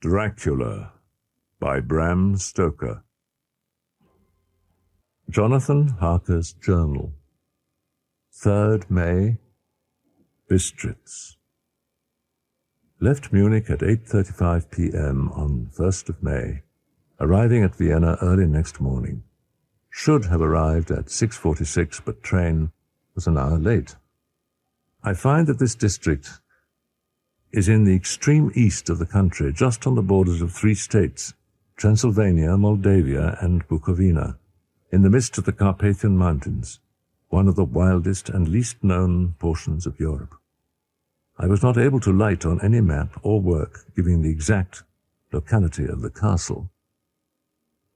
Dracula by Bram Stoker. Jonathan Harker's Journal. 3rd May, Bistritz. Left Munich at 8:35 p.m. on 1st of May, arriving at Vienna early next morning. Should have arrived at 6:46, but train was an hour late. I find that this district is in the extreme east of the country, just on the borders of 3 states, Transylvania, Moldavia, and Bukovina, in the midst of the Carpathian Mountains, one of the wildest and least known portions of Europe. I was not able to light on any map or work giving the exact locality of the castle,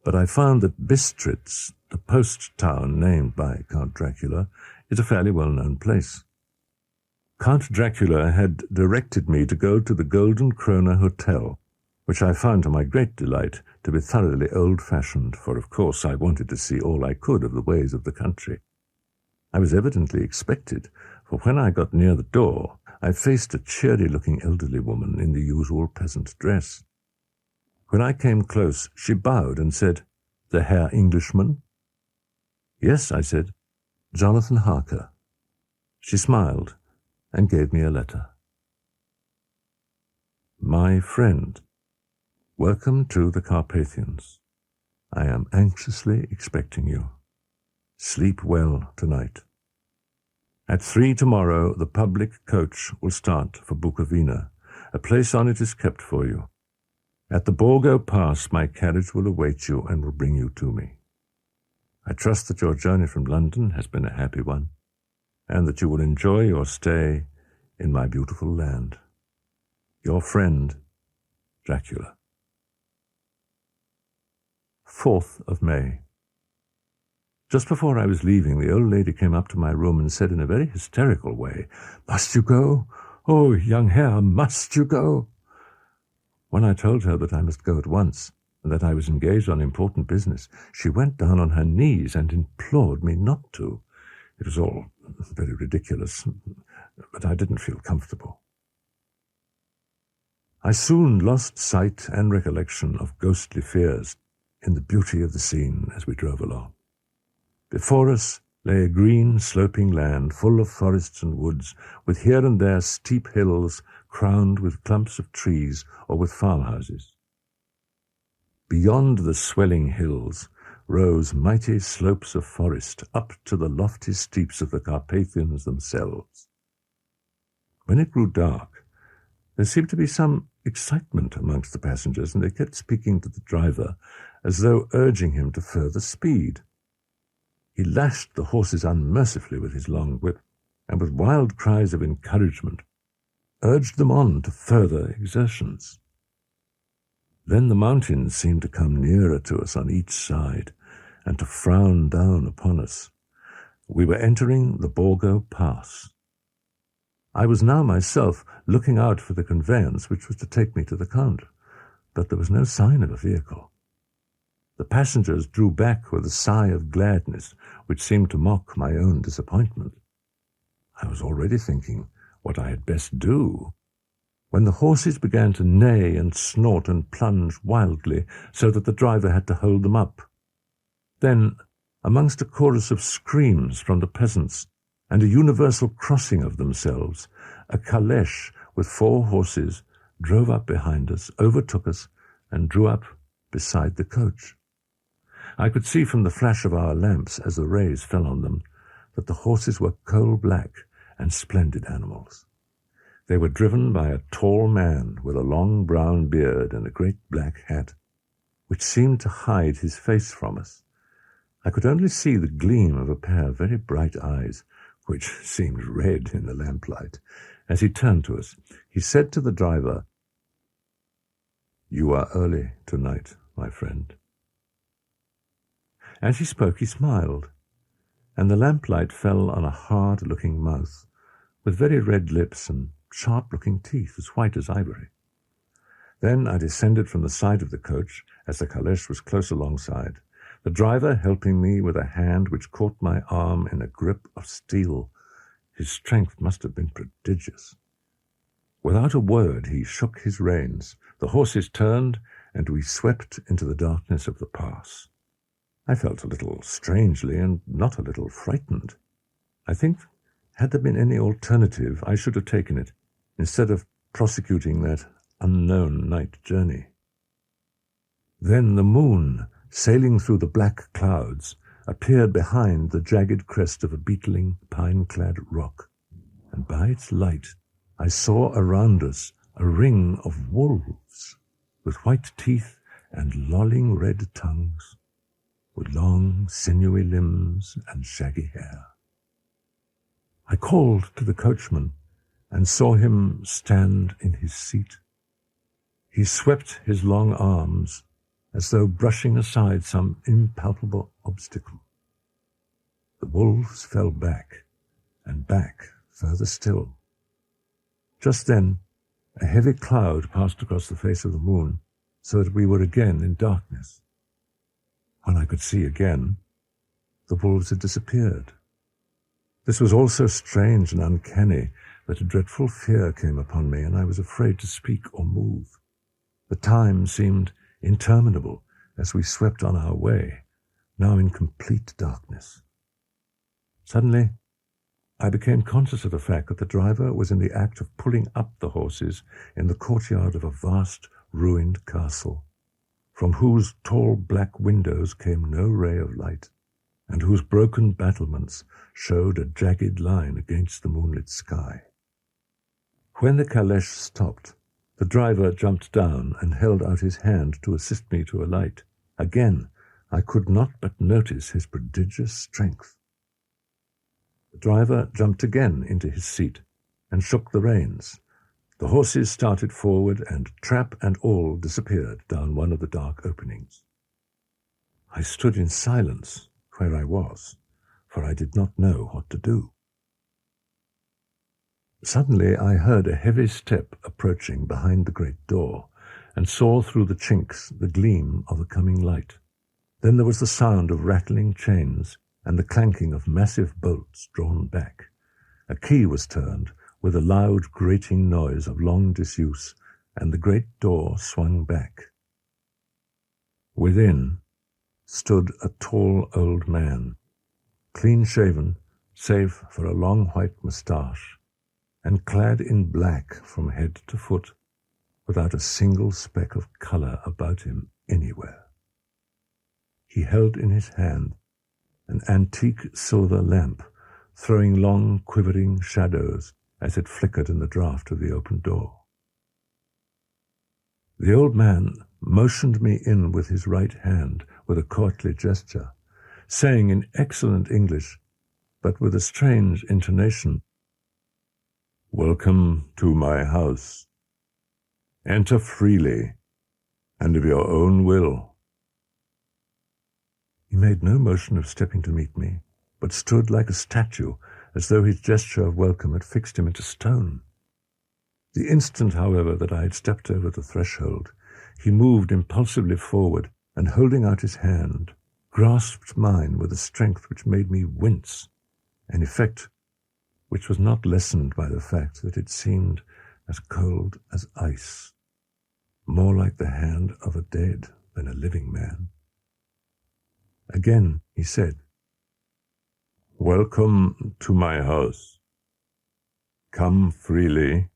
but I found that Bistritz, the post town named by Count Dracula, is a fairly well-known place. Count Dracula had directed me to go to the Golden Krone Hotel, which I found to my great delight to be thoroughly old-fashioned, for of course I wanted to see all I could of the ways of the country. I was evidently expected, for when I got near the door, I faced a cheery-looking elderly woman in the usual peasant dress. When I came close, she bowed and said, "The Herr Englishman?" "Yes," I said, "Jonathan Harker." She smiled and gave me a letter. My friend, welcome to the Carpathians. I am anxiously expecting you. Sleep well tonight. At 3 tomorrow, the public coach will start for Bukovina. A place on it is kept for you. At the Borgo Pass, my carriage will await you and will bring you to me. I trust that your journey from London has been a happy one, and that you will enjoy your stay in my beautiful land. Your friend, Dracula. 4th of May. Just before I was leaving, the old lady came up to my room and said in a very hysterical way, "Must you go? Oh, young Herr, must you go?" When I told her that I must go at once, and that I was engaged on important business, she went down on her knees and implored me not to. It was all very ridiculous, but I didn't feel comfortable. I soon lost sight and recollection of ghostly fears in the beauty of the scene as we drove along. Before us lay a green, sloping land full of forests and woods, with here and there steep hills crowned with clumps of trees or with farmhouses. Beyond the swelling hills rose mighty slopes of forest up to the lofty steeps of the Carpathians themselves. When it grew dark, there seemed to be some excitement amongst the passengers, and they kept speaking to the driver as though urging him to further speed. He lashed the horses unmercifully with his long whip, and with wild cries of encouragement urged them on to further exertions. Then the mountains seemed to come nearer to us on each side, and to frown down upon us. We were entering the Borgo Pass. I was now myself looking out for the conveyance which was to take me to the Count, but there was no sign of a vehicle. The passengers drew back with a sigh of gladness which seemed to mock my own disappointment. I was already thinking what I had best do, when the horses began to neigh and snort and plunge wildly, so that the driver had to hold them up. Then, amongst a chorus of screams from the peasants and a universal crossing of themselves, a calèche with 4 horses drove up behind us, overtook us, and drew up beside the coach. I could see from the flash of our lamps, as the rays fell on them, that the horses were coal-black and splendid animals. They were driven by a tall man with a long brown beard and a great black hat, which seemed to hide his face from us. I could only see the gleam of a pair of very bright eyes, which seemed red in the lamplight. As he turned to us, he said to the driver, "You are early tonight, my friend." As he spoke, he smiled, and the lamplight fell on a hard-looking mouth, with very red lips and sharp-looking teeth as white as ivory. Then I descended from the side of the coach as the calèche was close alongside, the driver helping me with a hand which caught my arm in a grip of steel. His strength must have been prodigious. Without a word, he shook his reins, The horses turned, and we swept into the darkness of the pass. I felt a little strangely and not a little frightened. I think, had there been any alternative, I should have taken it, instead of prosecuting that unknown night journey. Then the moon, sailing through the black clouds, appeared behind the jagged crest of a beetling, pine-clad rock, and by its light I saw around us a ring of wolves, with white teeth and lolling red tongues, with long, sinewy limbs and shaggy hair. I called to the coachman and saw him stand in his seat. He swept his long arms as though brushing aside some impalpable obstacle. The wolves fell back, and back further still. Just then, a heavy cloud passed across the face of the moon, so that we were again in darkness. When I could see again, the wolves had disappeared. This was all so strange and uncanny that a dreadful fear came upon me, and I was afraid to speak or move. The time seemed interminable as we swept on our way, now in complete darkness. Suddenly, I became conscious of the fact that the driver was in the act of pulling up the horses in the courtyard of a vast, ruined castle, from whose tall black windows came no ray of light, and whose broken battlements showed a jagged line against the moonlit sky. When the caleche stopped, the driver jumped down and held out his hand to assist me to alight. Again, I could not but notice his prodigious strength. The driver jumped again into his seat and shook the reins. The horses started forward, and trap and all disappeared down one of the dark openings. I stood in silence where I was, for I did not know what to do. Suddenly I heard a heavy step approaching behind the great door, and saw through the chinks the gleam of a coming light. Then there was the sound of rattling chains and the clanking of massive bolts drawn back. A key was turned with a loud grating noise of long disuse, and the great door swung back. Within stood a tall old man, clean-shaven, save for a long white moustache, and clad in black from head to foot, without a single speck of colour about him anywhere. He held in his hand an antique silver lamp, throwing long, quivering shadows as it flickered in the draught of the open door. The old man motioned me in with his right hand with a courtly gesture, saying in excellent English, but with a strange intonation, "Welcome to my house. Enter freely, and of your own will." He made no motion of stepping to meet me, but stood like a statue, as though his gesture of welcome had fixed him into stone. The instant, however, that I had stepped over the threshold, he moved impulsively forward, and holding out his hand, grasped mine with a strength which made me wince, an effect which was not lessened by the fact that it seemed as cold as ice, more like the hand of a dead than a living man. Again he said, "Welcome to my house. Come freely,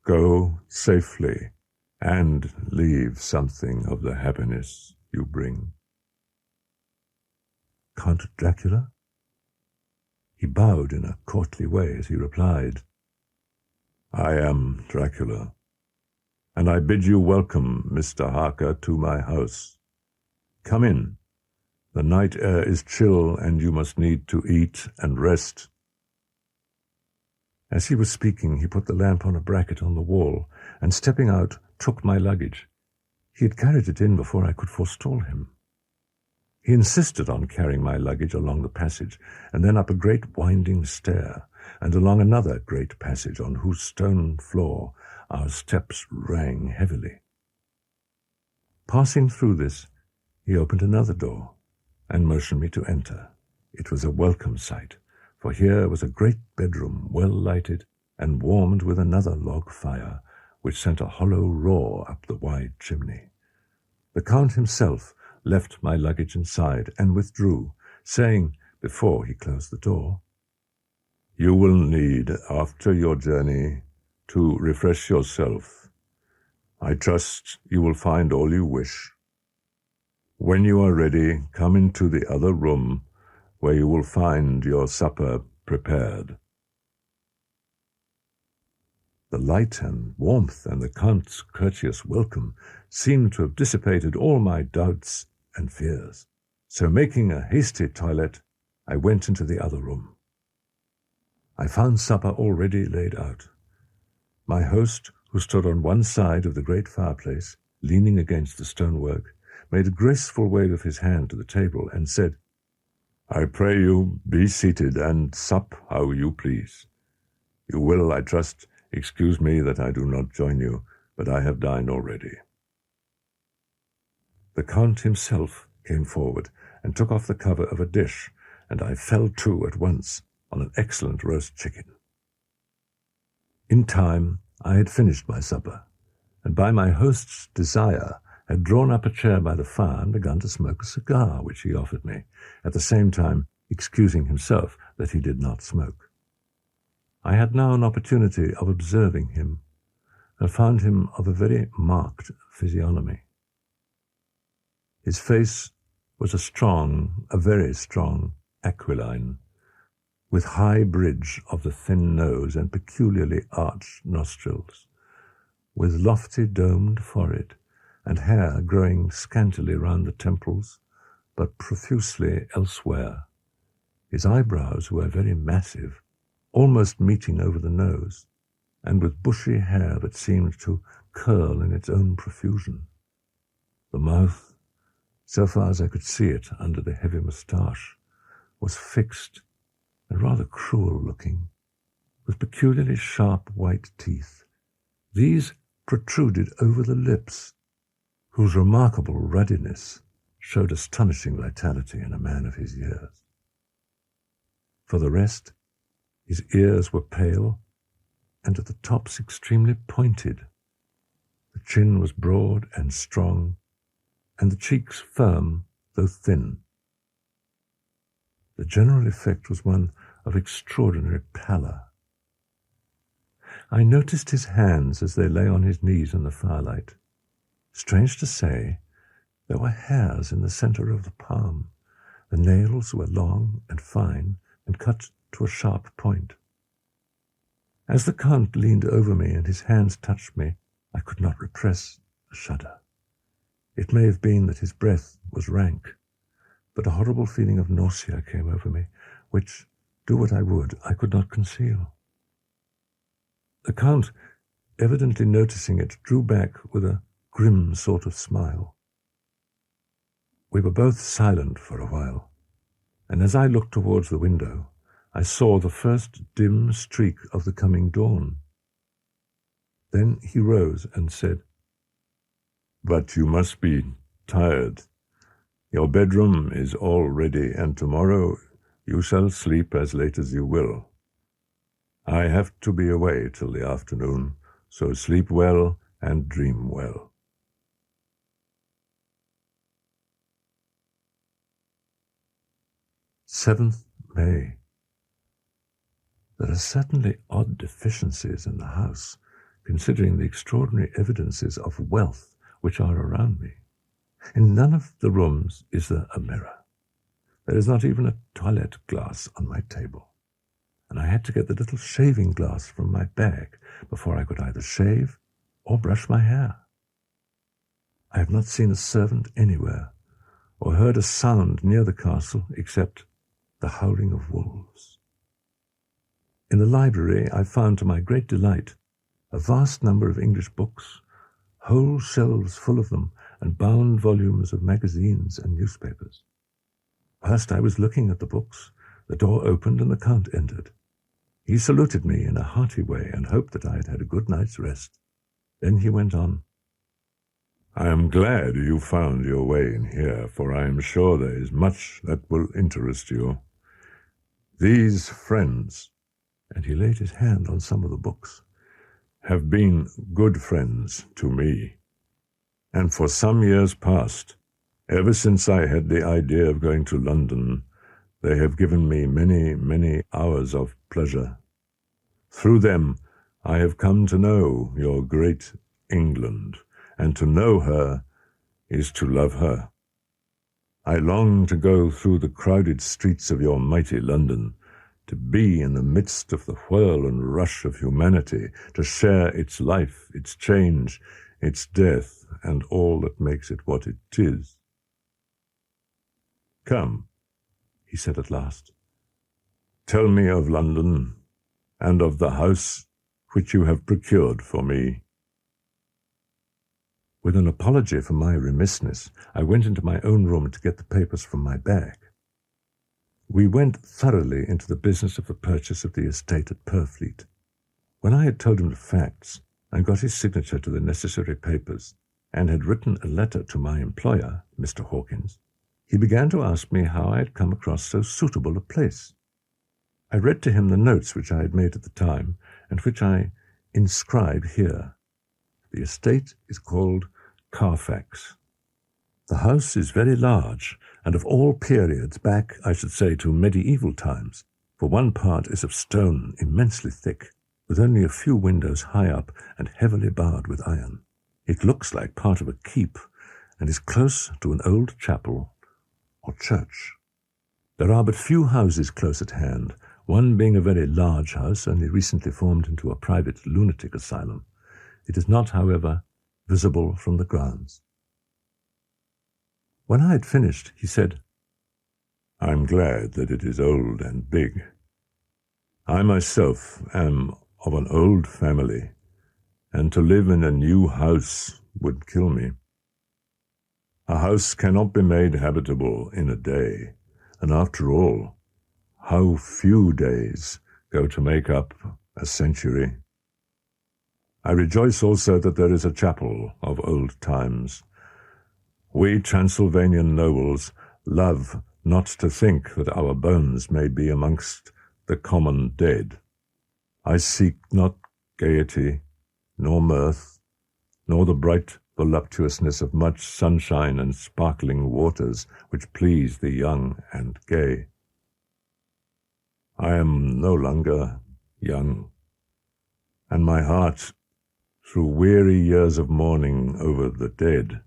go safely, and leave something of the happiness you bring." Count Dracula? He bowed in a courtly way as he replied, "I am Dracula, and I bid you welcome, Mr. Harker, to my house. Come in. The night air is chill, and you must need to eat and rest." As he was speaking, he put the lamp on a bracket on the wall, and stepping out, took my luggage. He had carried it in before I could forestall him. He insisted on carrying my luggage along the passage, and then up a great winding stair, and along another great passage on whose stone floor our steps rang heavily. Passing through this, he opened another door, and motioned me to enter. It was a welcome sight, for here was a great bedroom, well lighted, and warmed with another log fire, which sent a hollow roar up the wide chimney. The Count himself left my luggage inside and withdrew, saying, before he closed the door, "You will need, after your journey, to refresh yourself. I trust you will find all you wish. When you are ready, come into the other room, where you will find your supper prepared." The light and warmth and the Count's courteous welcome seemed to have dissipated all my doubts and fears. So making a hasty toilet, I went into the other room. I found supper already laid out. My host, who stood on one side of the great fireplace, leaning against the stonework, made a graceful wave of his hand to the table and said, "I pray you, be seated and sup how you please. You will, I trust, excuse me that I do not join you, but I have dined already." The Count himself came forward and took off the cover of a dish, and I fell to at once on an excellent roast chicken. In time I had finished my supper, and by my host's desire had drawn up a chair by the fire and begun to smoke a cigar, which he offered me, at the same time excusing himself that he did not smoke. I had now an opportunity of observing him, and found him of a very marked physiognomy. His face was a very strong aquiline, with high bridge of the thin nose and peculiarly arched nostrils, with lofty domed forehead, and hair growing scantily round the temples, but profusely elsewhere. His eyebrows were very massive, almost meeting over the nose, and with bushy hair that seemed to curl in its own profusion. The mouth, so far as I could see it under the heavy moustache, was fixed and rather cruel-looking, with peculiarly sharp white teeth. These protruded over the lips, whose remarkable ruddiness showed astonishing vitality in a man of his years. For the rest, his ears were pale, and at the tops extremely pointed. The chin was broad and strong, and the cheeks firm, though thin. The general effect was one of extraordinary pallor. I noticed his hands as they lay on his knees in the firelight. Strange to say, there were hairs in the centre of the palm. The nails were long and fine and cut to a sharp point. As the Count leaned over me and his hands touched me, I could not repress a shudder. It may have been that his breath was rank, but a horrible feeling of nausea came over me, which, do what I would, I could not conceal. The Count, evidently noticing it, drew back with a grim sort of smile. We were both silent for a while, and as I looked towards the window, I saw the first dim streak of the coming dawn. Then he rose and said, "But you must be tired. Your bedroom is all ready, and tomorrow you shall sleep as late as you will. I have to be away till the afternoon, so sleep well and dream well." 7th May. There are certainly odd deficiencies in the house, considering the extraordinary evidences of wealth which are around me. In none of the rooms is there a mirror. There is not even a toilette glass on my table, and I had to get the little shaving glass from my bag before I could either shave or brush my hair. I have not seen a servant anywhere, or heard a sound near the castle except the howling of wolves. In the library I found, to my great delight, a vast number of English books, whole shelves full of them, and bound volumes of magazines and newspapers. Whilst I was looking at the books, the door opened and the Count entered. He saluted me in a hearty way and hoped that I had had a good night's rest. Then he went on, "I am glad you found your way in here, for I am sure there is much that will interest you. These friends," and he laid his hand on some of the books, have been good friends to me, and for some years past, ever since I had the idea of going to London, they have given me many, many hours of pleasure. Through them, I have come to know your great England, and to know her is to love her. I long to go through the crowded streets of your mighty London, to be in the midst of the whirl and rush of humanity, to share its life, its change, its death, and all that makes it what it is. Come, he said at last, tell me of London, and of the house which you have procured for me. With an apology for my remissness, I went into my own room to get the papers from my bag. We went thoroughly into the business of the purchase of the estate at Purfleet. When I had told him the facts, and got his signature to the necessary papers, and had written a letter to my employer, Mr. Hawkins, he began to ask me how I had come across so suitable a place. I read to him the notes which I had made at the time, and which I inscribe here. The estate is called Carfax. The house is very large, and of all periods, back, I should say, to medieval times, for one part is of stone immensely thick, with only a few windows high up and heavily barred with iron. It looks like part of a keep, and is close to an old chapel or church. There are but few houses close at hand, one being a very large house, only recently formed into a private lunatic asylum. It is not, however, visible from the grounds. When I had finished, he said, I'm glad that it is old and big. I myself am of an old family, and to live in a new house would kill me. A house cannot be made habitable in a day, and after all, how few days go to make up a century. I rejoice also that there is a chapel of old times. We Transylvanian nobles love not to think that our bones may be amongst the common dead. I seek not gaiety, nor mirth, nor the bright voluptuousness of much sunshine and sparkling waters which please the young and gay. I am no longer young, and my heart, through weary years of mourning over the dead,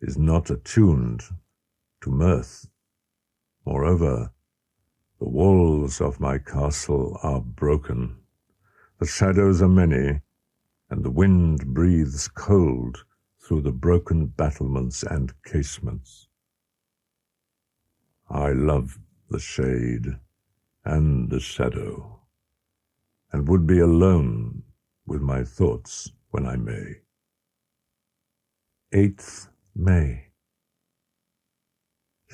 is not attuned to mirth. Moreover, the walls of my castle are broken, the shadows are many, and the wind breathes cold through the broken battlements and casements. I love the shade and the shadow, and would be alone with my thoughts when I may. 8th May.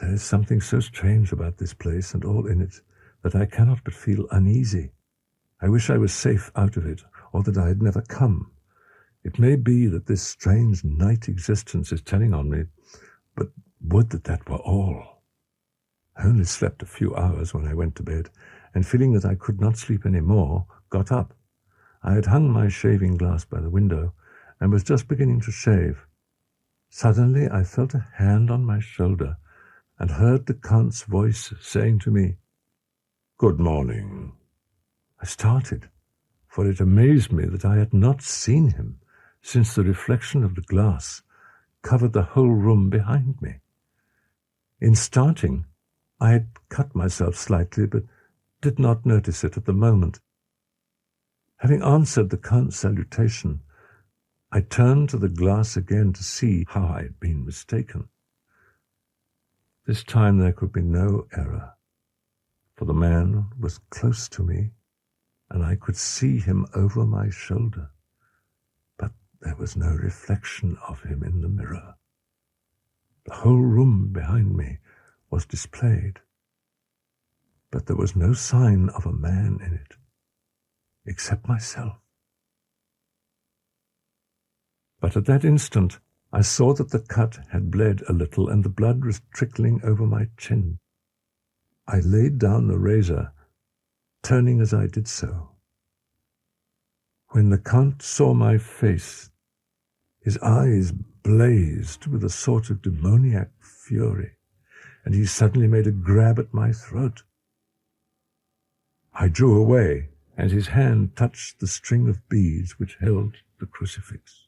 There is something so strange about this place and all in it that I cannot but feel uneasy. I wish I was safe out of it, or that I had never come. It may be that this strange night existence is telling on me, but would that that were all. I only slept a few hours when I went to bed, and feeling that I could not sleep any more, got up. I had hung my shaving glass by the window, and was just beginning to shave. Suddenly I felt a hand on my shoulder, and heard the Count's voice saying to me, "Good morning." I started, for it amazed me that I had not seen him, since the reflection of the glass covered the whole room behind me. In starting, I had cut myself slightly, but did not notice it at the moment. Having answered the Count's salutation, I turned to the glass again to see how I had been mistaken. This time there could be no error, for the man was close to me, and I could see him over my shoulder, but there was no reflection of him in the mirror. The whole room behind me was displayed, but there was no sign of a man in it, except myself. But at that instant I saw that the cut had bled a little, and the blood was trickling over my chin. I laid down the razor, turning as I did so. When the Count saw my face, his eyes blazed with a sort of demoniac fury, and he suddenly made a grab at my throat. I drew away, and his hand touched the string of beads which held the crucifix.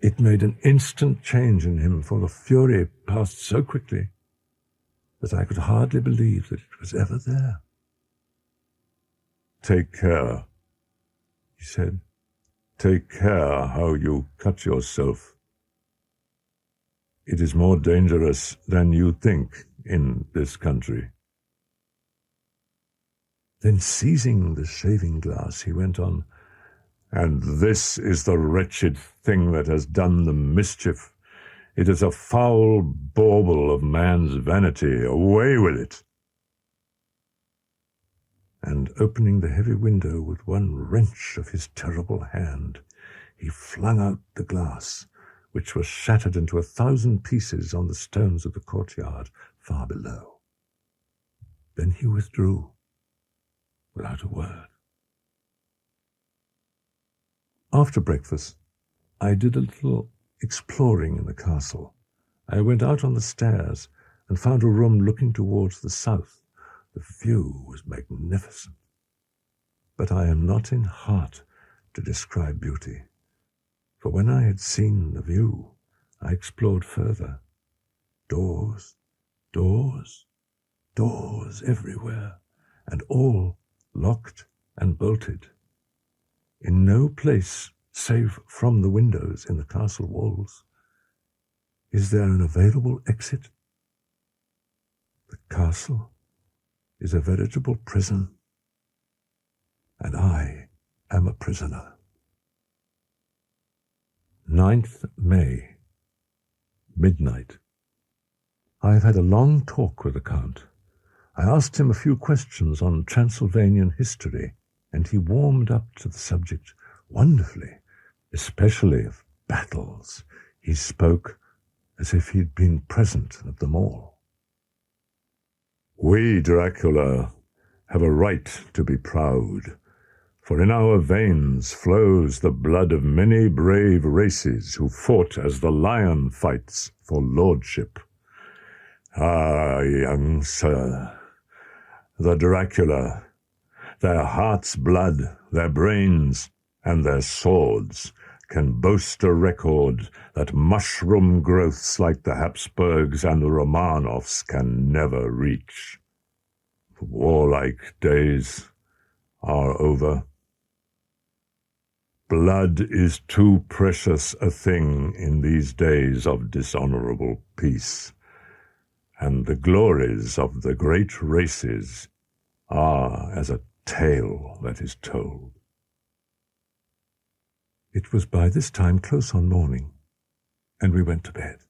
It made an instant change in him, for the fury passed so quickly that I could hardly believe that it was ever there. "Take care," he said. "Take care how you cut yourself. It is more dangerous than you think in this country." Then, seizing the shaving glass, he went on, "And this is the wretched thing that has done the mischief. It is a foul bauble of man's vanity. Away with it!" And opening the heavy window with one wrench of his terrible hand, he flung out the glass, which was shattered into 1,000 pieces on the stones of the courtyard far below. Then he withdrew, without a word. After breakfast, I did a little exploring in the castle. I went out on the stairs and found a room looking towards the south. The view was magnificent. But I am not in heart to describe beauty, for when I had seen the view, I explored further. Doors, doors, doors everywhere, and all locked and bolted. In no place, save from the windows in the castle walls, is there an available exit. The castle is a veritable prison, and I am a prisoner. 9th May, midnight. I have had a long talk with the Count. I asked him a few questions on Transylvanian history, and he warmed up to the subject wonderfully, especially of battles. He spoke as if he had been present at them all. "We, Dracula, have a right to be proud, for in our veins flows the blood of many brave races who fought as the lion fights for lordship. Ah, young sir, the Dracula, their heart's blood, their brains, and their swords can boast a record that mushroom growths like the Habsburgs and the Romanovs can never reach. The warlike days are over. Blood is too precious a thing in these days of dishonorable peace, and the glories of the great races are as a tale that is told." It was by this time close on morning, and we went to bed.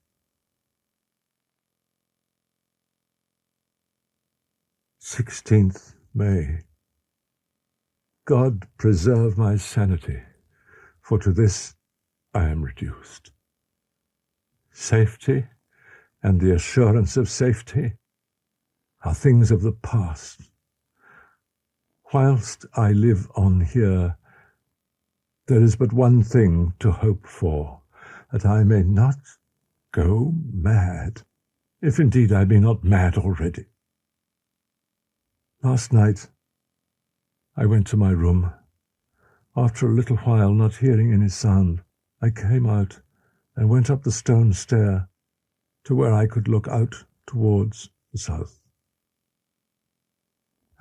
16th May. God preserve my sanity, for to this I am reduced. Safety and the assurance of safety are things of the past. Whilst I live on here, there is but one thing to hope for, that I may not go mad, if indeed I be not mad already. Last night I went to my room. After a little while, not hearing any sound, I came out and went up the stone stair to where I could look out towards the south.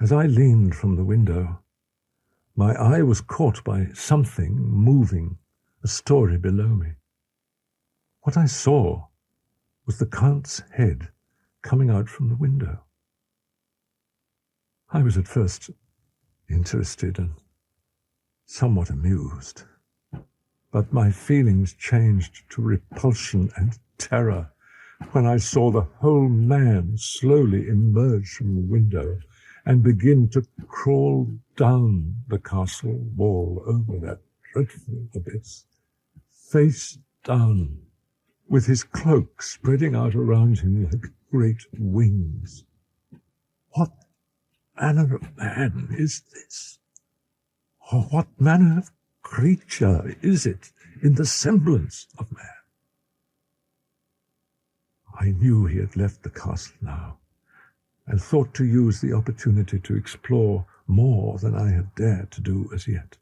As I leaned from the window, my eye was caught by something moving a story below me. What I saw was the Count's head coming out from the window. I was at first interested and somewhat amused, but my feelings changed to repulsion and terror when I saw the whole man slowly emerge from the window and begin to crawl down the castle wall over that dreadful abyss, face down, with his cloak spreading out around him like great wings. What manner of man is this? Or what manner of creature is it in the semblance of man? I knew he had left the castle now, and thought to use the opportunity to explore more than I had dared to do as yet.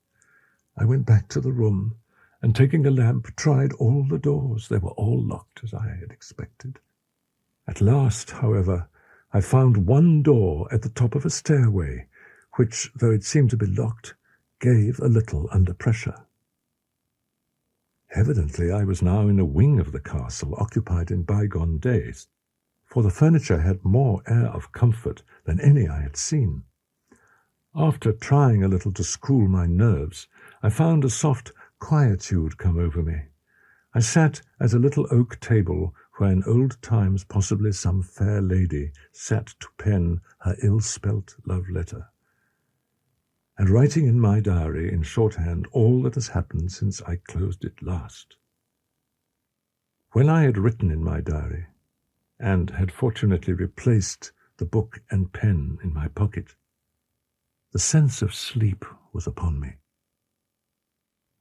I went back to the room, and taking a lamp, tried all the doors. They were all locked, as I had expected. At last, however, I found one door at the top of a stairway, which, though it seemed to be locked, gave a little under pressure. Evidently I was now in a wing of the castle occupied in bygone days, for the furniture had more air of comfort than any I had seen. After trying a little to school my nerves, I found a soft quietude come over me. I sat at a little oak table where in old times possibly some fair lady sat to pen her ill-spelt love letter, and writing in my diary in shorthand all that has happened since I closed it last. When I had written in my diary, and had fortunately replaced the book and pen in my pocket, the sense of sleep was upon me.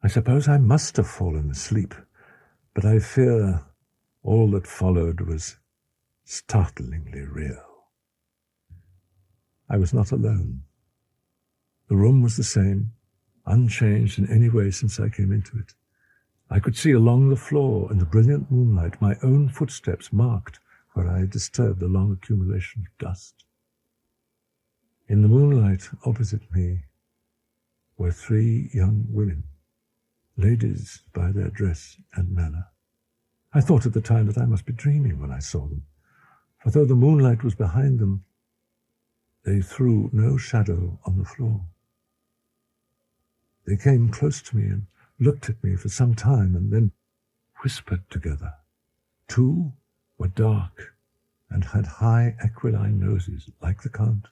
I suppose I must have fallen asleep, but I fear all that followed was startlingly real. I was not alone. The room was the same, unchanged in any way since I came into it. I could see along the floor in the brilliant moonlight my own footsteps marked where I had disturbed a long accumulation of dust. In the moonlight opposite me were 3 young women, ladies by their dress and manner. I thought at the time that I must be dreaming when I saw them, for though the moonlight was behind them, they threw no shadow on the floor. They came close to me and looked at me for some time and then whispered together. 2 were dark and had high aquiline noses like the Count,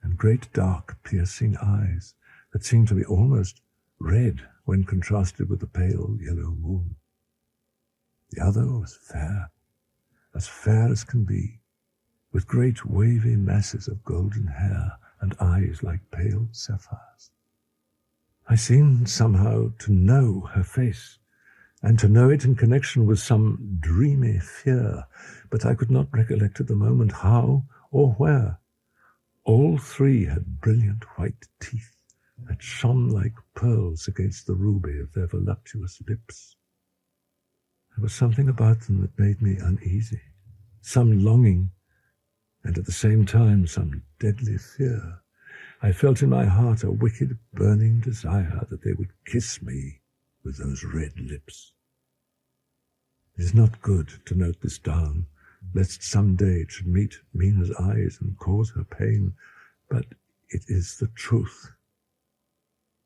and great dark piercing eyes that seemed to be almost red when contrasted with the pale yellow moon. The other was fair as can be, with great wavy masses of golden hair and eyes like pale sapphires. I seemed somehow to know her face, and to know it in connection with some dreamy fear, but I could not recollect at the moment how or where. All 3 had brilliant white teeth that shone like pearls against the ruby of their voluptuous lips. There was something about them that made me uneasy, some longing, and at the same time some deadly fear. I felt in my heart a wicked, burning desire that they would kiss me with those red lips. It is not good to note this down, lest some day it should meet Mina's eyes and cause her pain, but it is the truth.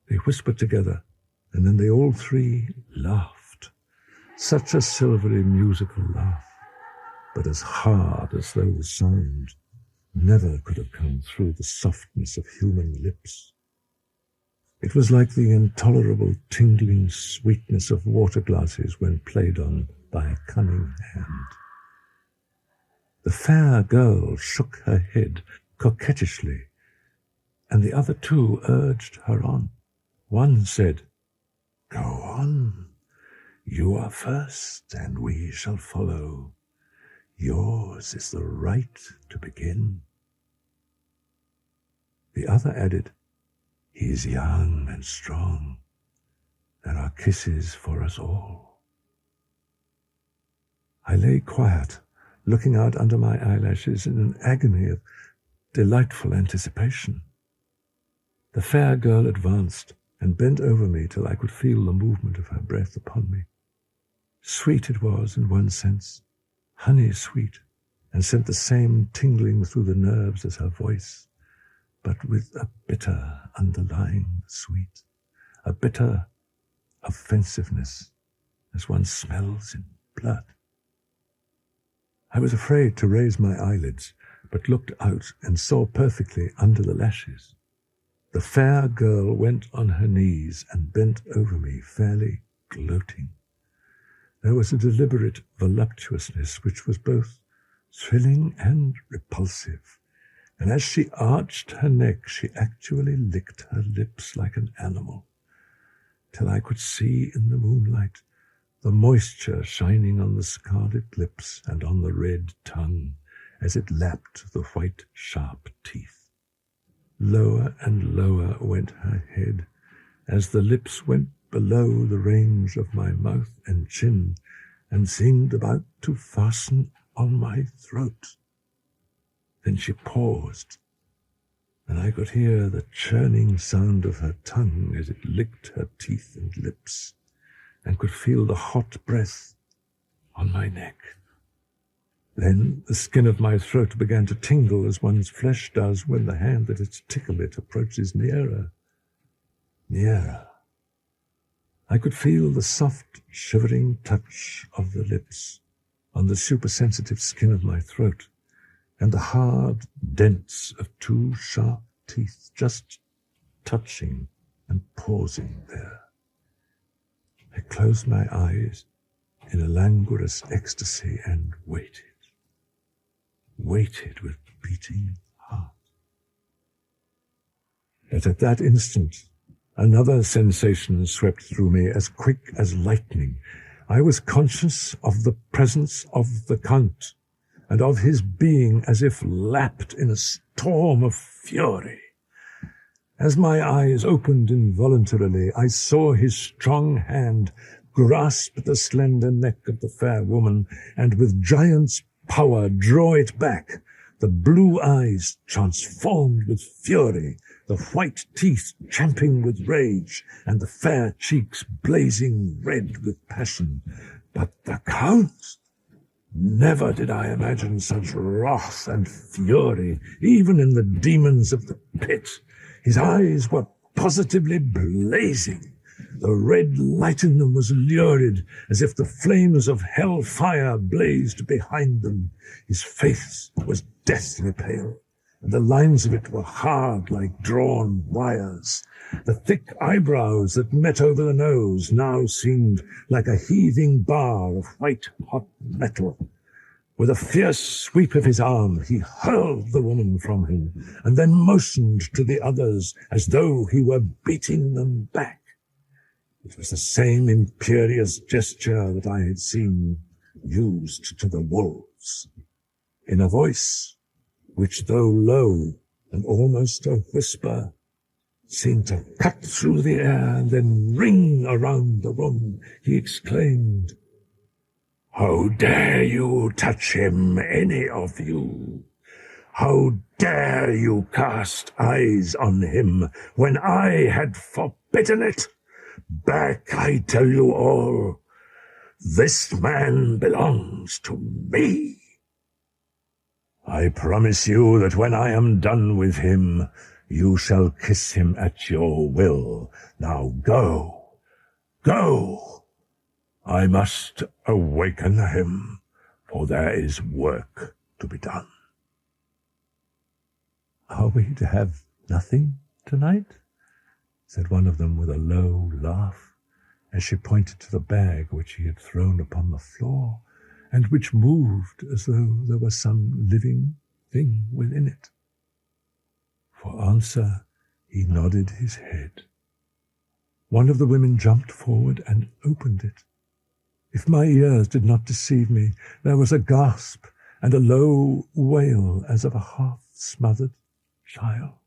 They whispered together, and then they all 3 laughed. Such a silvery musical laugh, but as hard as though the sound never could have come through the softness of human lips. It was like the intolerable tingling sweetness of water glasses when played on by a cunning hand. The fair girl shook her head coquettishly, and the other 2 urged her on. One said, "Go on. You are first, and we shall follow. Yours is the right to begin." The other added, "He is young and strong. There are kisses for us all." I lay quiet, looking out under my eyelashes in an agony of delightful anticipation. The fair girl advanced and bent over me till I could feel the movement of her breath upon me. Sweet it was in one sense, honey sweet, and sent the same tingling through the nerves as her voice, but with a bitter underlying sweet, a bitter offensiveness, as one smells in blood. I was afraid to raise my eyelids, but looked out and saw perfectly under the lashes. The fair girl went on her knees and bent over me, fairly gloating. There was a deliberate voluptuousness which was both thrilling and repulsive, and as she arched her neck, she actually licked her lips like an animal. till I could see in the moonlight the moisture shining on the scarlet lips and on the red tongue as it lapped the white, sharp teeth. Lower and lower went her head as the lips went below the range of my mouth and chin and seemed about to fasten on my throat. Then she paused, and I could hear the churning sound of her tongue as it licked her teeth and lips, and could feel the hot breath on my neck. Then the skin of my throat began to tingle as one's flesh does when the hand that has tickled it approaches nearer. Nearer. I could feel the soft, shivering touch of the lips on the supersensitive skin of my throat, and the hard dents of two sharp teeth just touching and pausing there. I closed my eyes in a languorous ecstasy and waited with beating heart. Yet at that instant, another sensation swept through me as quick as lightning. I was conscious of the presence of the Count, and of his being as if lapped in a storm of fury. As my eyes opened involuntarily, I saw his strong hand grasp the slender neck of the fair woman, and with giant's power draw it back, the blue eyes transformed with fury, the white teeth champing with rage, and the fair cheeks blazing red with passion. But the Count! Never did I imagine such wrath and fury, even in the demons of the pit. His eyes were positively blazing. The red light in them was lurid, as if the flames of hell fire blazed behind them. His face was deathly pale, and the lines of it were hard like drawn wires. The thick eyebrows that met over the nose now seemed like a heaving bar of white-hot metal. With a fierce sweep of his arm, he hurled the woman from him, and then motioned to the others as though he were beating them back. It was the same imperious gesture that I had seen used to the wolves. In a voice which, though low and almost a whisper, seemed to cut through the air and then ring around the room, he exclaimed, "How dare you touch him, any of you? How dare you cast eyes on him when I had forbidden it? Back, I tell you all. This man belongs to me. I promise you that when I am done with him, you shall kiss him at your will. Now go, go. I must awaken him, for there is work to be done." "Are we to have nothing tonight?" said one of them with a low laugh, as she pointed to the bag which he had thrown upon the floor, and which moved as though there were some living thing within it. For answer, he nodded his head. One of the women jumped forward and opened it. If my ears did not deceive me, there was a gasp and a low wail as of a half-smothered child.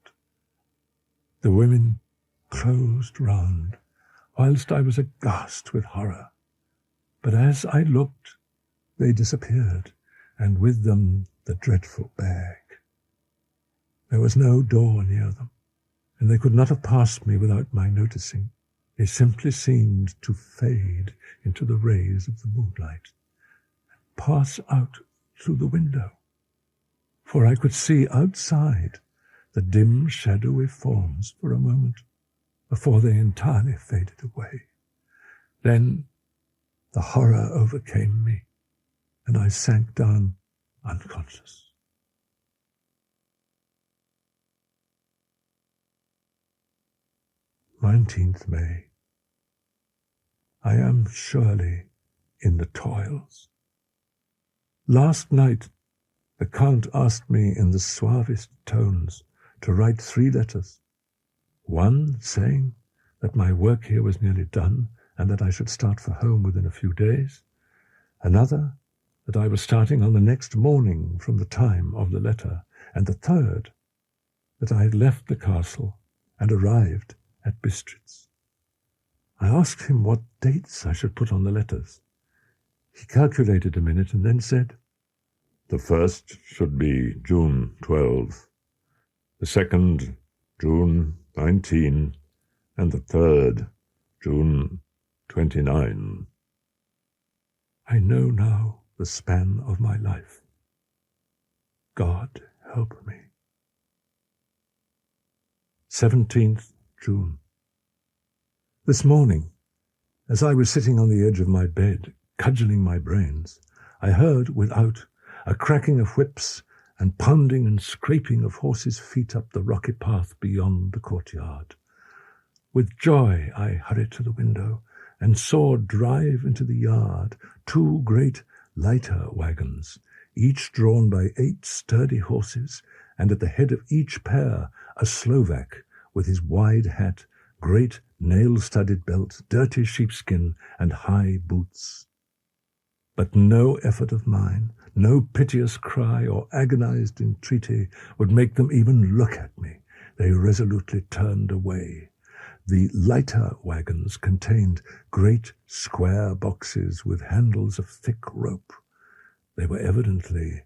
The women closed round, whilst I was aghast with horror. But as I looked, they disappeared, and with them the dreadful bag. There was no door near them, and they could not have passed me without my noticing. They simply seemed to fade into the rays of the moonlight and pass out through the window, for I could see outside the dim, shadowy forms for a moment before they entirely faded away. Then the horror overcame me, and I sank down unconscious. 19th May. I am surely in the toils. Last night the Count asked me in the suavest tones to write 3 letters, one saying that my work here was nearly done and that I should start for home within a few days. Another, that I was starting on the next morning from the time of the letter. And the third, that I had left the castle and arrived at Bistritz. I asked him what dates I should put on the letters. He calculated a minute and then said, "The first should be June 12, the second June 19, and the third June 29. I know now the span of my life. God help me. 17th June. This morning, as I was sitting on the edge of my bed, cudgelling my brains, I heard without a cracking of whips and pounding and scraping of horses' feet up the rocky path beyond the courtyard. With joy I hurried to the window and saw drive into the yard 2 great lighter wagons, each drawn by 8 sturdy horses, and at the head of each pair a Slovak with his wide hat, great nail-studded belt, dirty sheepskin, and high boots. But no effort of mine, no piteous cry or agonized entreaty would make them even look at me. They resolutely turned away. The lighter wagons contained great square boxes with handles of thick rope. They were evidently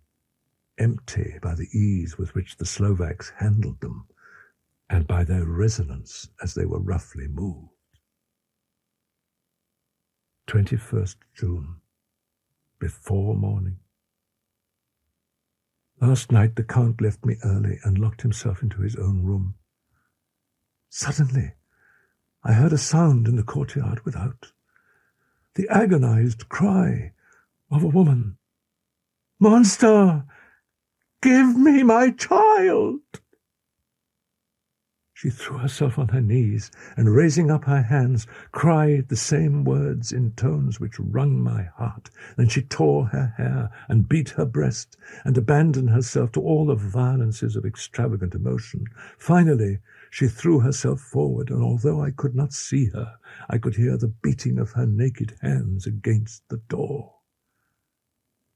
empty by the ease with which the Slovaks handled them, and by their resonance as they were roughly moved. 21st June. Before morning. Last night the Count left me early and locked himself into his own room. Suddenly I heard a sound in the courtyard without, the agonized cry of a woman. "Monster! Give me my child!" She threw herself on her knees and, raising up her hands, cried the same words in tones which wrung my heart. Then she tore her hair and beat her breast and abandoned herself to all the violences of extravagant emotion. Finally, she threw herself forward, and although I could not see her, I could hear the beating of her naked hands against the door.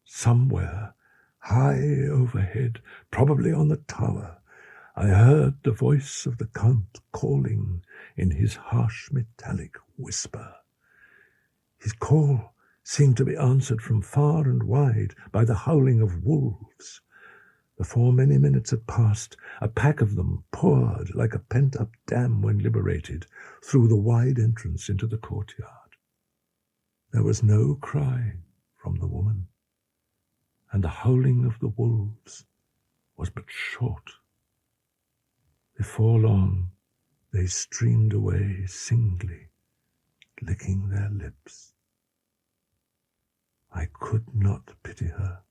Somewhere, high overhead, probably on the tower, I heard the voice of the Count calling in his harsh metallic whisper. His call seemed to be answered from far and wide by the howling of wolves. Before many minutes had passed, a pack of them poured like a pent-up dam when liberated through the wide entrance into the courtyard. There was no cry from the woman, and the howling of the wolves was but short. Before long, they streamed away singly, licking their lips. I could not pity her,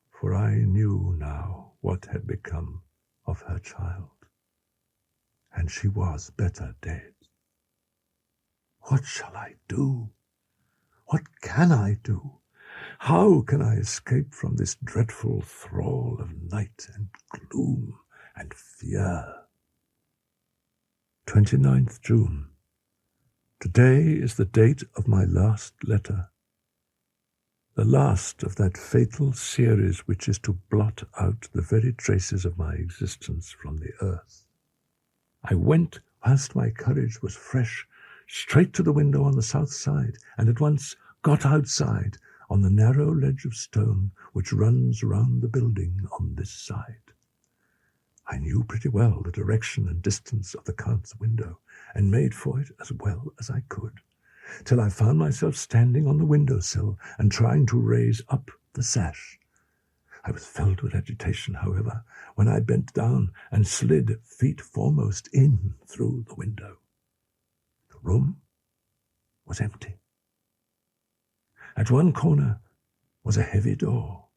for I knew now what had become of her child, and she was better dead. What shall I do? What can I do? How can I escape from this dreadful thrall of night and gloom and fear? 29th June. Today is the date of my last letter, the last of that fatal series which is to blot out the very traces of my existence from the earth. I went, whilst my courage was fresh, straight to the window on the south side, and at once got outside on the narrow ledge of stone which runs round the building on this side. I knew pretty well the direction and distance of the Count's window, and made for it as well as I could, till I found myself standing on the window-sill and trying to raise up the sash. I was filled with agitation, however, when I bent down and slid feet foremost in through the window. The room was empty. At one corner was a heavy door.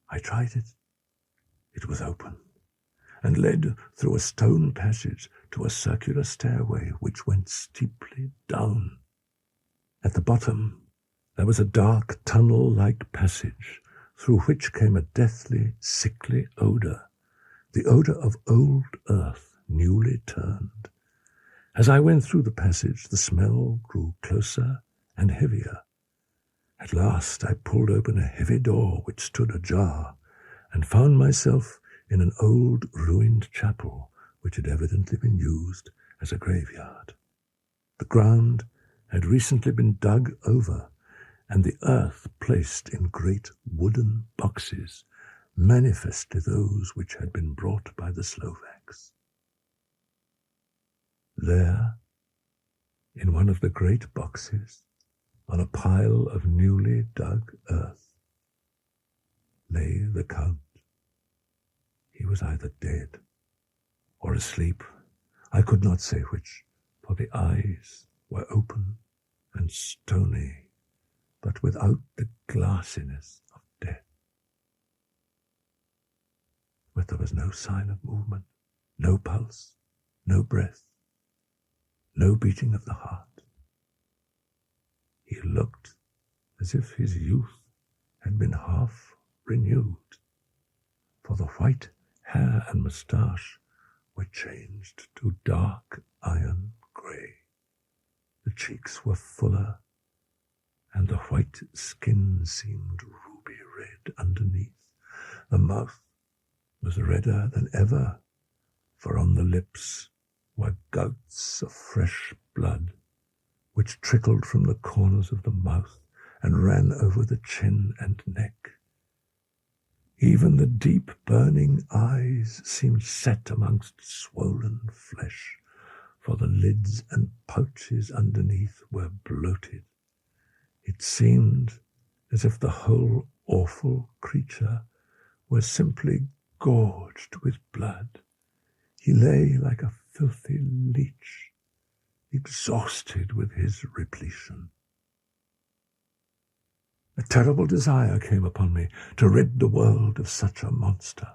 I tried it. It was open, and led through a stone passage to a circular stairway which went steeply down. At the bottom there was a dark tunnel-like passage through which came a deathly, sickly odour, the odour of old earth newly turned, As I went through the passage, the smell grew closer and heavier. At last I pulled open a heavy door which stood ajar, and found myself in an old ruined chapel which had evidently been used as a graveyard. The ground had recently been dug over, and the earth placed in great wooden boxes, manifestly those which had been brought by the Slovaks. There, in one of the great boxes, on a pile of newly dug earth, lay the Count. He was either dead or asleep. I could not say which, for the eyes were open and stony, but without the glassiness of death. But there was no sign of movement, no pulse, no breath, no beating of the heart. He looked as if his youth had been half renewed, for the white hair and moustache were changed to dark iron grey. The cheeks were fuller, and the white skin seemed ruby red underneath. The mouth was redder than ever, for on the lips were gouts of fresh blood, which trickled from the corners of the mouth and ran over the chin and neck. Even the deep burning eyes seemed set amongst swollen flesh, for the lids and pouches underneath were bloated. It seemed as if the whole awful creature were simply gorged with blood. He lay like a filthy leech, exhausted with his repletion. A terrible desire came upon me to rid the world of such a monster.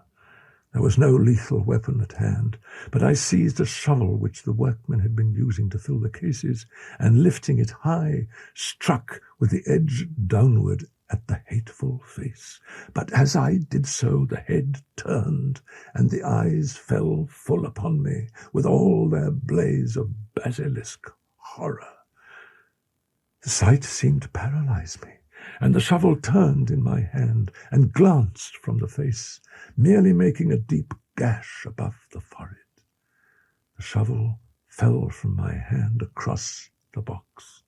There was no lethal weapon at hand, but I seized a shovel which the workmen had been using to fill the cases, and lifting it high, struck with the edge downward at the hateful face. But as I did so, the head turned, and the eyes fell full upon me, with all their blaze of basilisk horror. The sight seemed to paralyze me, and the shovel turned in my hand and glanced from the face, merely making a deep gash above the forehead. The shovel fell from my hand across the box,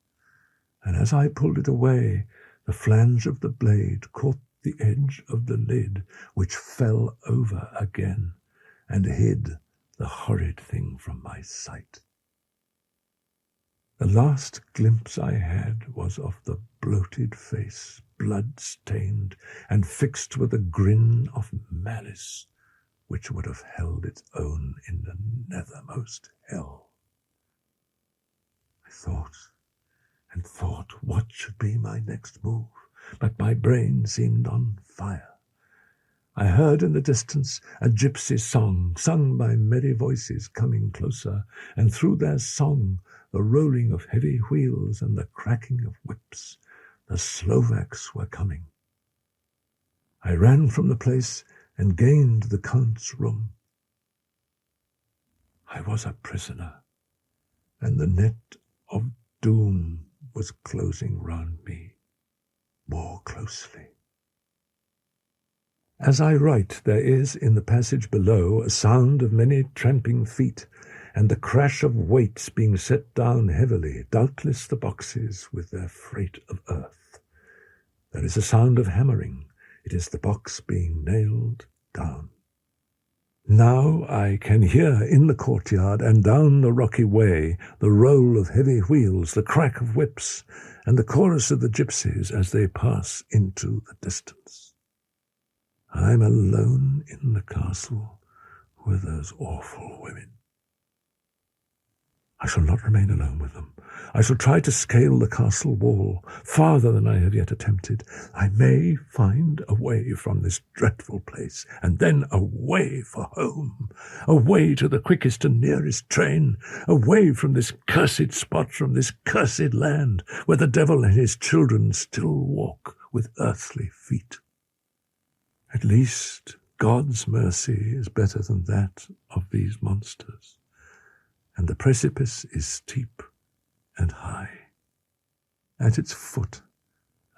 and as I pulled it away, the flange of the blade caught the edge of the lid, which fell over again and hid the horrid thing from my sight. The last glimpse I had was of the bloated face, blood-stained and fixed with a grin of malice, which would have held its own in the nethermost hell. I thought and thought what should be my next move, but my brain seemed on fire. I heard in the distance a gypsy song, sung by merry voices coming closer, and through their song the rolling of heavy wheels and the cracking of whips. The Slovaks were coming. I ran from the place and gained the Count's room. I was a prisoner, and the net of doom was closing round me more closely. As I write, there is in the passage below a sound of many tramping feet, and the crash of weights being set down heavily, doubtless the boxes with their freight of earth. There is a sound of hammering. It is the box being nailed down. Now I can hear in the courtyard and down the rocky way the roll of heavy wheels, the crack of whips, and the chorus of the gypsies as they pass into the distance. I'm alone in the castle with those awful women. I shall not remain alone with them. I shall try to scale the castle wall farther than I have yet attempted. I may find a way from this dreadful place, and then away for home, away to the quickest and nearest train, away from this cursed spot, from this cursed land, where the devil and his children still walk with earthly feet. At least God's mercy is better than that of these monsters, and the precipice is steep and high. At its foot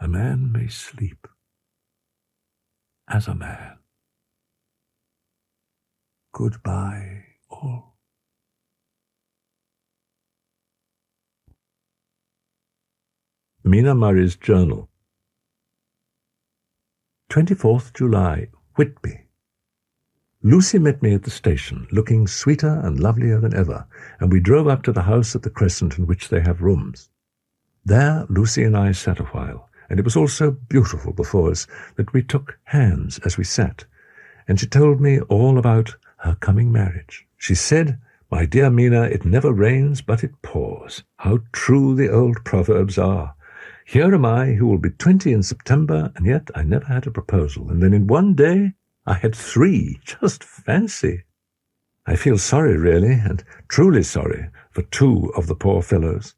a man may sleep as a man. Goodbye, all. Mina Murray's Journal. 24th July, Whitby. Lucy met me at the station, looking sweeter and lovelier than ever, and we drove up to the house at the Crescent in which they have rooms. There Lucy and I sat a while, and it was all so beautiful before us that we took hands as we sat, and she told me all about her coming marriage. She said, "My dear Mina, it never rains but it pours. How true the old proverbs are. Here am I, who will be 20 in September, and yet I never had a proposal, and then in one day I had 3. Just fancy. I feel sorry, really, and truly sorry, for 2 of the poor fellows.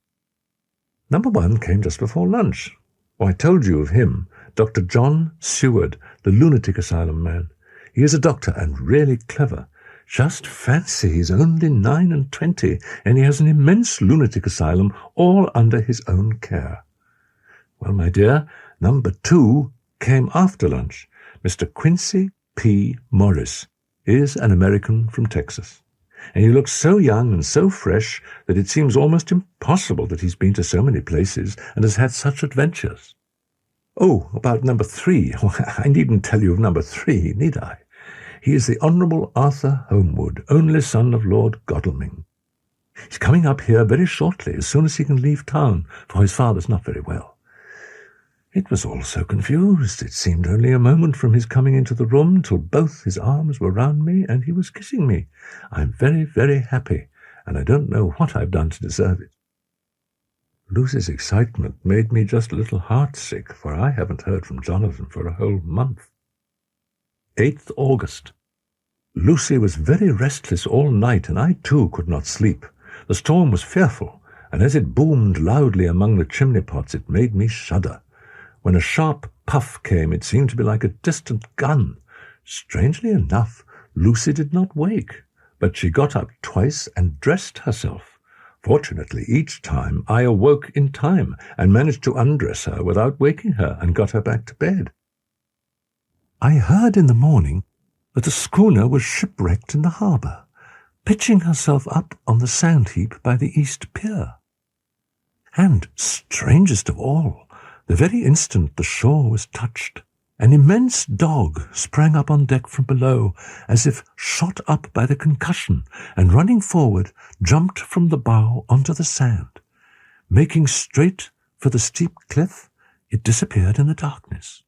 Number 1 came just before lunch. I told you of him, Dr. John Seward, the lunatic asylum man. He is a doctor and really clever. Just fancy, he's only 9 and 20, and he has an immense lunatic asylum all under his own care. Well, my dear, number 2 came after lunch. Mr. Quincy P. Morris is an American from Texas, and he looks so young and so fresh that it seems almost impossible that he's been to so many places and has had such adventures. Oh, about number 3. I needn't tell you of number 3, need I? He is the Honourable Arthur Homewood, only son of Lord Godalming. He's coming up here very shortly, as soon as he can leave town, for his father's not very well. It was all so confused. It seemed only a moment from his coming into the room till both his arms were round me and he was kissing me. I'm very, very happy, and I don't know what I've done to deserve it. Lucy's excitement made me just a little heartsick, for I haven't heard from Jonathan for a whole month. 8th August. Lucy was very restless all night, and I too could not sleep. The storm was fearful, and as it boomed loudly among the chimney pots it made me shudder. When a sharp puff came, it seemed to be like a distant gun. Strangely enough, Lucy did not wake, but she got up twice and dressed herself. Fortunately, each time I awoke in time and managed to undress her without waking her and got her back to bed. I heard in the morning that a schooner was shipwrecked in the harbour, pitching herself up on the sand heap by the East Pier. And, strangest of all, the very instant the shore was touched, an immense dog sprang up on deck from below, as if shot up by the concussion, and running forward, jumped from the bow onto the sand. Making straight for the steep cliff, it disappeared in the darkness.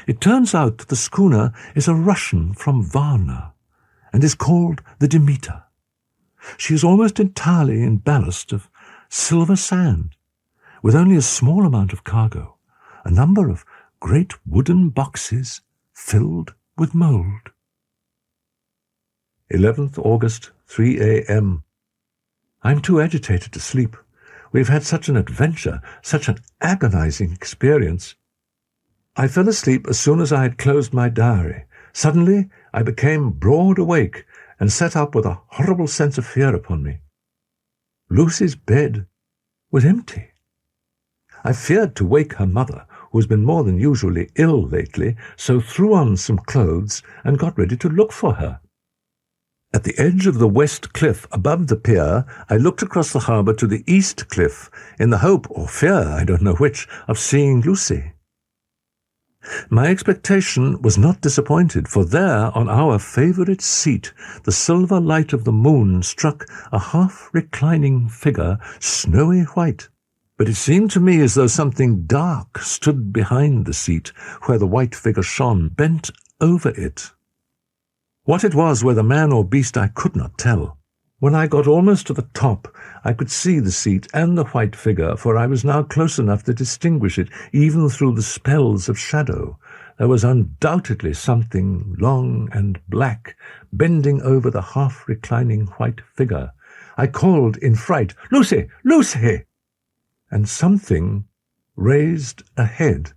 It turns out that the schooner is a Russian from Varna, and is called the Demeter. She is almost entirely in ballast of silver sand, with only a small amount of cargo, a number of great wooden boxes filled with mould. 11th August, 3 a.m. I'm too agitated to sleep. We've had such an adventure, such an agonizing experience. I fell asleep as soon as I had closed my diary. Suddenly I became broad awake and sat up with a horrible sense of fear upon me. Lucy's bed was empty. I feared to wake her mother, who has been more than usually ill lately, so threw on some clothes and got ready to look for her. At the edge of the west cliff above the pier, I looked across the harbour to the east cliff, in the hope, or fear, I don't know which, of seeing Lucy. My expectation was not disappointed, for there, on our favourite seat, the silver light of the moon struck a half-reclining figure, snowy white. But it seemed to me as though something dark stood behind the seat, where the white figure shone, bent over it. What it was, whether man or beast, I could not tell. When I got almost to the top, I could see the seat and the white figure, for I was now close enough to distinguish it, even through the spells of shadow. There was undoubtedly something long and black, bending over the half-reclining white figure. I called in fright, "Lucy! Lucy!" And something raised a head,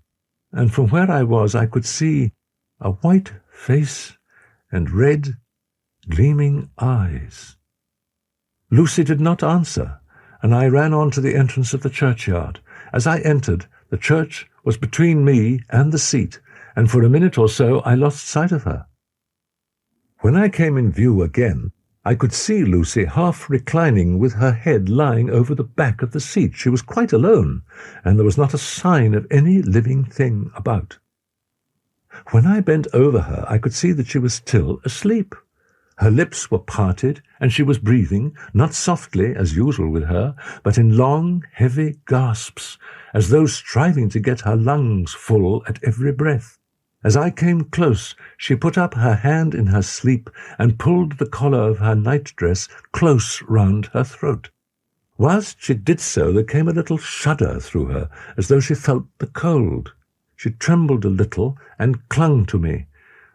and from where I was I could see a white face and red, gleaming eyes. Lucy did not answer, and I ran on to the entrance of the churchyard. As I entered, the church was between me and the seat, and for a minute or so I lost sight of her. When I came in view again, I could see Lucy half reclining with her head lying over the back of the seat. She was quite alone, and there was not a sign of any living thing about. When I bent over her, I could see that she was still asleep. Her lips were parted, and she was breathing, not softly as usual with her, but in long, heavy gasps, as though striving to get her lungs full at every breath. As I came close, she put up her hand in her sleep and pulled the collar of her nightdress close round her throat. Whilst she did so, there came a little shudder through her, as though she felt the cold. She trembled a little and clung to me.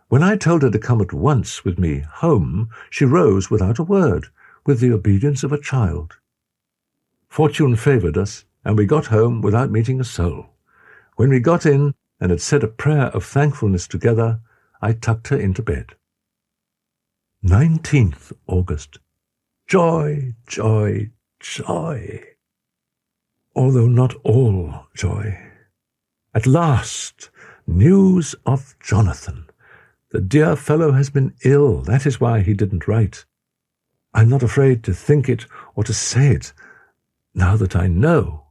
When I told her to come at once with me home, she rose without a word, with the obedience of a child. Fortune favoured us, and we got home without meeting a soul. When we got in and had said a prayer of thankfulness together, I tucked her into bed. 19th August. Joy, joy, joy. Although not all joy. At last, news of Jonathan. The dear fellow has been ill. That is why he didn't write. I'm not afraid to think it or to say it, now that I know.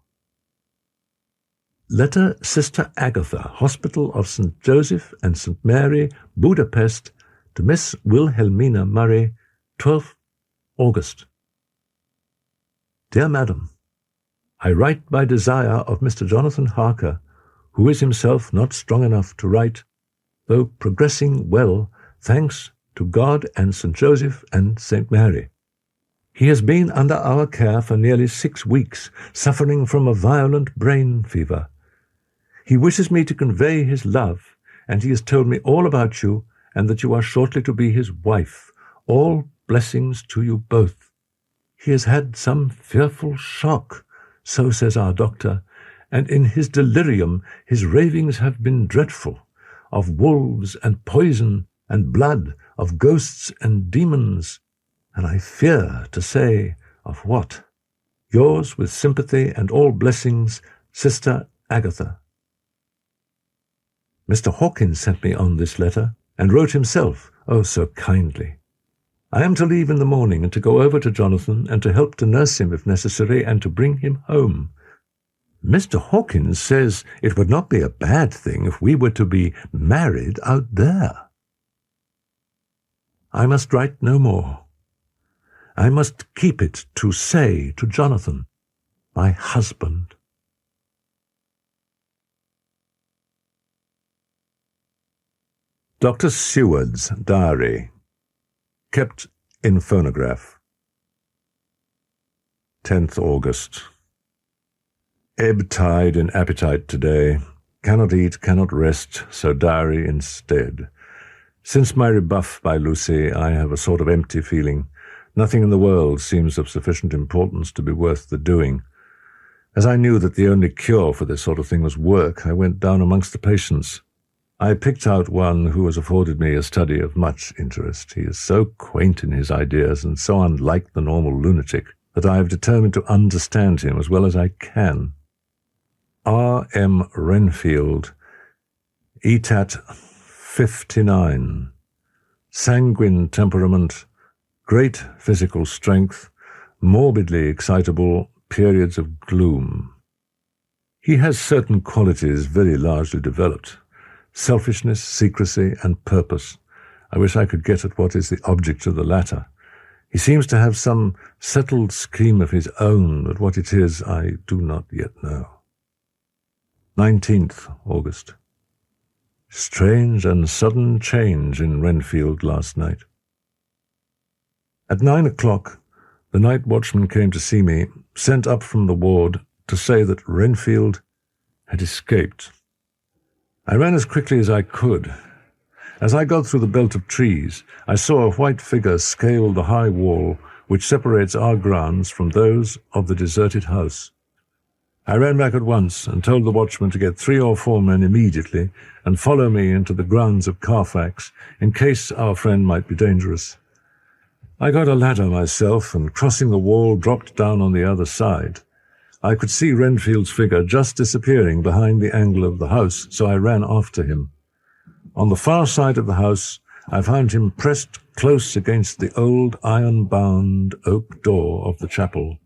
Letter Sister Agatha, Hospital of St. Joseph and St. Mary, Budapest, to Miss Wilhelmina Murray, 12th August. Dear Madam, I write by desire of Mr. Jonathan Harker, who is himself not strong enough to write, though progressing well, thanks to God and St. Joseph and St. Mary. He has been under our care for nearly 6 weeks, suffering from a violent brain fever. He wishes me to convey his love, and he has told me all about you, and that you are shortly to be his wife. All blessings to you both. He has had some fearful shock, so says our doctor, and in his delirium his ravings have been dreadful, of wolves and poison and blood, of ghosts and demons, and I fear to say of what. Yours with sympathy and all blessings, Sister Agatha. Mr. Hawkins sent me on this letter, and wrote himself, oh, so kindly. I am to leave in the morning and to go over to Jonathan and to help to nurse him if necessary and to bring him home. Mr. Hawkins says it would not be a bad thing if we were to be married out there. I must write no more. I must keep it to say to Jonathan, my husband. Dr. Seward's diary, kept in phonograph. 10th August. Ebb tide in appetite today. Cannot eat, cannot rest, so diary instead. Since my rebuff by Lucy, I have a sort of empty feeling. Nothing in the world seems of sufficient importance to be worth the doing. As I knew that the only cure for this sort of thing was work, I went down amongst the patients. I picked out one who has afforded me a study of much interest. He is so quaint in his ideas and so unlike the normal lunatic that I have determined to understand him as well as I can. R. M. Renfield, ETAT 59, sanguine temperament, great physical strength, morbidly excitable, periods of gloom. He has certain qualities very largely developed. Selfishness, secrecy, and purpose. I wish I could get at what is the object of the latter. He seems to have some settled scheme of his own, but what it is I do not yet know. 19th August. Strange and sudden change in Renfield last night. At 9 o'clock, the night watchman came to see me, sent up from the ward to say that Renfield had escaped. I ran as quickly as I could. As I got through the belt of trees, I saw a white figure scale the high wall which separates our grounds from those of the deserted house. I ran back at once and told the watchman to get 3 or 4 men immediately and follow me into the grounds of Carfax in case our friend might be dangerous. I got a ladder myself, and crossing the wall, dropped down on the other side. I could see Renfield's figure just disappearing behind the angle of the house, so I ran after him. On the far side of the house, I found him pressed close against the old iron-bound oak door of the chapel.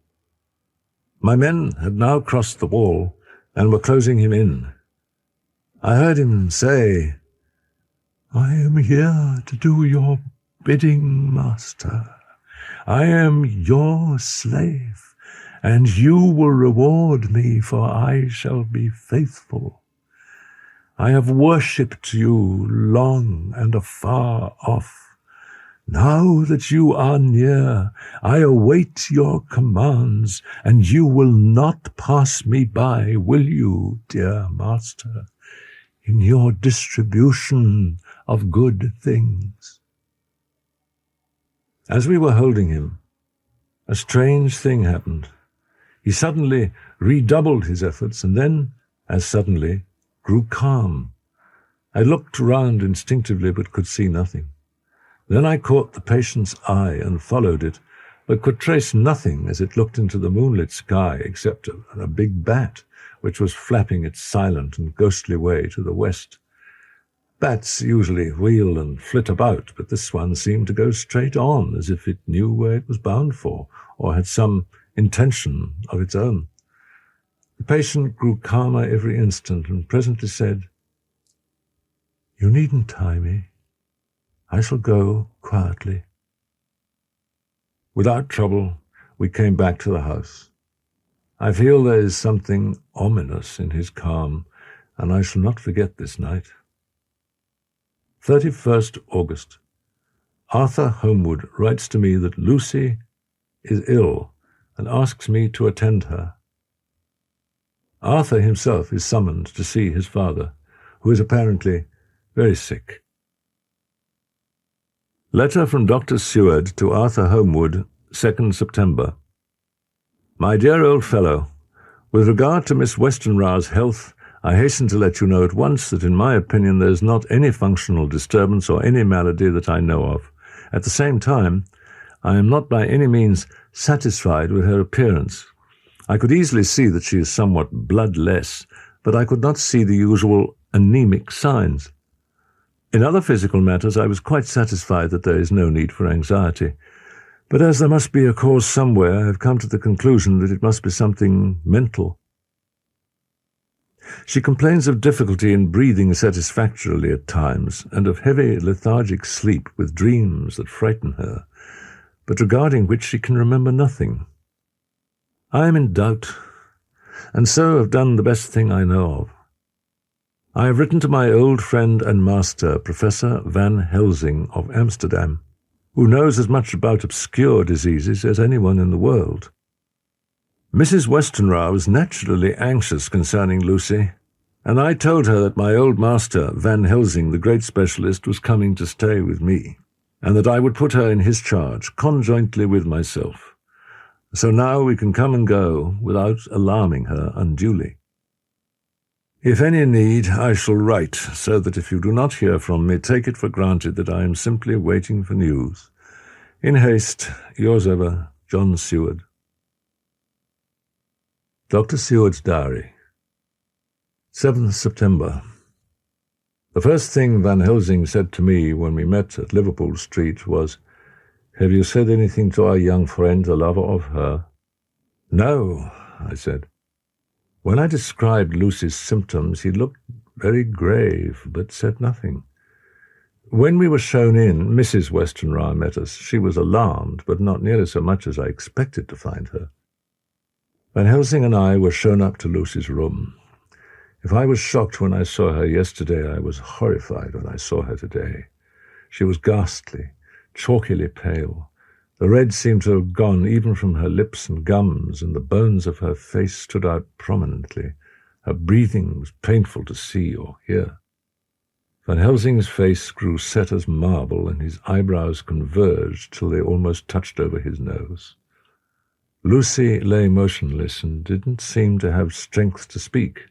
My men had now crossed the wall and were closing him in. I heard him say, "I am here to do your bidding, master. I am your slave, and you will reward me, for I shall be faithful. I have worshipped you long and afar off. Now that you are near, I await your commands, and you will not pass me by, will you, dear master, in your distribution of good things?" As we were holding him, a strange thing happened. He suddenly redoubled his efforts, and then, as suddenly, grew calm. I looked round instinctively, but could see nothing. Then I caught the patient's eye and followed it, but could trace nothing as it looked into the moonlit sky except a big bat, which was flapping its silent and ghostly way to the west. Bats usually wheel and flit about, but this one seemed to go straight on, as if it knew where it was bound for, or had some intention of its own. The patient grew calmer every instant, and presently said, "You needn't tie me. I shall go quietly." Without trouble, we came back to the house. I feel there is something ominous in his calm, and I shall not forget this night. 31st August. Arthur Homewood writes to me that Lucy is ill and asks me to attend her. Arthur himself is summoned to see his father, who is apparently very sick. Letter from Dr. Seward to Arthur Homewood, 2nd September. My dear old fellow, with regard to Miss Westenra's health, I hasten to let you know at once that in my opinion there is not any functional disturbance or any malady that I know of. At the same time, I am not by any means satisfied with her appearance. I could easily see that she is somewhat bloodless, but I could not see the usual anemic signs. In other physical matters I was quite satisfied that there is no need for anxiety. But as there must be a cause somewhere, I have come to the conclusion that it must be something mental. She complains of difficulty in breathing satisfactorily at times, and of heavy lethargic sleep with dreams that frighten her, but regarding which she can remember nothing. I am in doubt, and so have done the best thing I know of. I have written to my old friend and master, Professor Van Helsing of Amsterdam, who knows as much about obscure diseases as anyone in the world. Mrs. Westenra was naturally anxious concerning Lucy, and I told her that my old master, Van Helsing, the great specialist, was coming to stay with me, and that I would put her in his charge, conjointly with myself. So now we can come and go without alarming her unduly. If any need, I shall write, so that if you do not hear from me, take it for granted that I am simply waiting for news. In haste, yours ever, John Seward. Dr. Seward's Diary. 7th September. The first thing Van Helsing said to me when we met at Liverpool Street was, "Have you said anything to our young friend, the lover of her?" "No," I said. When I described Lucy's symptoms, he looked very grave, but said nothing. When we were shown in, Mrs. Westenra met us. She was alarmed, but not nearly so much as I expected to find her. Van Helsing and I were shown up to Lucy's room. If I was shocked when I saw her yesterday, I was horrified when I saw her today. She was ghastly, chalkily pale. The red seemed to have gone even from her lips and gums, and the bones of her face stood out prominently. Her breathing was painful to see or hear. Van Helsing's face grew set as marble, and his eyebrows converged till they almost touched over his nose. Lucy lay motionless and didn't seem to have strength to speak,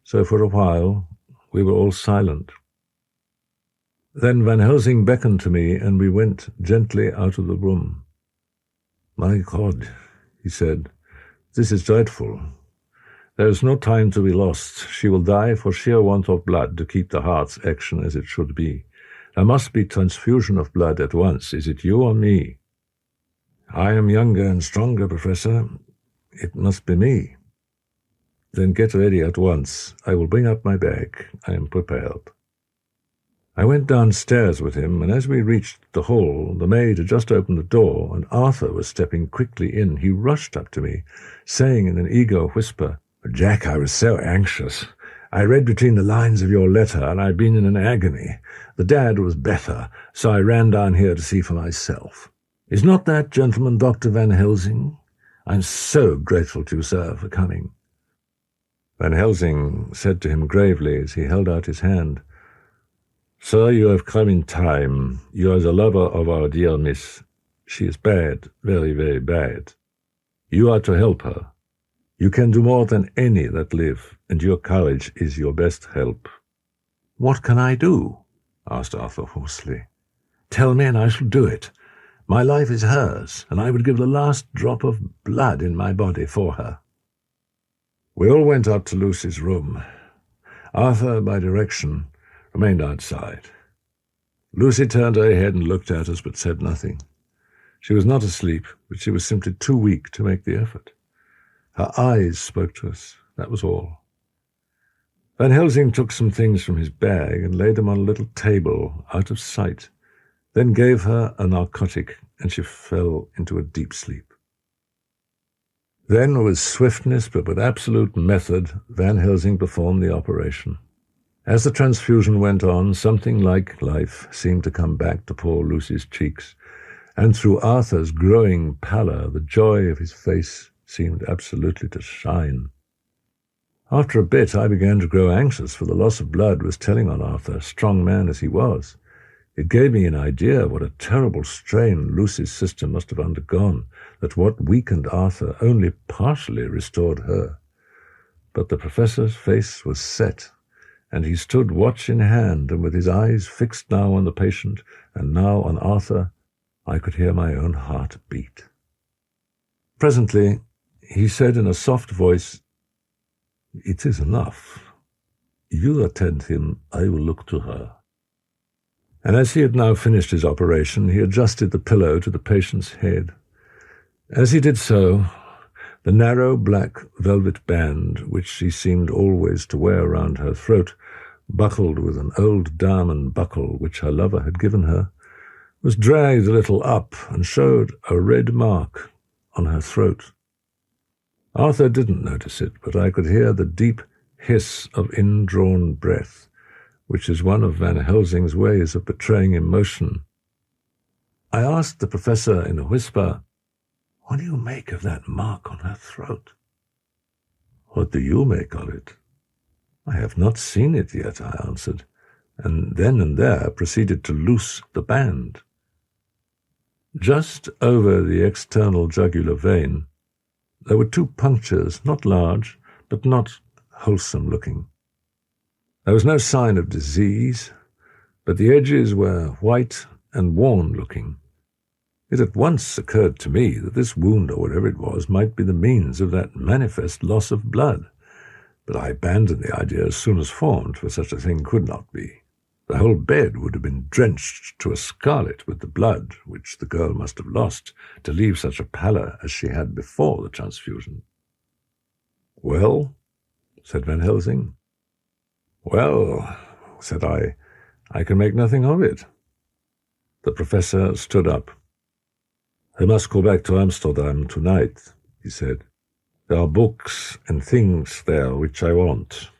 so for a while we were all silent. Then Van Helsing beckoned to me, and we went gently out of the room. "My God," he said, "this is dreadful. There is no time to be lost. She will die for sheer want of blood to keep the heart's action as it should be. There must be transfusion of blood at once. Is it you or me?" "I am younger and stronger, Professor. It must be me." "Then get ready at once. I will bring up my bag. I am prepared." I went downstairs with him, and as we reached the hall, the maid had just opened the door, and Arthur was stepping quickly in. He rushed up to me, saying in an eager whisper, "Jack, I was so anxious. I read between the lines of your letter, and I've been in an agony. The dad was better, so I ran down here to see for myself. Is not that gentleman Dr. Van Helsing? I'm so grateful to you, sir, for coming." Van Helsing said to him gravely as he held out his hand, "Sir, you have come in time. You are the lover of our dear miss. She is bad, very, very bad. You are to help her. You can do more than any that live, and your courage is your best help." "What can I do?" asked Arthur hoarsely. "Tell me, and I shall do it. My life is hers, and I would give the last drop of blood in my body for her." We all went up to Lucy's room. Arthur, by direction, remained outside. Lucy turned her head and looked at us, but said nothing. She was not asleep, but she was simply too weak to make the effort. Her eyes spoke to us, that was all. Van Helsing took some things from his bag and laid them on a little table, out of sight, then gave her a narcotic, and she fell into a deep sleep. Then, with swiftness but with absolute method, Van Helsing performed the operation. As the transfusion went on, something like life seemed to come back to poor Lucy's cheeks, and through Arthur's growing pallor, the joy of his face seemed absolutely to shine. After a bit, I began to grow anxious, for the loss of blood was telling on Arthur, strong man as he was. It gave me an idea of what a terrible strain Lucy's system must have undergone, that what weakened Arthur only partially restored her. But the professor's face was set, and he stood watch in hand, and with his eyes fixed now on the patient and now on Arthur, I could hear my own heart beat. Presently, he said in a soft voice, "It is enough. You attend him, I will look to her." And as he had now finished his operation, he adjusted the pillow to the patient's head. As he did so, the narrow black velvet band, which she seemed always to wear round her throat, buckled with an old diamond buckle which her lover had given her, was dragged a little up and showed a red mark on her throat. Arthur didn't notice it, but I could hear the deep hiss of indrawn breath, which is one of Van Helsing's ways of betraying emotion. I asked the professor in a whisper, "What do you make of that mark on her throat?" "What do you make of it?" "I have not seen it yet," I answered, and then and there proceeded to loose the band. Just over the external jugular vein, there were 2 punctures, not large, but not wholesome-looking. There was no sign of disease, but the edges were white and worn-looking. It at once occurred to me that this wound, or whatever it was, might be the means of that manifest loss of blood, but I abandoned the idea as soon as formed, for such a thing could not be. The whole bed would have been drenched to a scarlet with the blood which the girl must have lost to leave such a pallor as she had before the transfusion. "Well?" said Van Helsing. "Well," said I can make nothing of it." The professor stood up. "I must go back to Amsterdam tonight," he said. "There are books and things there which I want.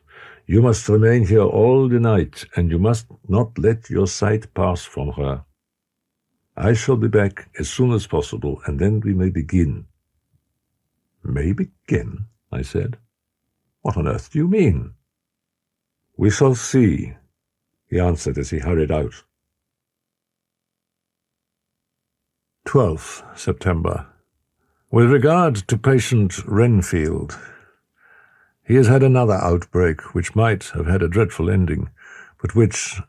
You must remain here all the night, and you must not let your sight pass from her. I shall be back as soon as possible, and then we may begin." "May begin?" I said. "What on earth do you mean?" "We shall see," he answered as he hurried out. 12th September. With regard to patient Renfield, he has had another outbreak which might have had a dreadful ending, but which,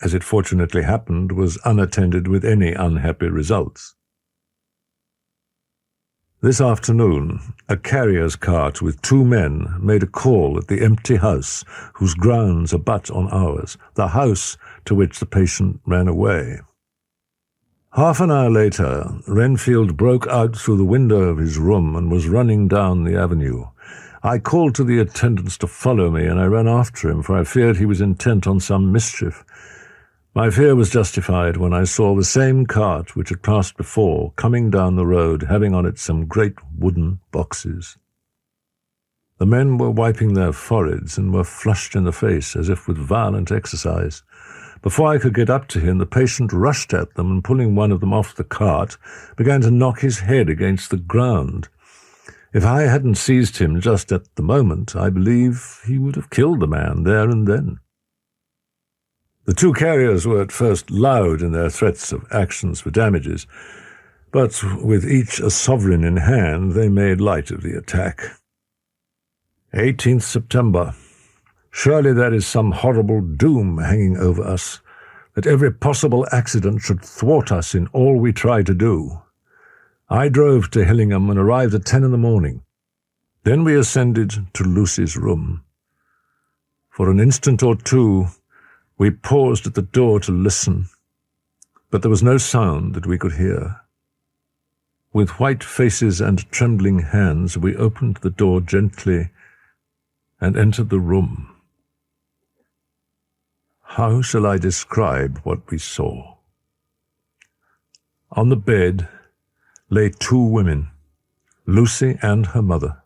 as it fortunately happened, was unattended with any unhappy results. This afternoon, a carrier's cart with 2 men made a call at the empty house whose grounds abut on ours, the house to which the patient ran away. Half an hour later, Renfield broke out through the window of his room and was running down the avenue. I called to the attendants to follow me, and I ran after him, for I feared he was intent on some mischief. My fear was justified when I saw the same cart which had passed before coming down the road, having on it some great wooden boxes. The men were wiping their foreheads and were flushed in the face, as if with violent exercise. Before I could get up to him, the patient rushed at them and, pulling one of them off the cart, began to knock his head against the ground. If I hadn't seized him just at the moment, I believe he would have killed the man there and then. The 2 carriers were at first loud in their threats of actions for damages, but with each a sovereign in hand, they made light of the attack. 18th September. Surely there is some horrible doom hanging over us, that every possible accident should thwart us in all we try to do. I drove to Hillingham and arrived at 10 in the morning. Then we ascended to Lucy's room. For an instant or two, we paused at the door to listen, but there was no sound that we could hear. With white faces and trembling hands, we opened the door gently and entered the room. How shall I describe what we saw? On the bed lay 2 women, Lucy and her mother.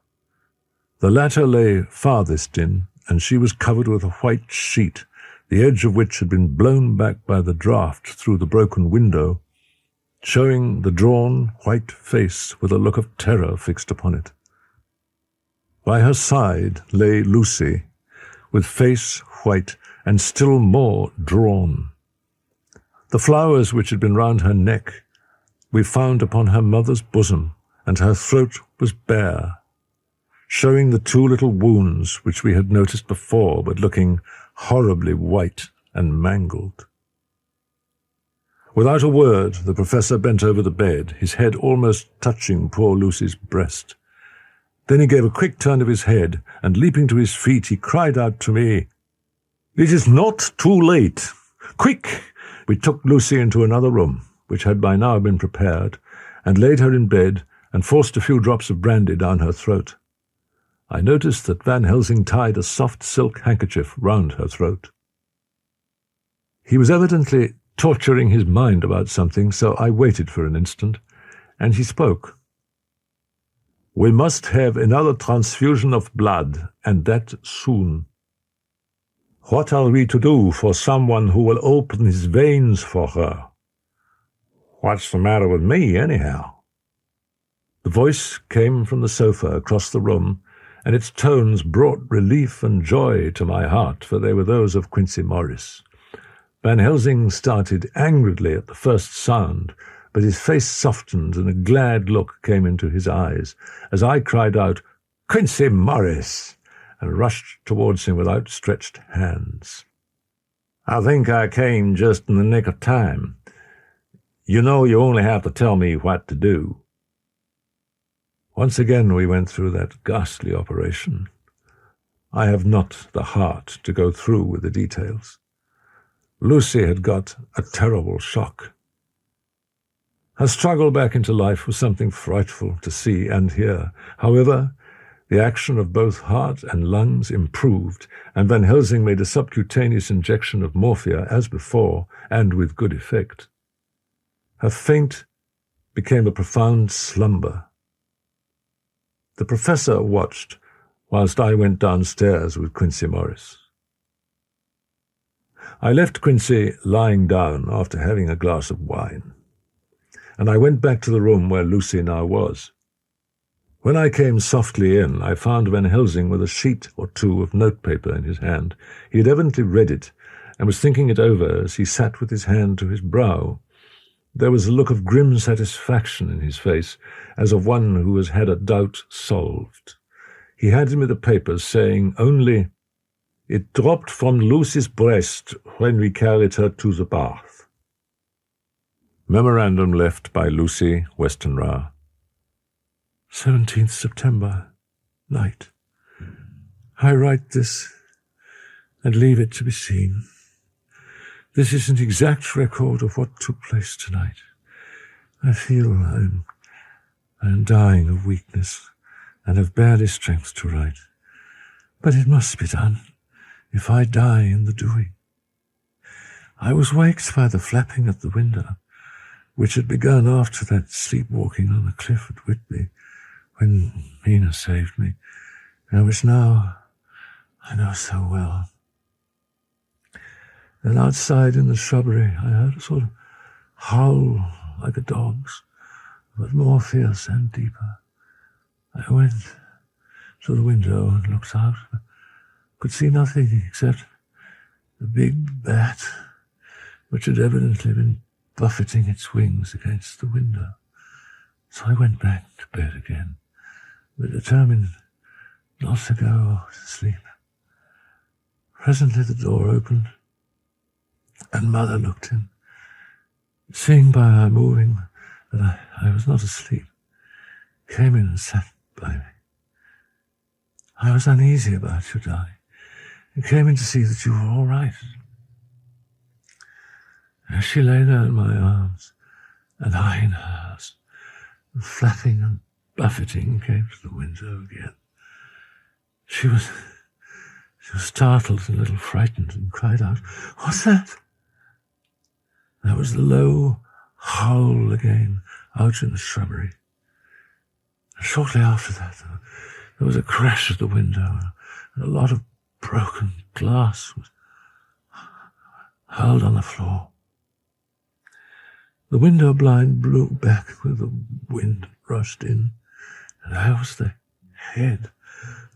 The latter lay farthest in, and she was covered with a white sheet, the edge of which had been blown back by the draught through the broken window, showing the drawn white face with a look of terror fixed upon it. By her side lay Lucy, with face white and still more drawn. The flowers which had been round her neck we found upon her mother's bosom, and her throat was bare, showing the 2 little wounds which we had noticed before, but looking horribly white and mangled. Without a word, the professor bent over the bed, his head almost touching poor Lucy's breast. Then he gave a quick turn of his head, and leaping to his feet, he cried out to me, "It is not too late! Quick!" We took Lucy into another room, which had by now been prepared, and laid her in bed and forced a few drops of brandy down her throat. I noticed that Van Helsing tied a soft silk handkerchief round her throat. He was evidently torturing his mind about something, so I waited for an instant, and he spoke. "We must have another transfusion of blood, and that soon. What are we to do for someone who will open his veins for her?" "What's the matter with me, anyhow?" The voice came from the sofa across the room, and its tones brought relief and joy to my heart, for they were those of Quincy Morris. Van Helsing started angrily at the first sound, but his face softened and a glad look came into his eyes as I cried out, "Quincy Morris!" and rushed towards him with outstretched hands. "I think I came just in the nick of time. You know you only have to tell me what to do." Once again we went through that ghastly operation. I have not the heart to go through with the details. Lucy had got a terrible shock. Her struggle back into life was something frightful to see and hear. However, the action of both heart and lungs improved, and Van Helsing made a subcutaneous injection of morphia as before, and with good effect. Her faint became a profound slumber. The professor watched whilst I went downstairs with Quincy Morris. I left Quincy lying down after having a glass of wine, and I went back to the room where Lucy now was. When I came softly in, I found Van Helsing with a sheet or 2 of notepaper in his hand. He had evidently read it, and was thinking it over as he sat with his hand to his brow. There was a look of grim satisfaction in his face, as of one who has had a doubt solved. He handed me the papers, saying only, It dropped from Lucy's breast when we carried her to the bath. Memorandum left by Lucy Westenra. 17th September, night. I write this and leave it to be seen. This is an exact record of what took place tonight. I feel I am dying of weakness and have barely strength to write. But it must be done, if I die in the doing. I was waked by the flapping at the window, which had begun after that sleepwalking on the cliff at Whitby, when Mina saved me, and which now I know so well. And outside in the shrubbery I heard a sort of howl like a dog's, but more fierce and deeper. I went to the window and looked out, but could see nothing except a big bat, which had evidently been buffeting its wings against the window. So I went back to bed again, but determined not to go to sleep. Presently the door opened, and Mother looked in. Seeing by my moving that I was not asleep, came in and sat by me. I was uneasy about your dying, and came in to see that you were all right. As she lay there in my arms, and I in hers, the flapping and buffeting came to the window again. She was startled and a little frightened, and cried out, "What's that?" There was the low howl again out in the shrubbery. And shortly after that, there was a crash at the window, and a lot of broken glass was hurled on the floor. The window blind blew back with the wind rushed in, and there was the head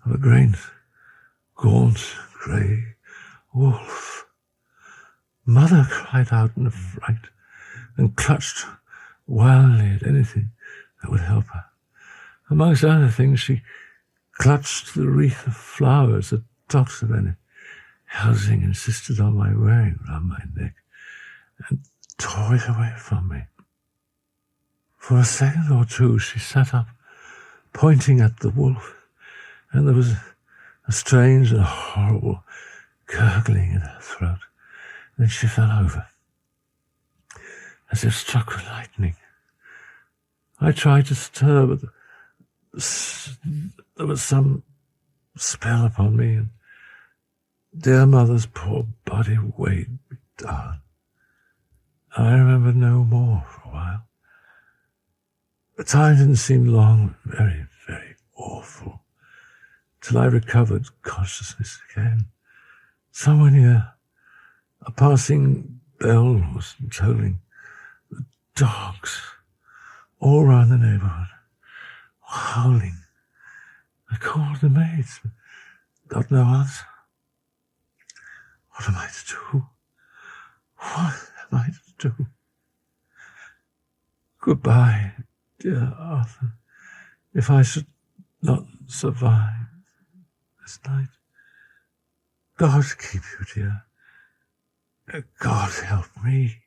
of a great, gaunt, grey wolf. Mother cried out in affright, and clutched wildly at anything that would help her. Amongst other things, she clutched the wreath of flowers that Dr. Bennet Helsing insisted on my wearing round my neck, and tore it away from me. For a second or two she sat up, pointing at the wolf, and there was a strange and horrible gurgling in her throat. Then she fell over, as if struck with lightning. I tried to stir, but there was some spell upon me, and dear Mother's poor body weighed me down. I remember no more for a while. The time didn't seem long, but very, very awful, till I recovered consciousness again. Somewhere near, a passing bell was tolling. The dogs, all round the neighbourhood, were howling. I called the maids, but got no answer. What am I to do? What am I to do? Goodbye, dear Arthur, if I should not survive this night. God keep you, dear. God help me.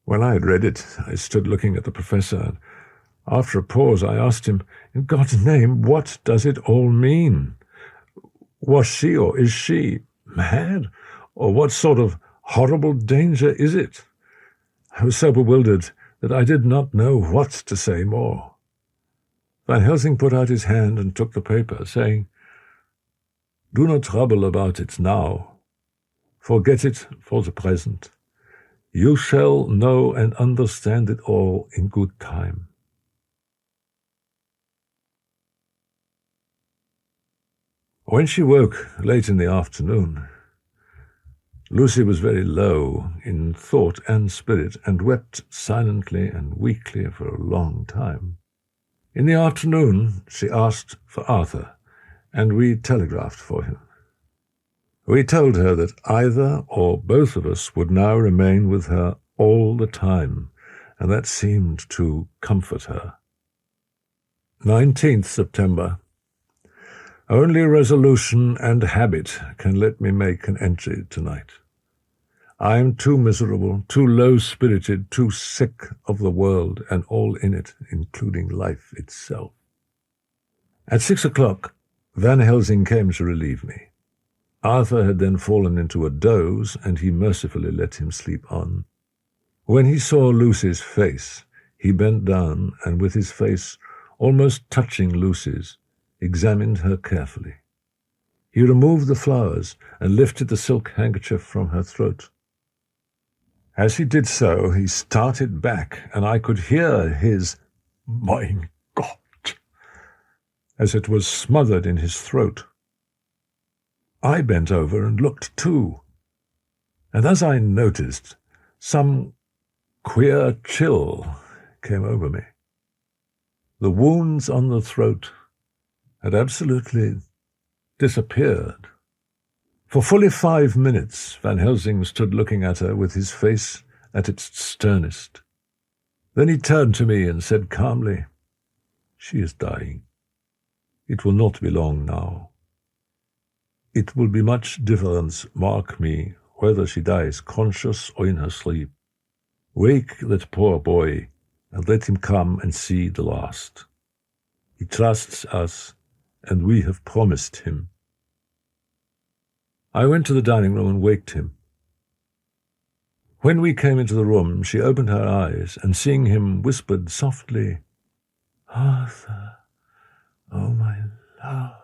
When I had read it, I stood looking at the professor, and after a pause I asked him, "In God's name, what does it all mean? Was she, or is she, mad? Or what sort of horrible danger is it?" I was so bewildered that I did not know what to say more. Van Helsing put out his hand and took the paper, saying, "Do not trouble about it now. Forget it for the present. You shall know and understand it all in good time." When she woke late in the afternoon, Lucy was very low in thought and spirit, and wept silently and weakly for a long time. In the afternoon she asked for Arthur, and we telegraphed for him. We told her that either or both of us would now remain with her all the time, and that seemed to comfort her. 19th September. Only resolution and habit can let me make an entry tonight. I am too miserable, too low-spirited, too sick of the world and all in it, including life itself. At 6 o'clock, Van Helsing came to relieve me. Arthur had then fallen into a doze, and he mercifully let him sleep on. When he saw Lucy's face, he bent down and, with his face almost touching Lucy's, examined her carefully. He removed the flowers and lifted the silk handkerchief from her throat. As he did so, he started back, and I could hear his "Mein Gott!" as it was smothered in his throat. I bent over and looked too, and as I noticed, some queer chill came over me. The wounds on the throat had absolutely disappeared. For fully 5 minutes, Van Helsing stood looking at her with his face at its sternest. Then he turned to me and said calmly, "She is dying. It will not be long now. It will be much difference, mark me, whether she dies conscious or in her sleep. Wake that poor boy, and let him come and see the last. He trusts us, and we have promised him." I went to the dining room and waked him. When we came into the room, she opened her eyes, and seeing him, whispered softly, "Arthur, oh my love,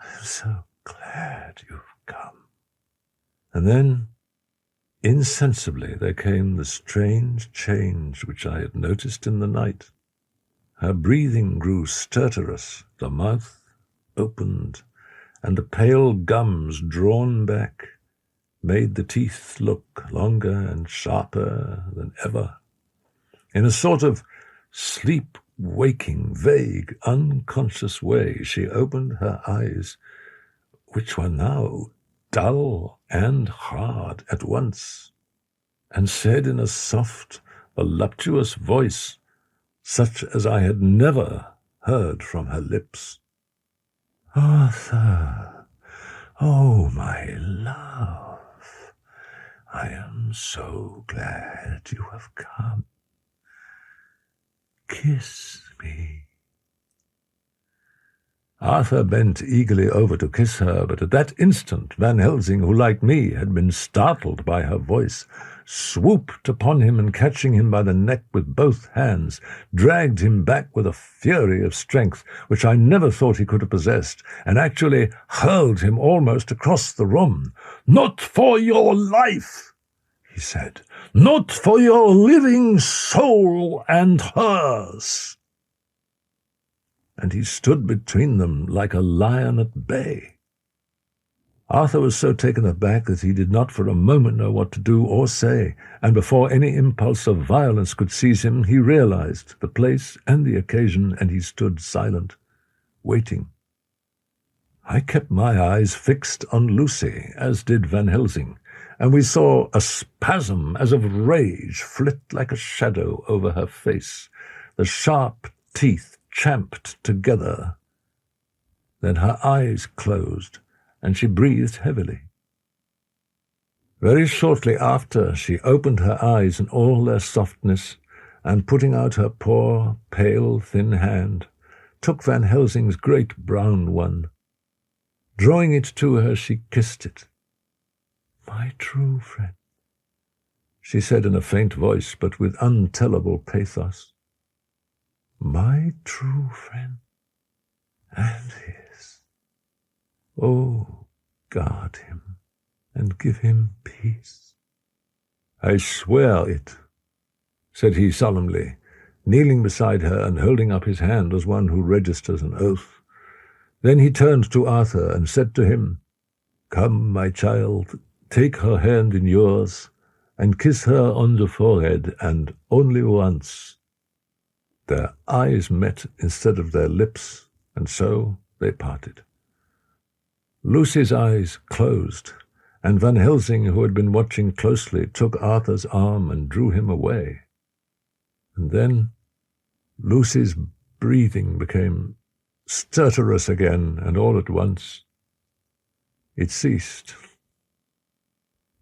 I am so glad you've come." And then, insensibly, there came the strange change which I had noticed in the night. Her breathing grew stertorous, the mouth opened, and the pale gums, drawn back, made the teeth look longer and sharper than ever. In a sort of sleep-waking, vague, unconscious way, she opened her eyes, which were now dull and hard at once, and said in a soft, voluptuous voice, such as I had never heard from her lips, "Arthur, oh my love, I am so glad you have come. Kiss me." Arthur bent eagerly over to kiss her, but at that instant Van Helsing, who, like me, had been startled by her voice, swooped upon him and, catching him by the neck with both hands, dragged him back with a fury of strength which I never thought he could have possessed, and actually hurled him almost across the room. "Not for your life," he said. "Not for your living soul and hers." And he stood between them like a lion at bay. Arthur was so taken aback that he did not for a moment know what to do or say, and before any impulse of violence could seize him, he realized the place and the occasion, and he stood silent, waiting. I kept my eyes fixed on Lucy, as did Van Helsing, and we saw a spasm as of rage flit like a shadow over her face, the sharp teeth champed together. Then her eyes closed, and she breathed heavily. Very shortly after, she opened her eyes in all their softness, and putting out her poor, pale, thin hand, took Van Helsing's great brown one. Drawing it to her, she kissed it. "My true friend," she said in a faint voice, but with untellable pathos. "My true friend, and his. Oh, guard him, and give him peace." "I swear it," said he solemnly, kneeling beside her and holding up his hand as one who registers an oath. Then he turned to Arthur and said to him, "Come, my child, take her hand in yours, and kiss her on the forehead, and only once." Their eyes met instead of their lips, and so they parted. Lucy's eyes closed, and Van Helsing, who had been watching closely, took Arthur's arm and drew him away. And then Lucy's breathing became stertorous again, and all at once it ceased.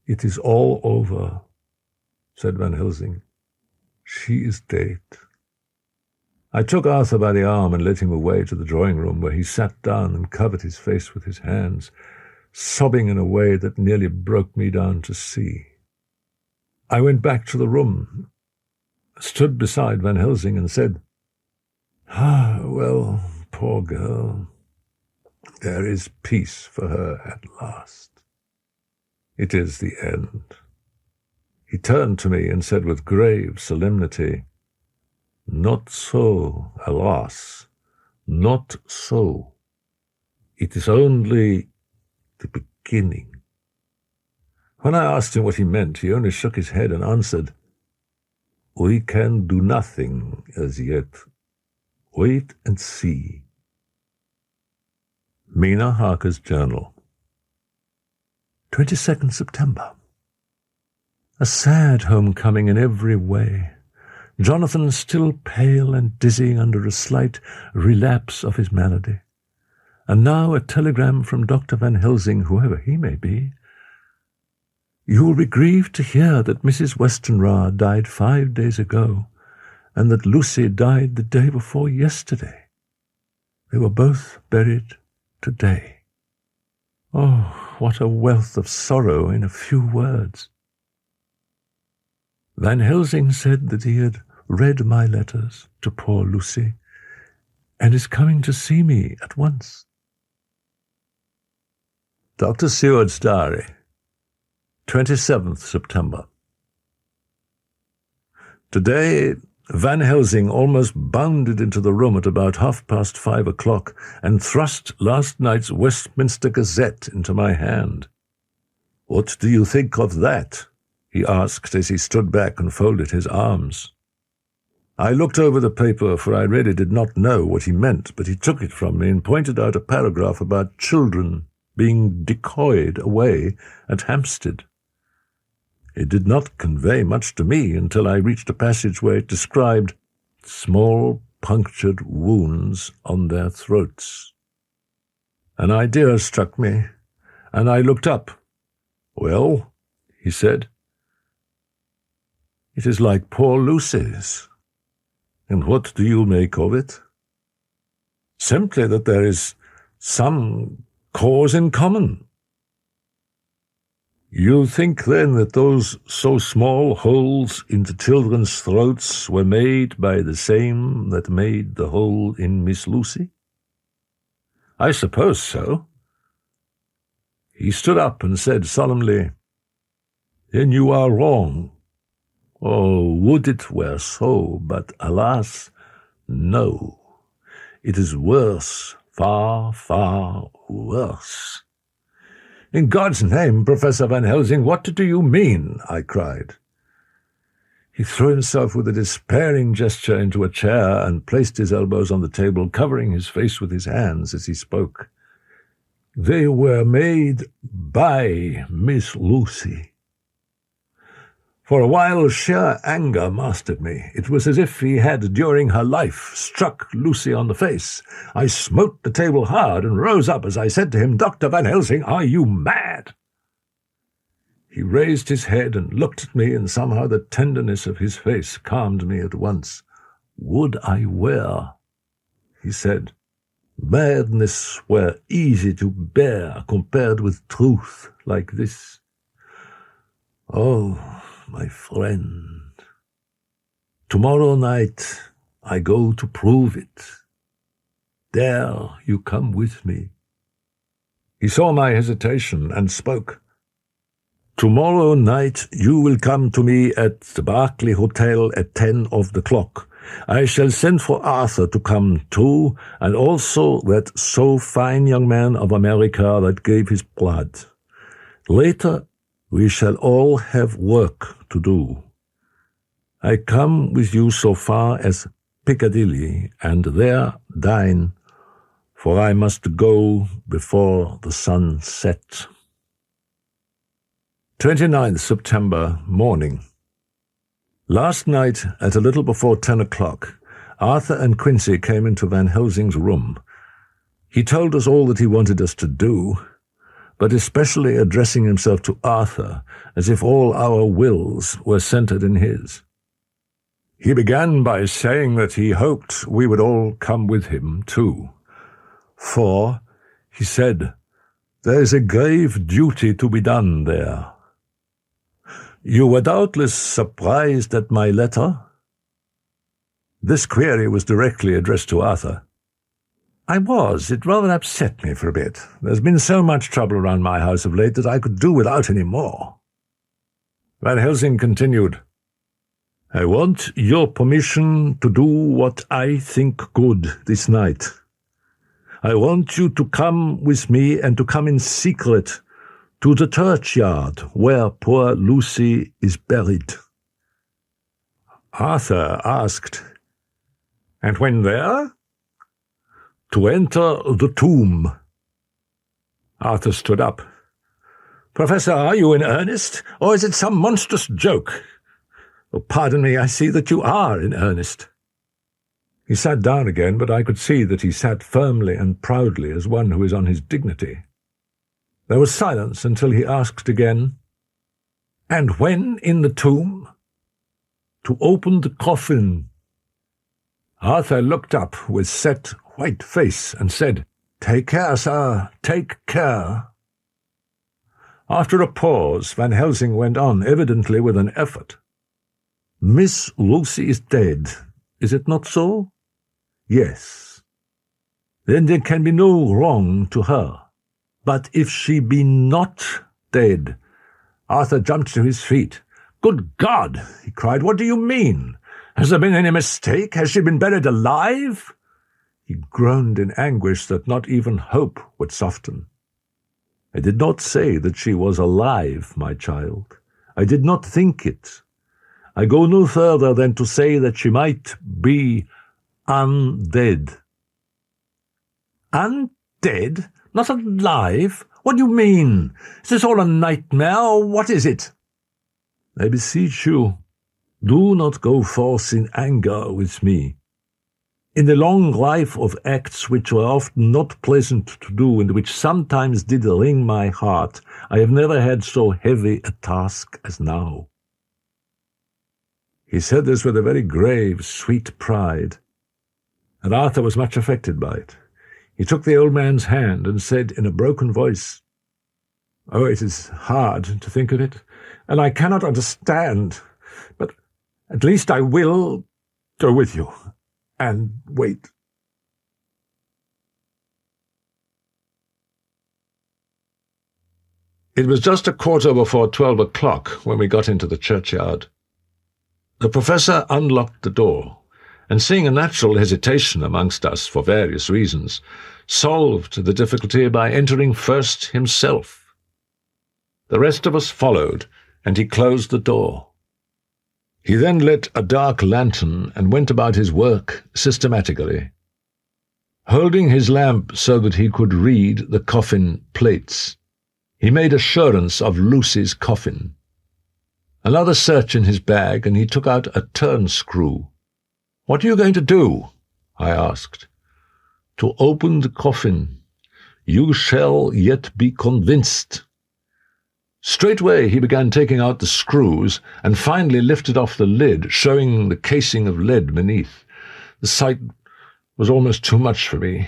"It is all over," said Van Helsing. "She is dead." I took Arthur by the arm and led him away to the drawing-room, where he sat down and covered his face with his hands, sobbing in a way that nearly broke me down to see. I went back to the room, stood beside Van Helsing, and said, "Well, poor girl, there is peace for her at last. It is the end." He turned to me and said with grave solemnity, "Not so, alas, not so. It is only the beginning." When I asked him what he meant, he only shook his head and answered, "We can do nothing as yet. Wait and see." Mina Harker's Journal. 22nd September. A sad homecoming in every way. Jonathan still pale and dizzy under a slight relapse of his malady. And now a telegram from Dr. Van Helsing, whoever he may be. "You will be grieved to hear that Mrs. Westenra died 5 days ago, and that Lucy died the day before yesterday. They were both buried today." Oh, what a wealth of sorrow in a few words. Van Helsing said that he had read my letters to poor Lucy, and is coming to see me at once. Dr. Seward's Diary, 27th September. Today, Van Helsing almost bounded into the room at about 5:30 o'clock and thrust last night's Westminster Gazette into my hand. "What do you think of that?" he asked as he stood back and folded his arms. I looked over the paper, for I really did not know what he meant, but he took it from me and pointed out a paragraph about children being decoyed away at Hampstead. It did not convey much to me until I reached a passage where it described small punctured wounds on their throats. An idea struck me, and I looked up. "Well," he said, "it is like poor Lucy's. And what do you make of it?" "Simply that there is some cause in common." "You think, then, that those so small holes in the children's throats were made by the same that made the hole in Miss Lucy?" "I suppose so." He stood up and said solemnly, "Then you are wrong. Oh, would it were so, but alas, no. It is worse, far, far worse." "In God's name, Professor Van Helsing, what do you mean?" I cried. He threw himself with a despairing gesture into a chair and placed his elbows on the table, covering his face with his hands as he spoke. "They were made by Miss Lucy." For a while sheer anger mastered me. It was as if he had, during her life, struck Lucy on the face. I smote the table hard and rose up as I said to him, "Dr. Van Helsing, are you mad?" He raised his head and looked at me, and somehow the tenderness of his face calmed me at once. "Would I were," he said. "Madness were easy to bear compared with truth like this. Oh, my friend, tomorrow night I go to prove it. Dare you come with me?" He saw my hesitation and spoke. "Tomorrow night you will come to me at the Berkeley Hotel at 10 of the clock. I shall send for Arthur to come too, and also that so fine young man of America that gave his blood. Later we shall all have work to do. I come with you so far as Piccadilly, and there dine, for I must go before the sun set." 29th September, morning. Last night, at a little before 10 o'clock, Arthur and Quincy came into Van Helsing's room. He told us all that he wanted us to do, but especially addressing himself to Arthur, as if all our wills were centered in his. He began by saying that he hoped we would all come with him too, for, he said, there is a grave duty to be done there. You were doubtless surprised at my letter? This query was directly addressed to Arthur. I was. It rather upset me for a bit. There's been so much trouble around my house of late that I could do without any more. Van Helsing continued, I want your permission to do what I think good this night. I want you to come with me and to come in secret to the churchyard where poor Lucy is buried. Arthur asked, And when there? To enter the tomb. Arthur stood up. Professor, are you in earnest, or is it some monstrous joke? Oh, pardon me, I see that you are in earnest. He sat down again, but I could see that he sat firmly and proudly as one who is on his dignity. There was silence until he asked again, And when in the tomb? To open the coffin. Arthur looked up with set, white face and said, Take care, sir, take care. After a pause, Van Helsing went on, evidently with an effort. Miss Lucy is dead, is it not so? Yes. Then there can be no wrong to her. But if she be not dead— Arthur jumped to his feet. Good God, he cried, what do you mean? Has there been any mistake? Has she been buried alive? He groaned in anguish that not even hope would soften. I did not say that she was alive, my child. I did not think it. I go no further than to say that she might be undead. Undead? Not alive? What do you mean? Is this all a nightmare, or what is it? I beseech you, do not go forth in anger with me. In the long life of acts which were often not pleasant to do and which sometimes did wring my heart, I have never had so heavy a task as now. He said this with a very grave, sweet pride, and Arthur was much affected by it. He took the old man's hand and said in a broken voice, Oh, it is hard to think of it, and I cannot understand, but at least I will go with you and wait. It was just a quarter before 12 o'clock when we got into the churchyard. The professor unlocked the door, and seeing a natural hesitation amongst us for various reasons, solved the difficulty by entering first himself. The rest of us followed, and he closed the door. He then lit a dark lantern and went about his work systematically, holding his lamp so that he could read the coffin plates. He made assurance of Lucy's coffin. Another search in his bag, and he took out a turn-screw. What are you going to do? I asked. To open the coffin. You shall yet be convinced. Straightway he began taking out the screws, and finally lifted off the lid, showing the casing of lead beneath. The sight was almost too much for me.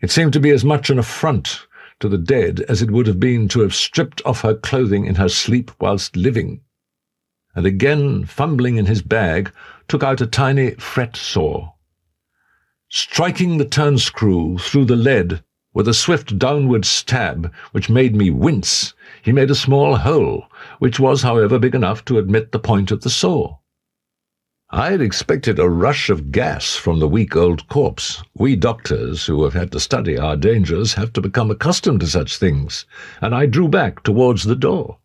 It seemed to be as much an affront to the dead as it would have been to have stripped off her clothing in her sleep whilst living. And again, fumbling in his bag, took out a tiny fret saw. Striking the turn-screw through the lead with a swift downward stab which made me wince, he made a small hole, which was, however, big enough to admit the point of the saw. I had expected a rush of gas from the weak old corpse. We doctors, who have had to study our dangers, have to become accustomed to such things, and I drew back towards the door.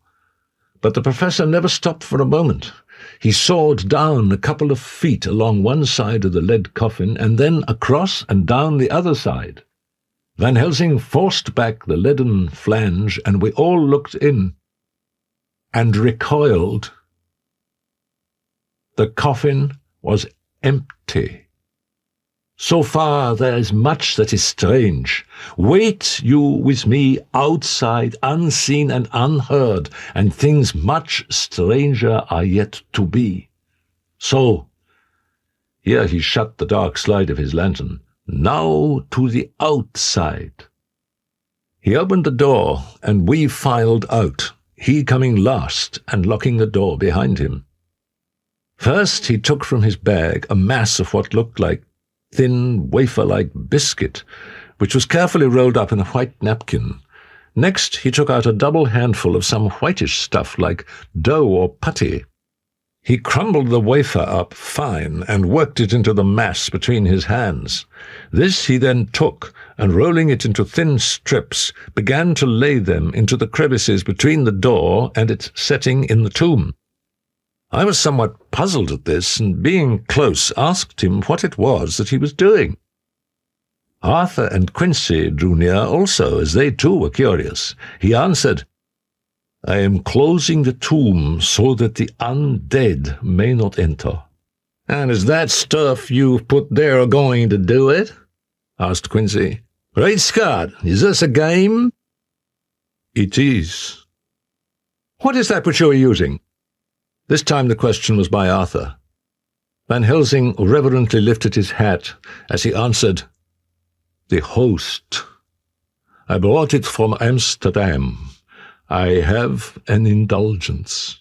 But the professor never stopped for a moment. He sawed down a couple of feet along one side of the lead coffin, and then across and down the other side. Van Helsing forced back the leaden flange, and we all looked in, and recoiled. The coffin was empty. So far there is much that is strange. Wait you with me outside, unseen and unheard, and things much stranger are yet to be. So, here he shut the dark slide of his lantern, now to the outside. He opened the door, and we filed out, he coming last and locking the door behind him. First he took from his bag a mass of what looked like thin, wafer-like biscuit, which was carefully rolled up in a white napkin. Next he took out a double handful of some whitish stuff like dough or putty. He crumbled the wafer up fine and worked it into the mass between his hands. This he then took, and rolling it into thin strips, began to lay them into the crevices between the door and its setting in the tomb. I was somewhat puzzled at this, and being close, asked him what it was that he was doing. Arthur and Quincy drew near also, as they too were curious. He answered, "I am closing the tomb so that the undead may not enter." "And is that stuff you've put there going to do it?" asked Quincy. "Great Scott, is this a game?" "It is." "What is that which you are using?" This time the question was by Arthur. Van Helsing reverently lifted his hat as he answered, "The host. I brought it from Amsterdam. I have an indulgence."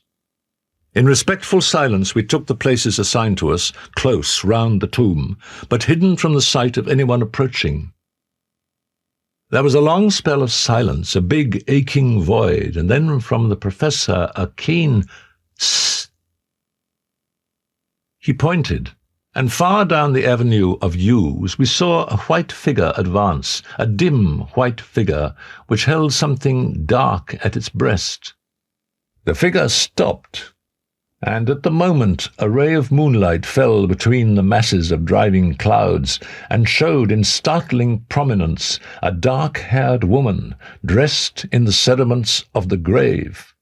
In respectful silence we took the places assigned to us, close round the tomb, but hidden from the sight of anyone approaching. There was a long spell of silence, a big aching void, and then from the professor a keen "Sst." He pointed, and far down the avenue of yews we saw a white figure advance, a dim white figure which held something dark at its breast. The figure stopped, and at the moment a ray of moonlight fell between the masses of driving clouds and showed in startling prominence a dark-haired woman dressed in the cerements of the grave.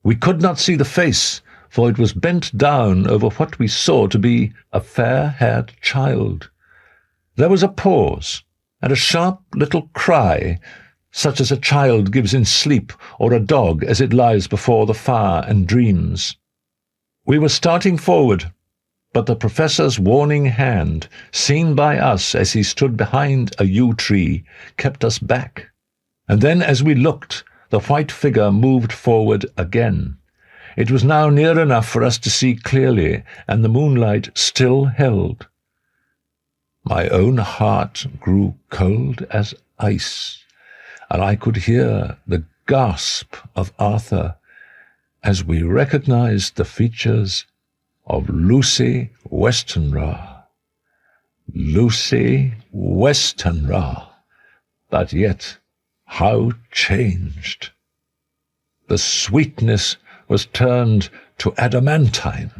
We could not see the face, for it was bent down over what we saw to be a fair-haired child. There was a pause, and a sharp little cry, such as a child gives in sleep or a dog as it lies before the fire and dreams. We were starting forward, but the professor's warning hand, seen by us as he stood behind a yew tree, kept us back. And then as we looked, the white figure moved forward again. It was now near enough for us to see clearly, and the moonlight still held. My own heart grew cold as ice, and I could hear the gasp of Arthur as we recognized the features of Lucy Westenra. Lucy Westenra, but yet how changed! The sweetness was turned to adamantine,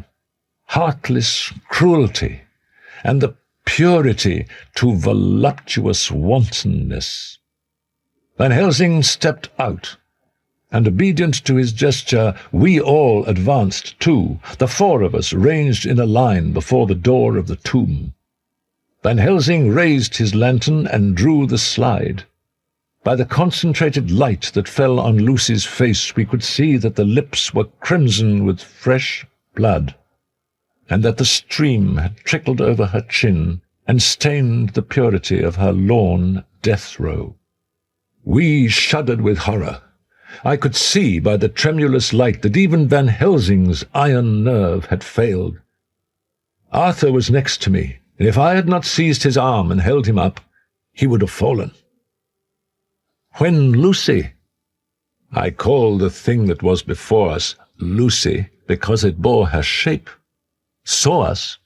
heartless cruelty, and the purity to voluptuous wantonness. Van Helsing stepped out, and obedient to his gesture, we all advanced too, the four of us ranged in a line before the door of the tomb. Van Helsing raised his lantern and drew the slide. By the concentrated light that fell on Lucy's face, we could see that the lips were crimson with fresh blood, and that the stream had trickled over her chin and stained the purity of her lawn death robe. We shuddered with horror. I could see by the tremulous light that even Van Helsing's iron nerve had failed. Arthur was next to me, and if I had not seized his arm and held him up, he would have fallen. When Lucy— I call the thing that was before us Lucy because it bore her shape— saw us,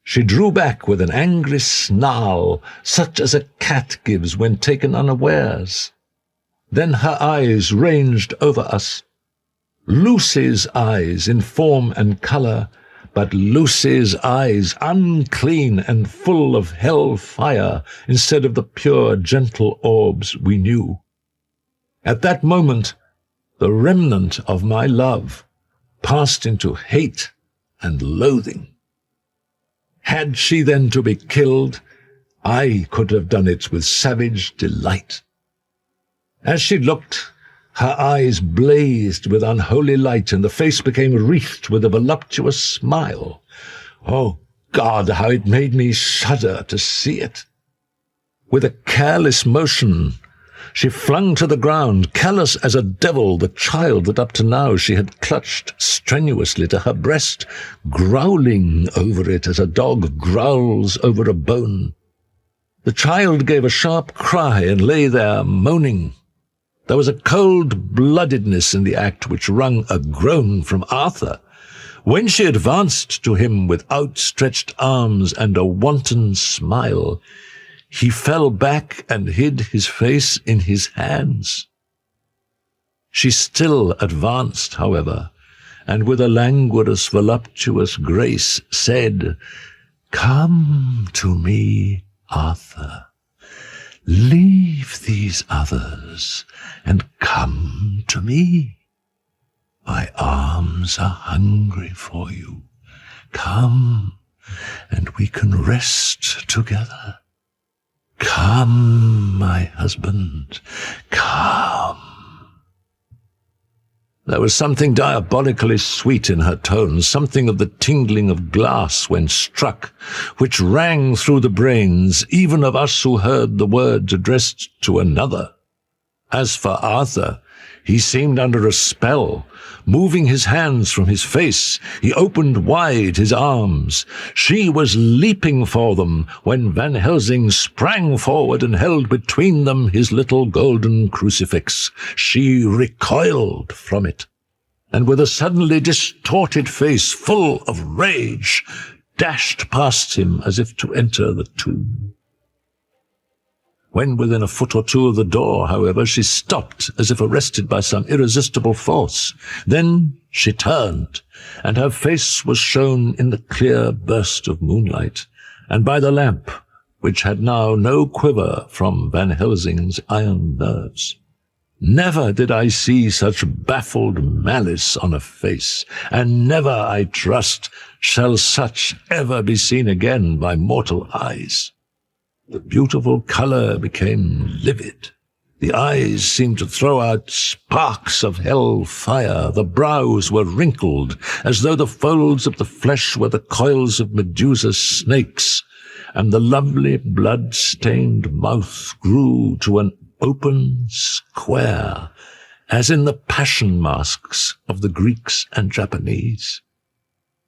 she drew back with an angry snarl, such as a cat gives when taken unawares. Then her eyes ranged over us. Lucy's eyes in form and colour, but Lucy's eyes unclean and full of hell fire instead of the pure, gentle orbs we knew. At that moment, the remnant of my love passed into hate and loathing. Had she then to be killed, I could have done it with savage delight. As she looked, her eyes blazed with unholy light, and the face became wreathed with a voluptuous smile. Oh, God, how it made me shudder to see it! With a careless motion, she flung to the ground, callous as a devil, the child that up to now she had clutched strenuously to her breast, growling over it as a dog growls over a bone. The child gave a sharp cry and lay there moaning. There was a cold-bloodedness in the act which wrung a groan from Arthur. When she advanced to him with outstretched arms and a wanton smile, he fell back and hid his face in his hands. She still advanced, however, and with a languorous, voluptuous grace said, "Come to me, Arthur. Leave these others and come to me. My arms are hungry for you. Come, and we can rest together. Come, my husband, come." There was something diabolically sweet in her tones, something of the tingling of glass when struck, which rang through the brains even of us who heard the words addressed to another. As for Arthur, he seemed under a spell. Moving his hands from his face, he opened wide his arms. She was leaping for them when Van Helsing sprang forward and held between them his little golden crucifix. She recoiled from it, and with a suddenly distorted face full of rage, dashed past him as if to enter the tomb. When within a foot or two of the door, however, she stopped as if arrested by some irresistible force. Then she turned, and her face was shown in the clear burst of moonlight, and by the lamp, which had now no quiver from Van Helsing's iron nerves. Never did I see such baffled malice on a face, and never, I trust, shall such ever be seen again by mortal eyes. The beautiful colour became livid. The eyes seemed to throw out sparks of hell fire. The brows were wrinkled, as though the folds of the flesh were the coils of Medusa's snakes, and the lovely blood-stained mouth grew to an open square, as in the passion masks of the Greeks and Japanese.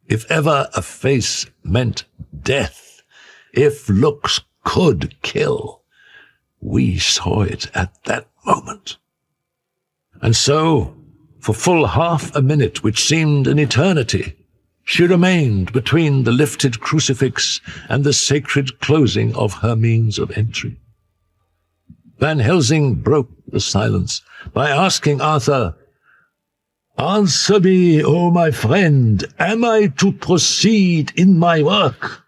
If ever a face meant death, if looks could kill, we saw it at that moment. And so, for full half a minute, which seemed an eternity, she remained between the lifted crucifix and the sacred closing of her means of entry. Van Helsing broke the silence by asking Arthur, "Answer me, O my friend, am I to proceed in my work?"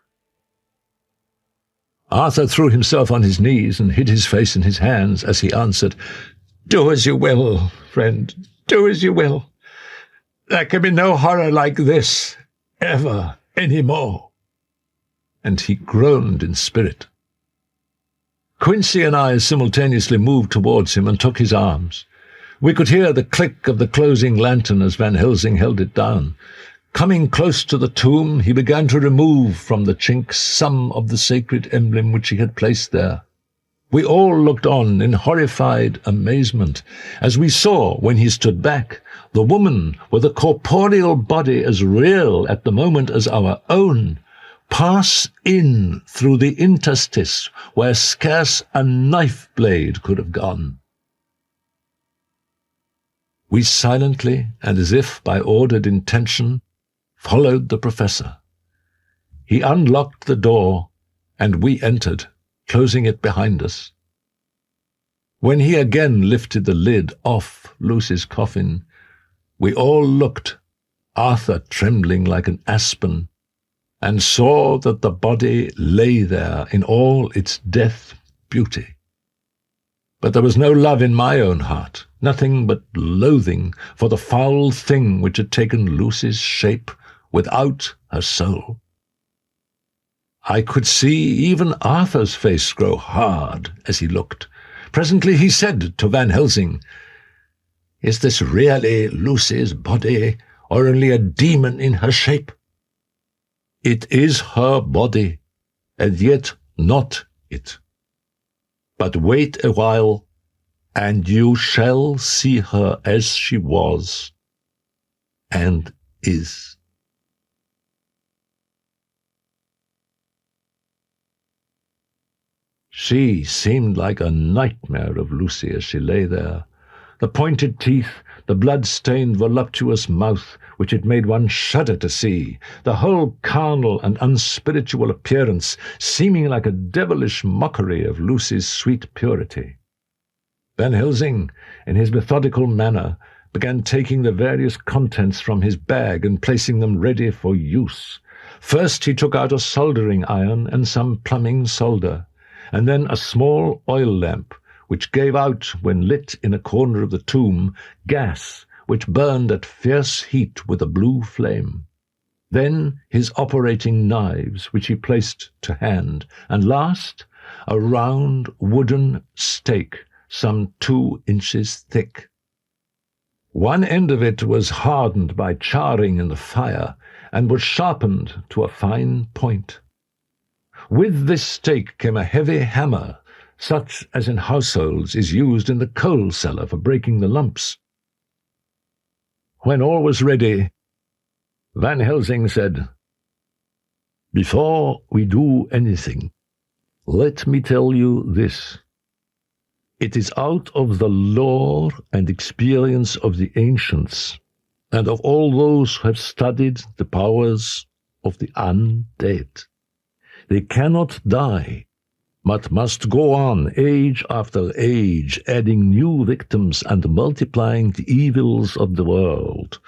Arthur threw himself on his knees and hid his face in his hands as he answered, "Do as you will, friend, do as you will. There can be no horror like this, ever any more." And he groaned in spirit. Quincy and I simultaneously moved towards him and took his arms. We could hear the click of the closing lantern as Van Helsing held it down. Coming close to the tomb, he began to remove from the chinks some of the sacred emblem which he had placed there. We all looked on in horrified amazement as we saw, when he stood back, the woman with a corporeal body as real at the moment as our own pass in through the interstice where scarce a knife blade could have gone. We silently, and as if by ordered intention, followed the professor. He unlocked the door, and we entered, closing it behind us. When he again lifted the lid off Lucy's coffin, we all looked, Arthur trembling like an aspen, and saw that the body lay there in all its death beauty. But there was no love in my own heart, nothing but loathing for the foul thing which had taken Lucy's shape without her soul. I could see even Arthur's face grow hard as he looked. Presently he said to Van Helsing, "Is this really Lucy's body, or only a demon in her shape?" "It is her body, and yet not it. But wait a while, and you shall see her as she was, and is." She seemed like a nightmare of Lucy as she lay there. The pointed teeth, the blood-stained, voluptuous mouth, which it made one shudder to see, the whole carnal and unspiritual appearance seeming like a devilish mockery of Lucy's sweet purity. Van Helsing, in his methodical manner, began taking the various contents from his bag and placing them ready for use. First he took out a soldering iron and some plumbing solder, and then a small oil lamp, which gave out, when lit in a corner of the tomb, gas which burned at fierce heat with a blue flame. Then his operating knives, which he placed to hand, and last, a round wooden stake some 2 inches thick. One end of it was hardened by charring in the fire, and was sharpened to a fine point. With this stake came a heavy hammer, such as in households is used in the coal cellar for breaking the lumps. When all was ready, Van Helsing said, "Before we do anything, let me tell you this. It is out of the lore and experience of the ancients, and of all those who have studied the powers of the undead. They cannot die, but must go on age after age, adding new victims and multiplying the evils of the world.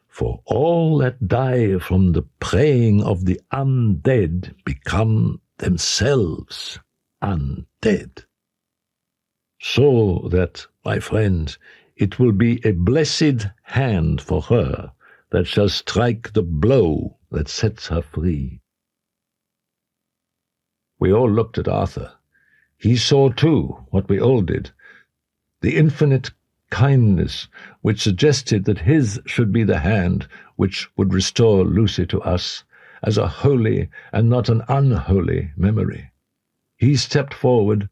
For all that die from the preying of the undead become themselves undead. So that, my friend, it will be a blessed hand for her that shall strike the blow that sets her free." We all looked at Arthur. He saw, too, what we all did, the infinite kindness which suggested that his should be the hand which would restore Lucy to us as a holy and not an unholy memory. He stepped forward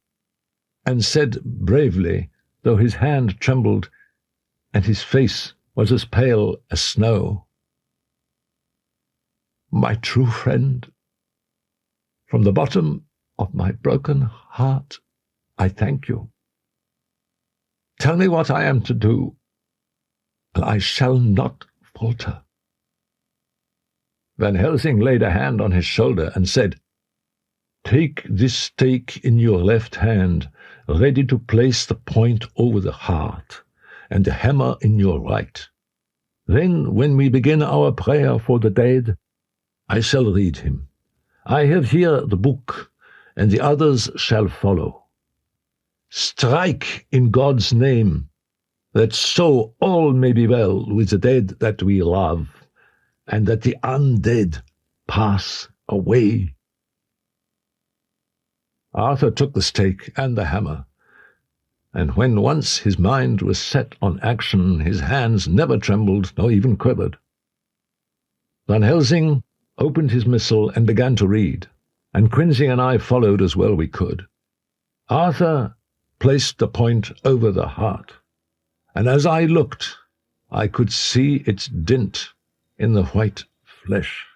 and said bravely, though his hand trembled and his face was as pale as snow, "My true friend, from the bottom of my broken heart, I thank you. Tell me what I am to do, and I shall not falter." Van Helsing laid a hand on his shoulder and said, "Take this stake in your left hand, ready to place the point over the heart, and the hammer in your right. Then, when we begin our prayer for the dead, I shall read him. I have here the book, and the others shall follow. Strike in God's name, that so all may be well with the dead that we love, and that the undead pass away." Arthur took the stake and the hammer, and when once his mind was set on action, his hands never trembled nor even quivered. Van Helsing opened his missal and began to read, and Quinsy and I followed as well we could. Arthur placed the point over the heart, and as I looked, I could see its dint in the white flesh.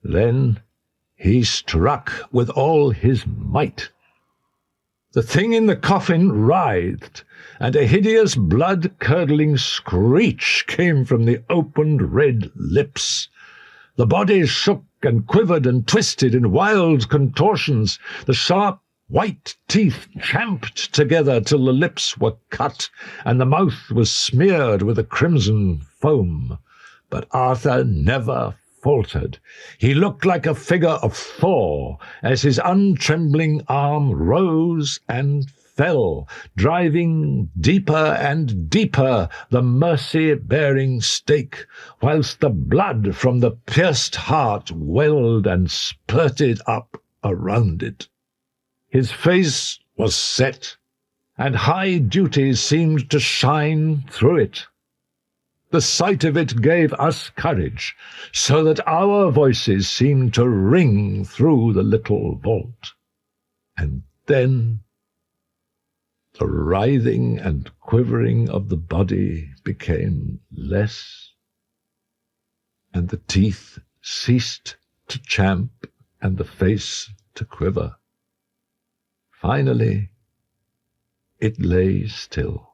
Then he struck with all his might. The thing in the coffin writhed, and a hideous blood-curdling screech came from the opened red lips. The body shook and quivered and twisted in wild contortions. The sharp white teeth champed together till the lips were cut, and the mouth was smeared with a crimson foam. But Arthur never faltered. He looked like a figure of Thor as his untrembling arm rose and fell, driving deeper and deeper the mercy-bearing stake, whilst the blood from the pierced heart welled and spurted up around it. His face was set, and high duty seemed to shine through it. The sight of it gave us courage, so that our voices seemed to ring through the little vault. And then the writhing and quivering of the body became less, and the teeth ceased to champ and the face to quiver. Finally, it lay still.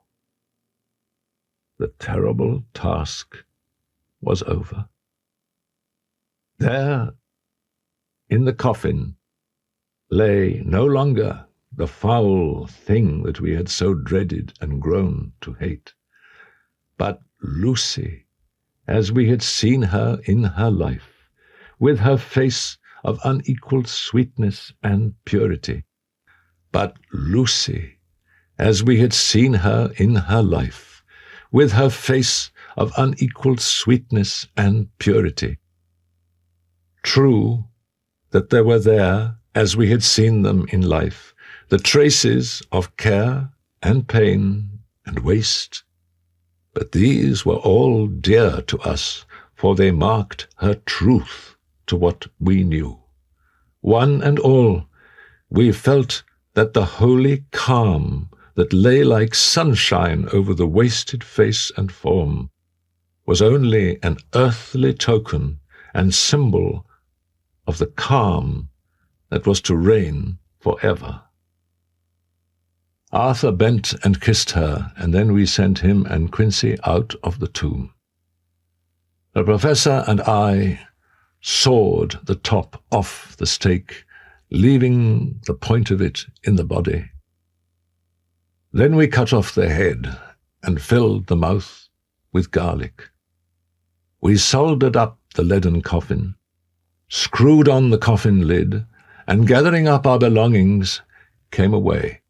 The terrible task was over. There, in the coffin, lay no longer the foul thing that we had so dreaded and grown to hate, but Lucy, as we had seen her in her life, with her face of unequalled sweetness and purity. But Lucy, as we had seen her in her life, with her face of unequalled sweetness and purity. True that there were there, as we had seen them in life, the traces of care and pain and waste, but these were all dear to us, for they marked her truth to what we knew. One and all, we felt that the holy calm that lay like sunshine over the wasted face and form was only an earthly token and symbol of the calm that was to reign forever. Arthur bent and kissed her, and then we sent him and Quincy out of the tomb. The professor and I sawed the top off the stake, leaving the point of it in the body. Then we cut off the head and filled the mouth with garlic. We soldered up the leaden coffin, screwed on the coffin lid, and gathering up our belongings, came away.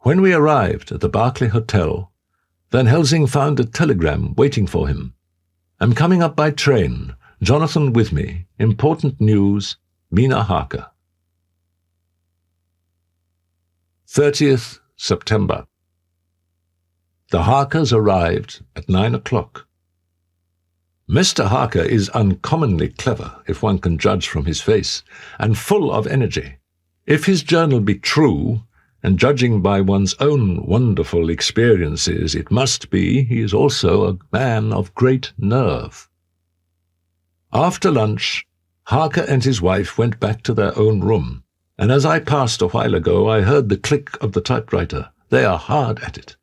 When we arrived at the Berkeley Hotel, Van Helsing found a telegram waiting for him. "I'm coming up by train. Jonathan with me. Important news. Mina Harker." 30th September. The Harkers arrived at 9 o'clock. Mr. Harker is uncommonly clever, if one can judge from his face, and full of energy. If his journal be true, and judging by one's own wonderful experiences, it must be, he is also a man of great nerve. After lunch, Harker and his wife went back to their own room, and as I passed a while ago, I heard the click of the typewriter. They are hard at it.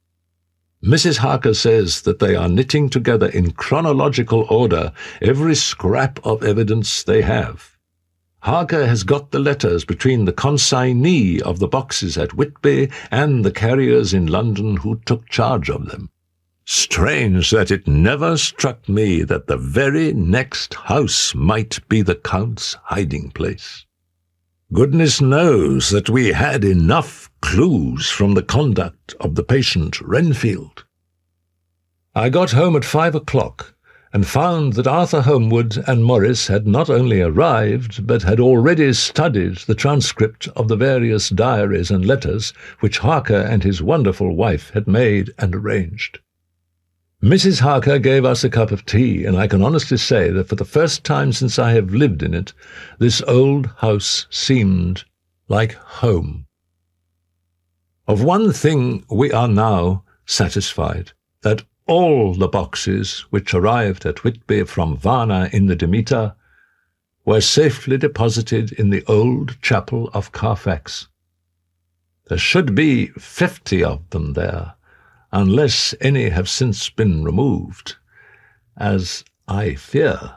Mrs. Harker says that they are knitting together in chronological order every scrap of evidence they have. Harker has got the letters between the consignee of the boxes at Whitby and the carriers in London who took charge of them. Strange that it never struck me that the very next house might be the Count's hiding place. Goodness knows that we had enough clues from the conduct of the patient Renfield. I got home at 5 o'clock and found that Arthur Holmwood and Morris had not only arrived, but had already studied the transcript of the various diaries and letters which Harker and his wonderful wife had made and arranged. Mrs. Harker gave us a cup of tea, and I can honestly say that for the first time since I have lived in it, this old house seemed like home. Of one thing we are now satisfied, that all the boxes which arrived at Whitby from Varna in the Demeter were safely deposited in the old chapel of Carfax. There should be 50 of them there, unless any have since been removed, as I fear.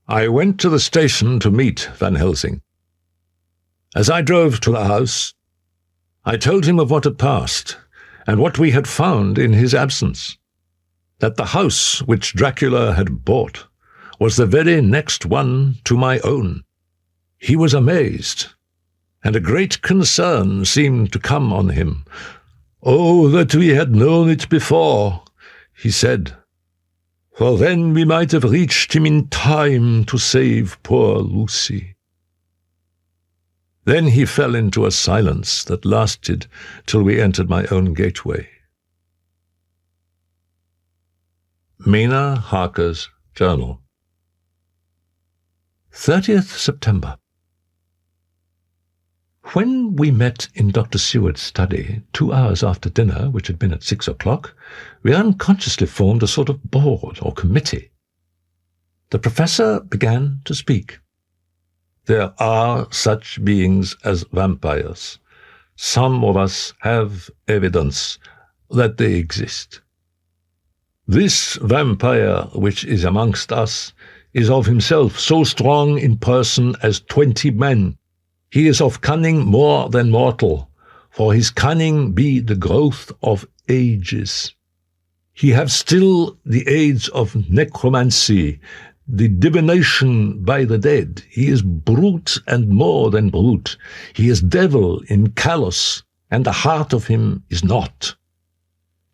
I went to the station to meet Van Helsing. As I drove to the house, I told him of what had passed, and what we had found in his absence, that the house which Dracula had bought was the very next one to my own. He was amazed, and a great concern seemed to come on him. "Oh, that we had known it before," he said, "for then we might have reached him in time to save poor Lucy." Then he fell into a silence that lasted till we entered my own gateway. Mina Harker's Journal. 30th September. When we met in Dr. Seward's study 2 hours after dinner, which had been at 6 o'clock, we unconsciously formed a sort of board or committee. The professor began to speak. "There are such beings as vampires. Some of us have evidence that they exist. This vampire which is amongst us is of himself so strong in person as 20 men. He is of cunning more than mortal, for his cunning be the growth of ages. He have still the aids of necromancy, the divination by the dead. He is brute and more than brute. He is devil in callous, and the heart of him is not.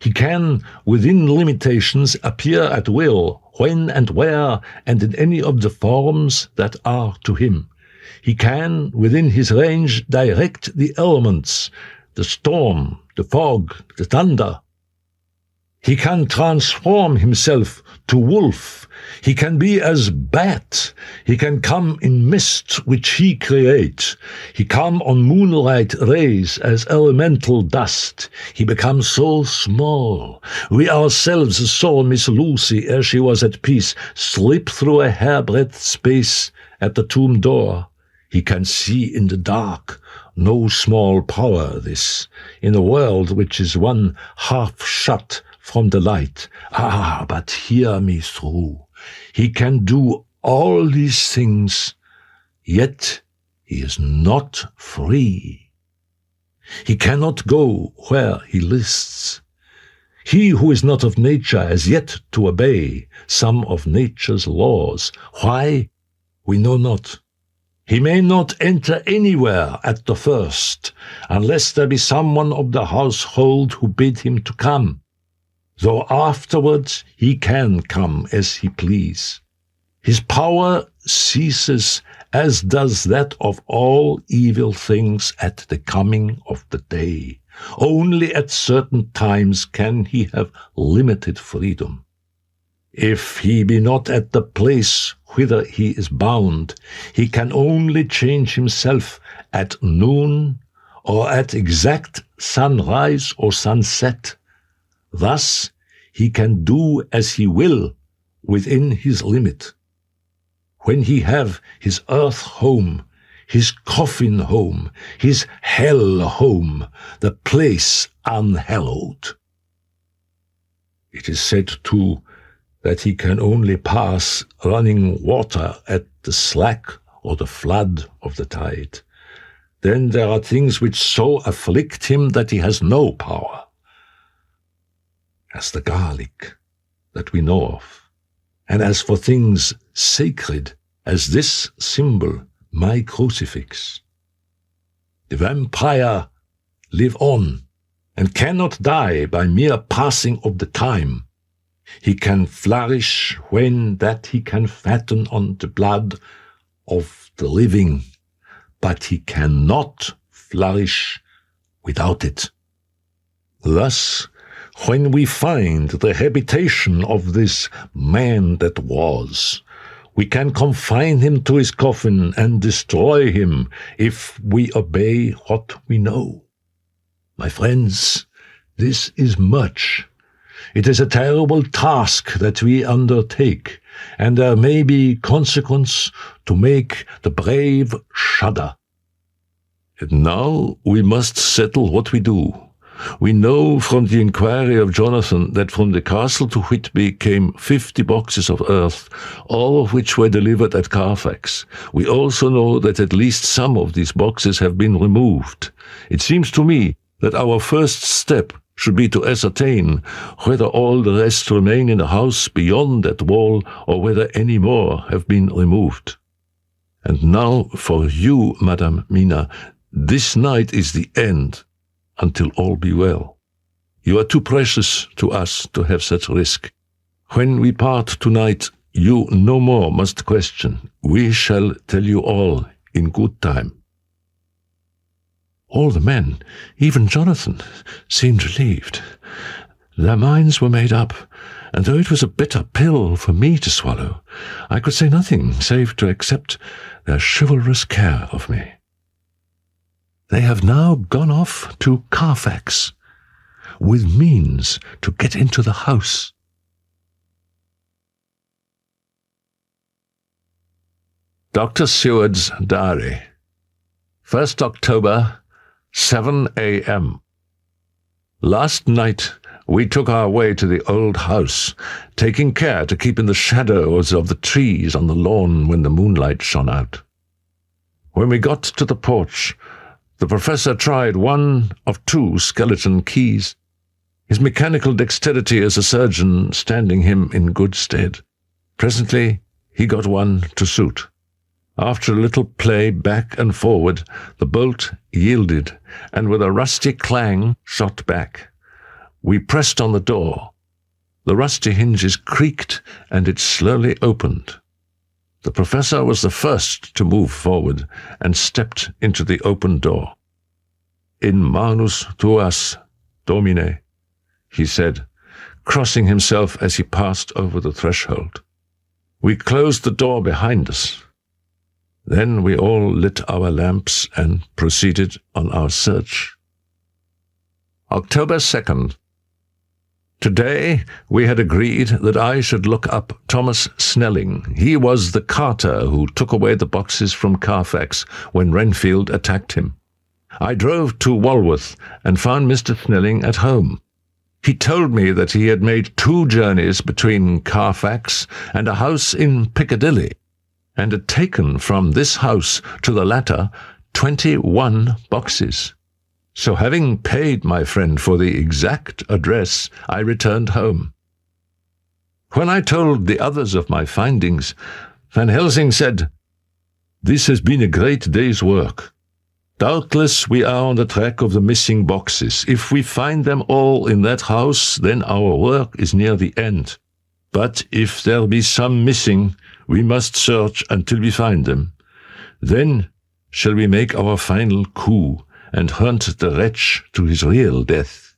He can, within limitations, appear at will, when and where, and in any of the forms that are to him. He can, within his range, direct the elements, the storm, the fog, the thunder. He can transform himself to wolf. He can be as bat. He can come in mist which he creates. He come on moonlight rays as elemental dust. He becomes so small. We ourselves saw Miss Lucy, ere she was at peace, slip through a hairbreadth space at the tomb door. He can see in the dark. No small power, this, in a world which is one half shut from the light. Ah, but hear me through. He can do all these things, yet he is not free. He cannot go where he lists. He who is not of nature has yet to obey some of nature's laws. Why? We know not. He may not enter anywhere at the first, unless there be someone of the household who bid him to come, though afterwards he can come as he please. His power ceases, as does that of all evil things at the coming of the day. Only at certain times can he have limited freedom. If he be not at the place whither he is bound, he can only change himself at noon or at exact sunrise or sunset. Thus he can do as he will within his limit. When he have his earth home, his coffin home, his hell home, the place unhallowed. It is said, too, that he can only pass running water at the slack or the flood of the tide. Then there are things which so afflict him that he has no power, as the garlic that we know of, and as for things sacred as this symbol, my crucifix. The vampire live on, and cannot die by mere passing of the time. He can flourish when that he can fatten on the blood of the living, but he cannot flourish without it. Thus, when we find the habitation of this man that was, we can confine him to his coffin and destroy him if we obey what we know. My friends, this is much. It is a terrible task that we undertake, and there may be consequence to make the brave shudder. And now we must settle what we do. We know from the inquiry of Jonathan that from the castle to Whitby came 50 boxes of earth, all of which were delivered at Carfax. We also know that at least some of these boxes have been removed. It seems to me that our first step should be to ascertain whether all the rest remain in the house beyond that wall, or whether any more have been removed. And now for you, Madame Mina, This night is the end, until all be well. You are too precious to us to have such risk. When we part tonight, you no more must question. We shall tell you all in good time." All the men, even Jonathan, seemed relieved. Their minds were made up, and though it was a bitter pill for me to swallow, I could say nothing save to accept their chivalrous care of me. They have now gone off to Carfax, with means to get into the house. Dr. Seward's Diary, 1st October, 7 a.m. Last night we took our way to the old house, taking care to keep in the shadows of the trees on the lawn when the moonlight shone out. When we got to the porch, the professor tried one of 2 skeleton keys, his mechanical dexterity as a surgeon standing him in good stead. Presently he got one to suit. After a little play back and forward, the bolt yielded, and with a rusty clang shot back. We pressed on the door. The rusty hinges creaked, and it slowly opened. The professor was the first to move forward, and stepped into the open door. "In manus tuas, Domine," he said, crossing himself as he passed over the threshold. We closed the door behind us. Then we all lit our lamps and proceeded on our search. October 2nd. Today we had agreed that I should look up Thomas Snelling. He was the carter who took away the boxes from Carfax when Renfield attacked him. I drove to Walworth and found Mr. Snelling at home. He told me that he had made 2 journeys between Carfax and a house in Piccadilly, and had taken from this house to the latter 21 boxes. So having paid my friend for the exact address, I returned home. When I told the others of my findings, Van Helsing said, "This has been a great day's work. Doubtless we are on the track of the missing boxes. If we find them all in that house, then our work is near the end. But if there be some missing, we must search until we find them. Then shall we make our final coup and hunt the wretch to his real death."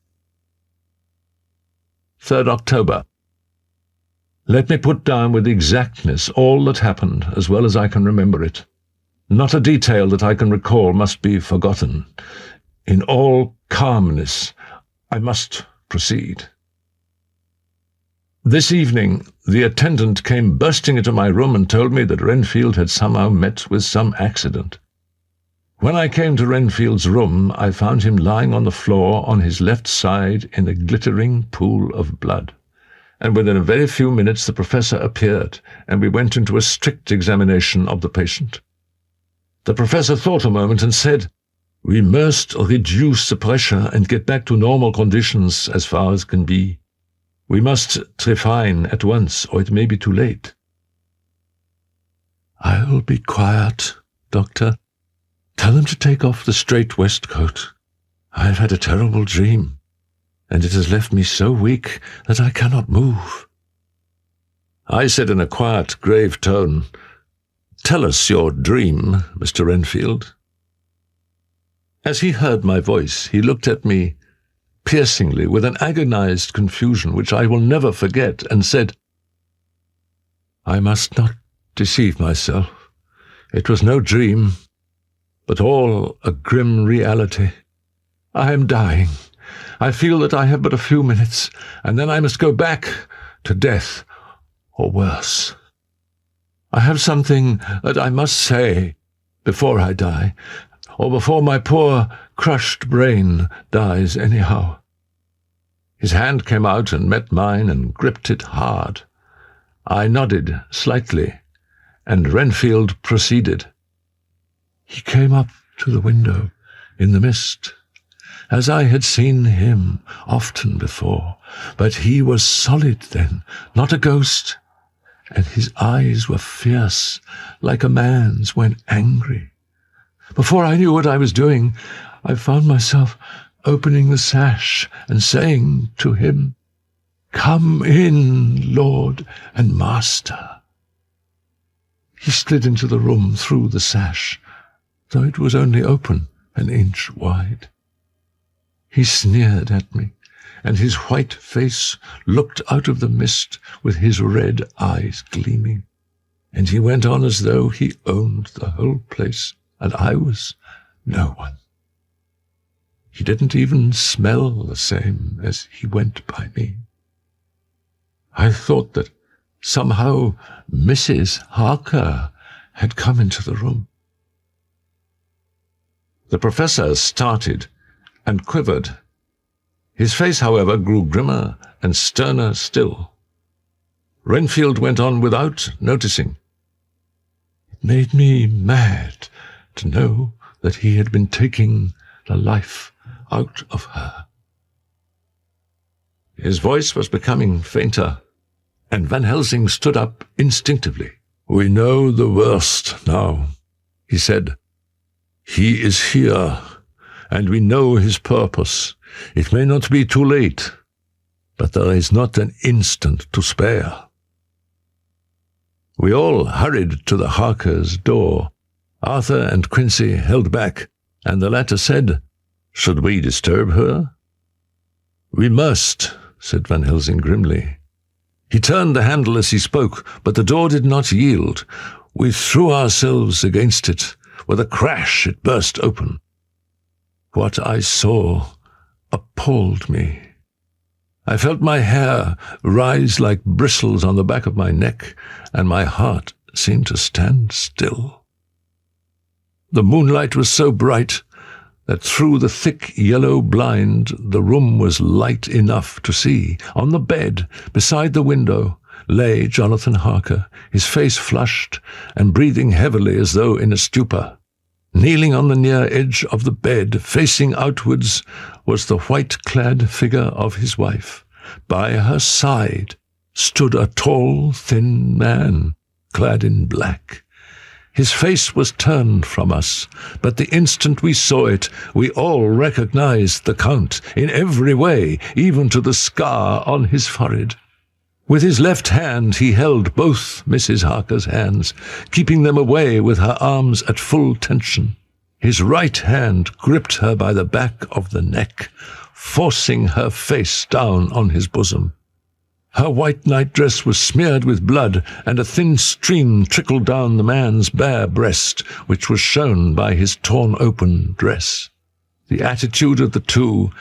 3rd October. Let me put down with exactness all that happened as well as I can remember it. Not a detail that I can recall must be forgotten. In all calmness, I must proceed. This evening, the attendant came bursting into my room and told me that Renfield had somehow met with some accident. When I came to Renfield's room, I found him lying on the floor on his left side in a glittering pool of blood. And within a very few minutes the professor appeared, and we went into a strict examination of the patient. The professor thought a moment and said, "We must reduce the pressure and get back to normal conditions as far as can be. We must trephine at once, or it may be too late." "I'll be quiet, Doctor. Tell them to take off the straight waistcoat. I've had a terrible dream, and it has left me so weak that I cannot move." I said in a quiet, grave tone, "Tell us your dream, Mr. Renfield." As he heard my voice, he looked at me piercingly with an agonized confusion which I will never forget, and said, "I must not deceive myself. It was no dream, but all a grim reality. I am dying. I feel that I have but a few minutes, and then I must go back to death, or worse. I have something that I must say before I die, or before my poor crushed brain dies anyhow." His hand came out and met mine and gripped it hard. I nodded slightly, and Renfield proceeded. "He came up to the window in the mist, as I had seen him often before, but he was solid then, not a ghost, and his eyes were fierce, like a man's when angry. Before I knew what I was doing, I found myself opening the sash and saying to him, "Come in, Lord and Master." He slid into the room through the sash, though it was only open an inch wide. He sneered at me, and his white face looked out of the mist with his red eyes gleaming, and he went on as though he owned the whole place, and I was no one. He didn't even smell the same as he went by me. I thought that somehow Mrs. Harker had come into the room. The professor started and quivered. His face, however, grew grimmer and sterner still. Renfield went on without noticing. It made me mad to know that he had been taking the life out of her. His voice was becoming fainter, and Van Helsing stood up instinctively. "We know the worst now," he said. "He is here, and we know his purpose. It may not be too late, but there is not an instant to spare." We all hurried to the Harkers' door. Arthur and Quincy held back, and the latter said, "Should we disturb her?" "We must," said Van Helsing grimly. He turned the handle as he spoke, but the door did not yield. We threw ourselves against it. With a crash it burst open. What I saw appalled me. I felt my hair rise like bristles on the back of my neck, and my heart seemed to stand still. The moonlight was so bright that through the thick yellow blind the room was light enough to see. On the bed, beside the window, lay Jonathan Harker, his face flushed and breathing heavily as though in a stupor. Kneeling on the near edge of the bed, facing outwards, was the white-clad figure of his wife. By her side stood a tall, thin man, clad in black. His face was turned from us, but the instant we saw it, we all recognized the Count in every way, even to the scar on his forehead. With his left hand he held both Mrs. Harker's hands, keeping them away with her arms at full tension. His right hand gripped her by the back of the neck, forcing her face down on his bosom. Her white nightdress was smeared with blood, and a thin stream trickled down the man's bare breast, which was shown by his torn-open dress. The attitude of the two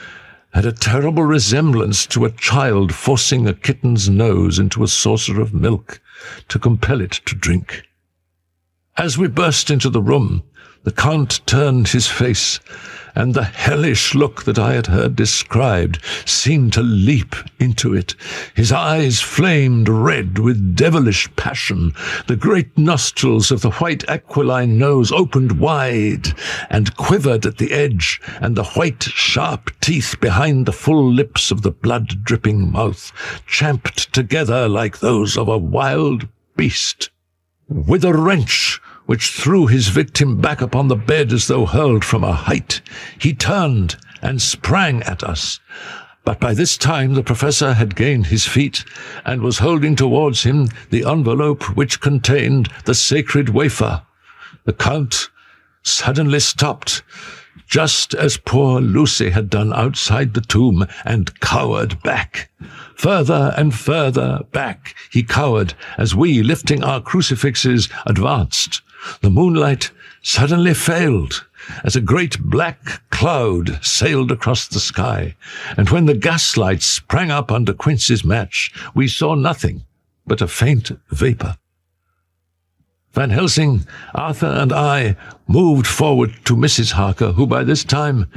had a terrible resemblance to a child forcing a kitten's nose into a saucer of milk to compel it to drink. As we burst into the room, the Count turned his face, and the hellish look that I had heard described seemed to leap into it. His eyes flamed red with devilish passion. The great nostrils of the white aquiline nose opened wide and quivered at the edge, and the white, sharp teeth behind the full lips of the blood-dripping mouth champed together like those of a wild beast. With a wrench which threw his victim back upon the bed as though hurled from a height, he turned and sprang at us. But by this time the professor had gained his feet and was holding towards him the envelope which contained the sacred wafer. The Count suddenly stopped, just as poor Lucy had done outside the tomb, and cowered back. Further and further back he cowered as we, lifting our crucifixes, advanced. The moonlight suddenly failed as a great black cloud sailed across the sky, and when the gaslight sprang up under Quincy's match, we saw nothing but a faint vapor. Van Helsing, Arthur, and I moved forward to Mrs. Harker, who by this time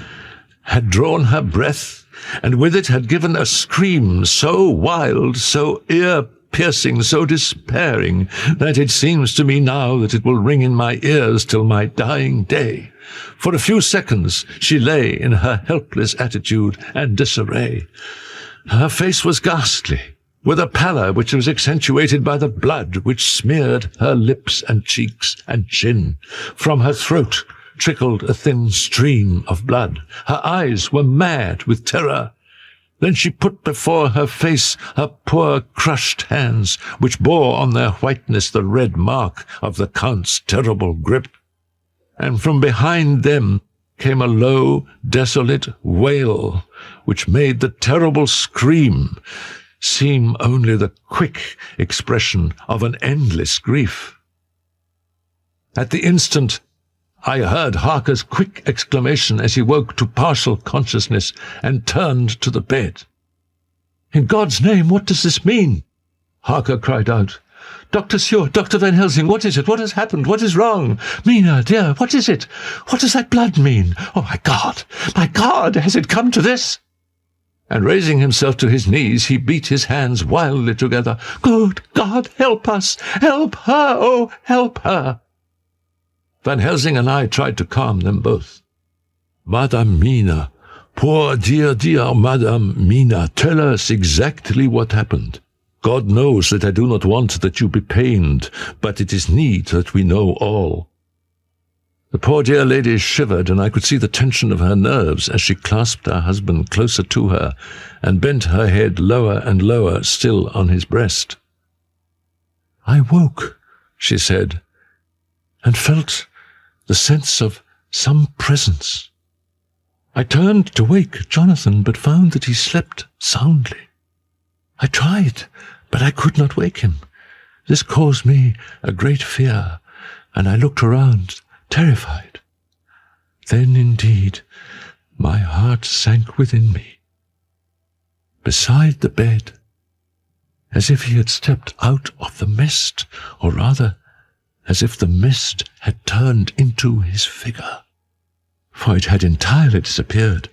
had drawn her breath, and with it had given a scream so wild, so ear-piercing, so despairing, that it seems to me now that it will ring in my ears till my dying day. For a few seconds she lay in her helpless attitude and disarray. Her face was ghastly, with a pallor which was accentuated by the blood which smeared her lips and cheeks and chin. From her throat trickled a thin stream of blood. Her eyes were mad with terror. Then she put before her face her poor crushed hands, which bore on their whiteness the red mark of the Count's terrible grip. And from behind them came a low, desolate wail, which made the terrible scream seem only the quick expression of an endless grief. At the instant, I heard Harker's quick exclamation as he woke to partial consciousness and turned to the bed. "In God's name, what does this mean?" Harker cried out. "Dr. Seward, Dr. Van Helsing, what is it? What has happened? What is wrong? Mina, dear, what is it? What does that blood mean? Oh, my God, has it come to this?" And raising himself to his knees, he beat his hands wildly together. "Good God, help us! Help her! Oh, help her!" Van Helsing and I tried to calm them both. "Madame Mina, poor dear Madame Mina, tell us exactly what happened. God knows that I do not want that you be pained, but it is need that we know all." The poor dear lady shivered, and I could see the tension of her nerves as she clasped her husband closer to her and bent her head lower and lower still on his breast. "I woke," she said, "and felt the sense of some presence. I turned to wake Jonathan, but found that he slept soundly. I tried, but I could not wake him. This caused me a great fear, and I looked around, terrified. Then, indeed, my heart sank within me. Beside the bed, as if he had stepped out of the mist, or rather, as if the mist had turned into his figure, for it had entirely disappeared,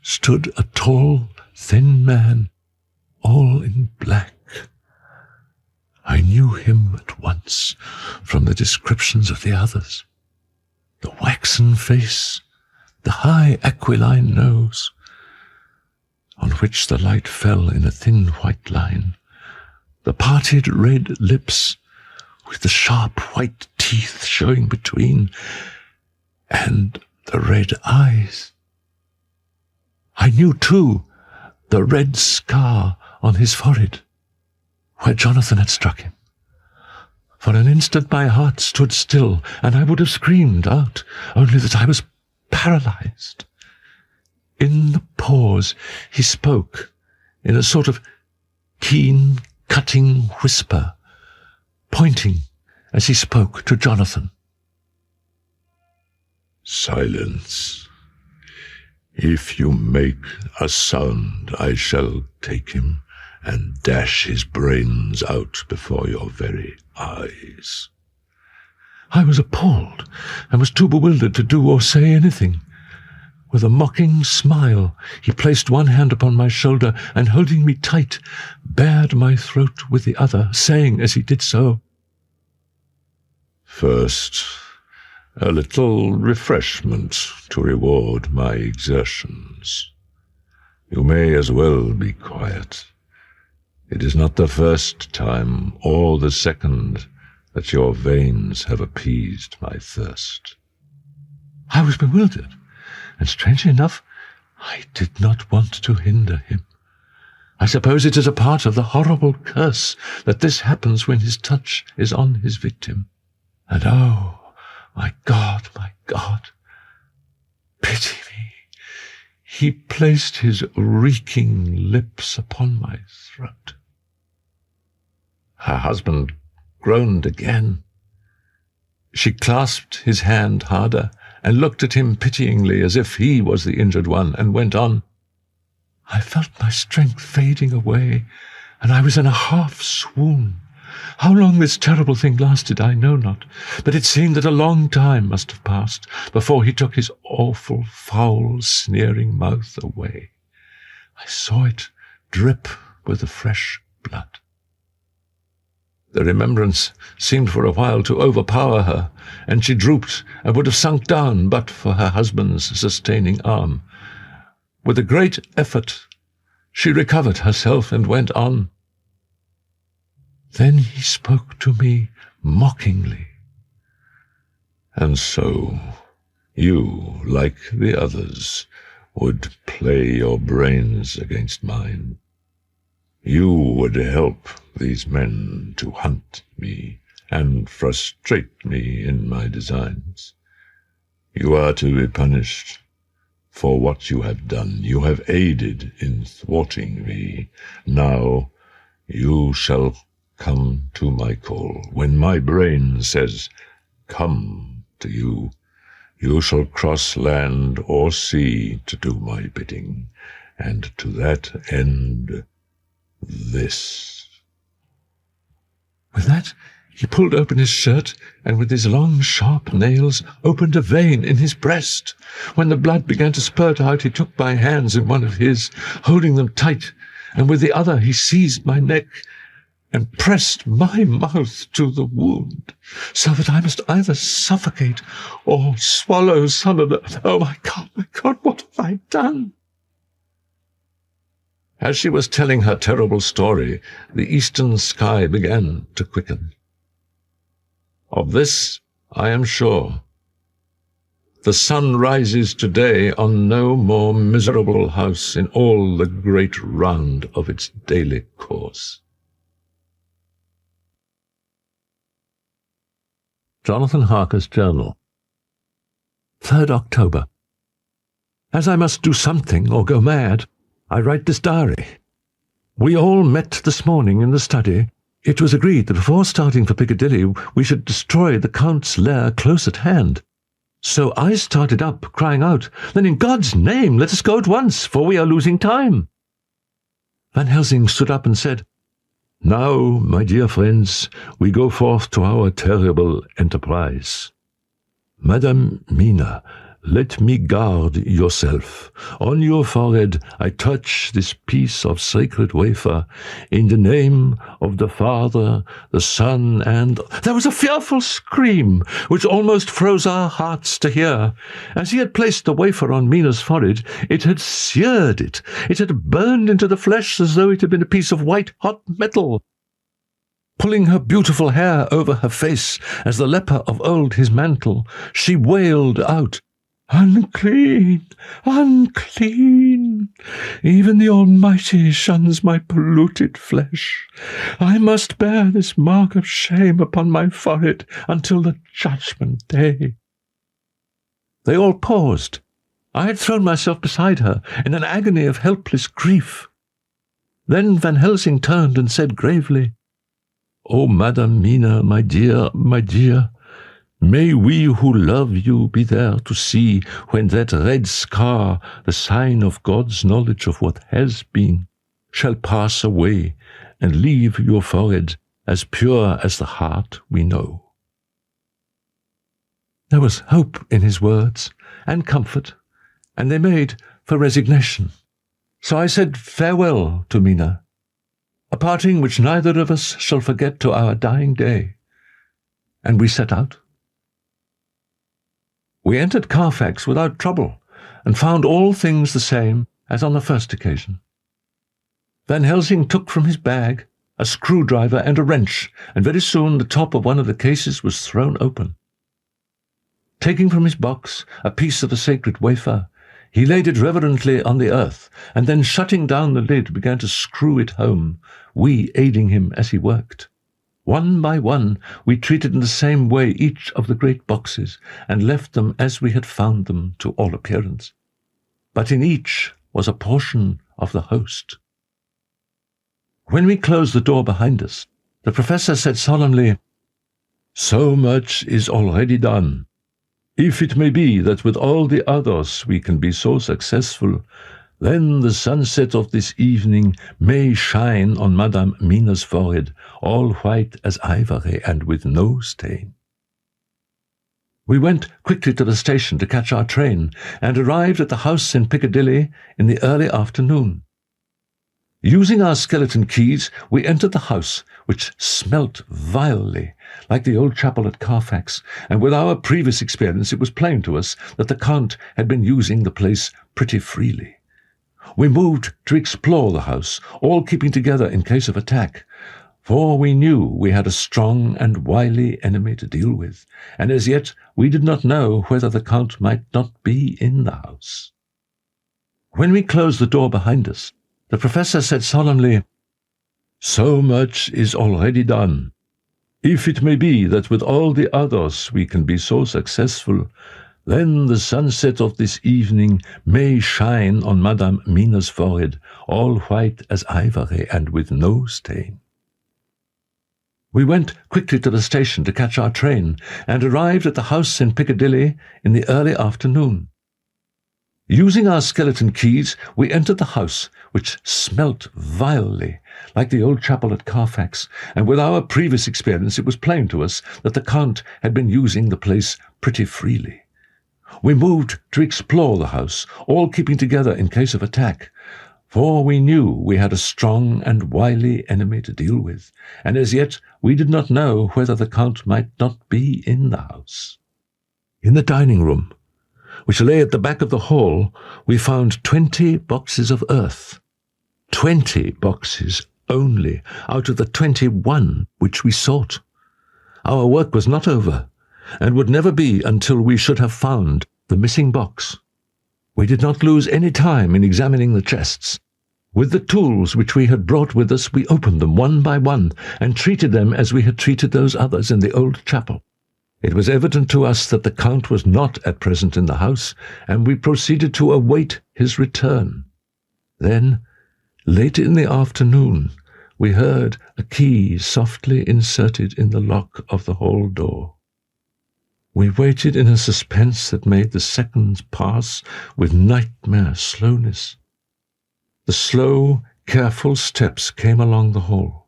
stood a tall, thin man, all in black. I knew him at once from the descriptions of the others. The waxen face, the high aquiline nose, on which the light fell in a thin white line, the parted red lips, with the sharp white teeth showing between, and the red eyes. I knew, too, the red scar on his forehead, where Jonathan had struck him. For an instant my heart stood still, and I would have screamed out, only that I was paralyzed. In the pause he spoke, in a sort of keen, cutting whisper, pointing as he spoke to Jonathan. "Silence. If you make a sound, I shall take him and dash his brains out before your very eyes." I was appalled, and was too bewildered to do or say anything. With a mocking smile, he placed one hand upon my shoulder, and holding me tight, bared my throat with the other, saying as he did so, "First, a little refreshment to reward my exertions. You may as well be quiet. It is not the first time or the second that your veins have appeased my thirst." I was bewildered, and strangely enough, I did not want to hinder him. I suppose it is a part of the horrible curse that this happens when his touch is on his victim. And oh, my God, pity me. He placed his reeking lips upon my throat. Her husband groaned again. She clasped his hand harder and looked at him pityingly as if he was the injured one, and went on. I felt my strength fading away, and I was in a half swoon. How long this terrible thing lasted I know not, but it seemed that a long time must have passed before he took his awful, foul, sneering mouth away. I saw it drip with the fresh blood. The remembrance seemed for a while to overpower her, and she drooped and would have sunk down but for her husband's sustaining arm. With a great effort, she recovered herself and went on. Then he spoke to me mockingly. "And so You, like the others, would play your brains against mine. You would help these men to hunt me and frustrate me in my designs. You are to be punished for what you have done. You have aided in thwarting me. Now you shall come to my call. When my brain says, come to you, you shall cross land or sea to do my bidding, and to that end, this. With that, he pulled open his shirt, and with his long, sharp nails opened a vein in his breast. When the blood began to spurt out, he took my hands in one of his, holding them tight, and with the other he seized my neck and pressed my mouth to the wound, so that I must either suffocate or swallow some of the... Oh, my God, what have I done? As she was telling her terrible story, the eastern sky began to quicken. Of this I am sure. The sun rises today on no more miserable house in all the great round of its daily course. Jonathan Harker's Journal, 3rd October. As I must do something or go mad, I write this diary. We all met this morning in the study. It was agreed that before starting for Piccadilly we should destroy the Count's lair close at hand. So I started up, crying out, "Then in God's name let us go at once, for we are losing time." Van Helsing stood up and said, "Now, my dear friends, we go forth to our terrible enterprise. Madame Mina, let me guard yourself. On your forehead I touch this piece of sacred wafer, in the name of the Father, the Son, and—" There was a fearful scream, which almost froze our hearts to hear. As he had placed the wafer on Mina's forehead, it had seared it. It had burned into the flesh as though it had been a piece of white-hot metal. Pulling her beautiful hair over her face, as the leper of old his mantle, she wailed out, "Unclean, unclean! Even the Almighty shuns my polluted flesh. I must bear this mark of shame upon my forehead until the judgment day." They all paused. I had thrown myself beside her in an agony of helpless grief. Then Van Helsing turned and said gravely, "Oh, Madame Mina, my dear, may we who love you be there to see when that red scar, the sign of God's knowledge of what has been, shall pass away and leave your forehead as pure as the heart we know." There was hope in his words, and comfort, and they made for resignation. So I said farewell to Mina, a parting which neither of us shall forget to our dying day, and we set out. We entered Carfax without trouble, and found all things the same as on the first occasion. Van Helsing took from his bag a screwdriver and a wrench, and very soon the top of one of the cases was thrown open. Taking from his box a piece of the sacred wafer, he laid it reverently on the earth, and then shutting down the lid began to screw it home, we aiding him as he worked. One by one we treated in the same way each of the great boxes, and left them as we had found them to all appearance. But in each was a portion of the host. When we closed the door behind us, the professor said solemnly, "So much is already done. If it may be that with all the others we can be so successful, then the sunset of this evening may shine on Madame Mina's forehead, all white as ivory and with no stain." We went quickly to the station to catch our train, and arrived at the house in Piccadilly in the early afternoon. Using our skeleton keys, we entered the house, which smelt vilely, like the old chapel at Carfax, and with our previous experience it was plain to us that the Count had been using the place pretty freely. We moved to explore the house, all keeping together in case of attack, For we knew we had a strong and wily enemy to deal with, and as yet we did not know whether the Count might not be in the house. When we closed the door behind us, the professor said solemnly, "So much is already done. If it may be that with all the others we can be so successful, then the sunset of this evening may shine on Madame Mina's forehead, all white as ivory and with no stain." We went quickly to the station to catch our train, and arrived at the house in Piccadilly in the early afternoon. Using our skeleton keys, we entered the house, which smelt vilely, like the old chapel at Carfax, and with our previous experience it was plain to us that the Count had been using the place pretty freely. We moved to explore the house, all keeping together in case of attack, for we knew we had a strong and wily enemy to deal with, and as yet we did not know whether the Count might not be in the house. In the dining room, which lay at the back of the hall, we found 20 boxes of earth. 20 boxes only out of the 21 which we sought. Our work was not over, and would never be until we should have found the missing box. We did not lose any time in examining the chests. With the tools which we had brought with us, we opened them one by one, and treated them as we had treated those others in the old chapel. It was evident to us that the Count was not at present in the house, and we proceeded to await his return. Then, late in the afternoon, we heard a key softly inserted in the lock of the hall door. We waited in a suspense that made the seconds pass with nightmare slowness. The slow, careful steps came along the hall.